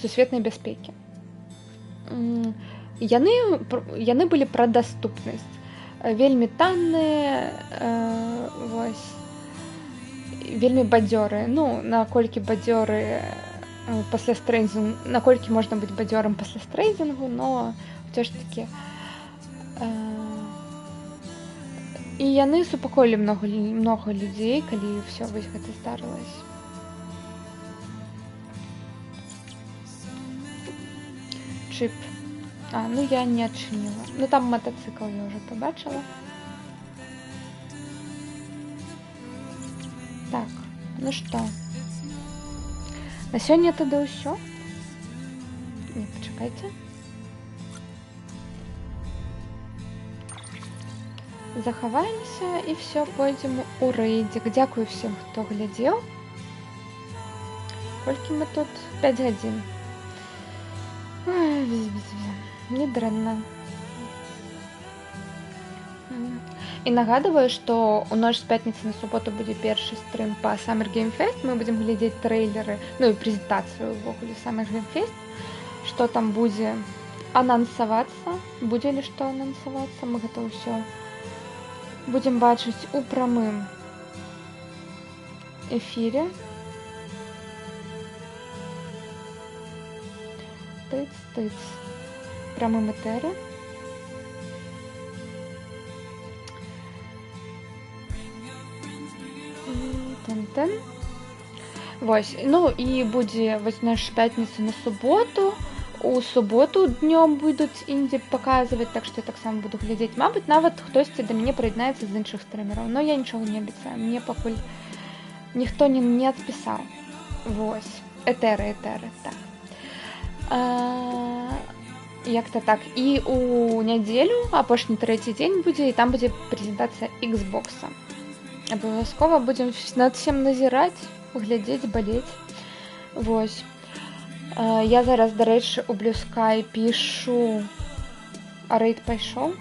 сусветнай бяспекі. Яны былі пра даступнасць. Вельмі танныя, вельмі бадзёрыя. Ну, наколькі бадзёры пасля стрэйдзінгу, наколькі можна быць бадзёрам пасля стрэйдзінгу, но ўсё ж такі. І яны супакоілі многа людзей, калі ўсё вось гэта здарылася. Чип. Ну я не адчыніла. Ну там мотоцикл я уже побачила. Так, ну что? На сёння тады ўсё? Не, пачакайце. Захаваемся і все, пойдзем у рэйдзік. Дзякую всем, хто глядзеў. Колькі мы тут? 5 гадзін. Не дрэнна. І нагадываю, што у ноч з пятніцы на суботу будзе першы стрым па Summer Game Fest. Мы будзем глядзець трэйлеры, ну і прэзентацыю ўвогуле Summer Game Fest. Што там будзе анансавацца, будзе ли што анансавацца, мы гэта ўсё будзем бачыць у прамым эфіре. Тыц-тыц. Прамым этэры. Тэн-тэн. Вось, ну і будзе вось наш пятніцу на суботу. У суботу днём будуць індзі паказваць, так што я таксама буду глядзець. Мабыць, нават хтосьці да мяне прыяднаецца з іншых стрымераў, но я нічога не абяцаю. Мне пакуль ніхто не адпісаў. Вось, этэры, так. Як-то так. І у нядзелю, апошні трэці дзень будзе, і там будзе прэзентацыя Xbox-а. Абавязкова будзем над всем назіраць, глядзець, балець. Вось. Я зараз, дарэчы, у Blue Sky пішу... А рэйд пайшоў?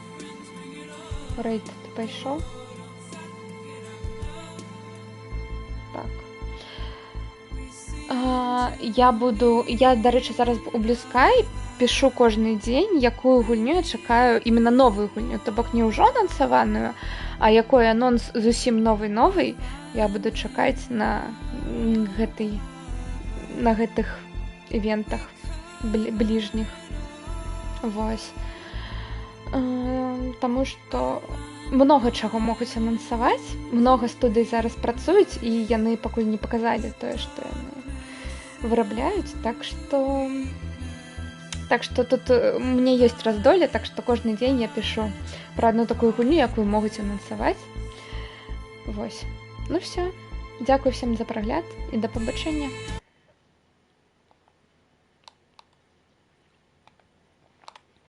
Рэйд, ты пайшоў? Так. Я, дарэчы, зараз у Blue Sky пішу кожны дзень, якую гульню я чакаю, іменно новую гульню, то бок не ўжо анансаваную, а якой анонс зусім новый, я буду чакаць на гэтых івентах бліжніх. Вось. Таму што многа чаго могуць анансаваць, многа студый зараз працуюць, і яны пакуль не паказалі тое, што яны вырабляюць, так што тут у мяне ёсць раздоле, так што кожны дзень я пішу пра адну такую гульню, якую могуць анансаваць. Вось. Ну всё. Дзякую всем за прагляд і да пабачэння.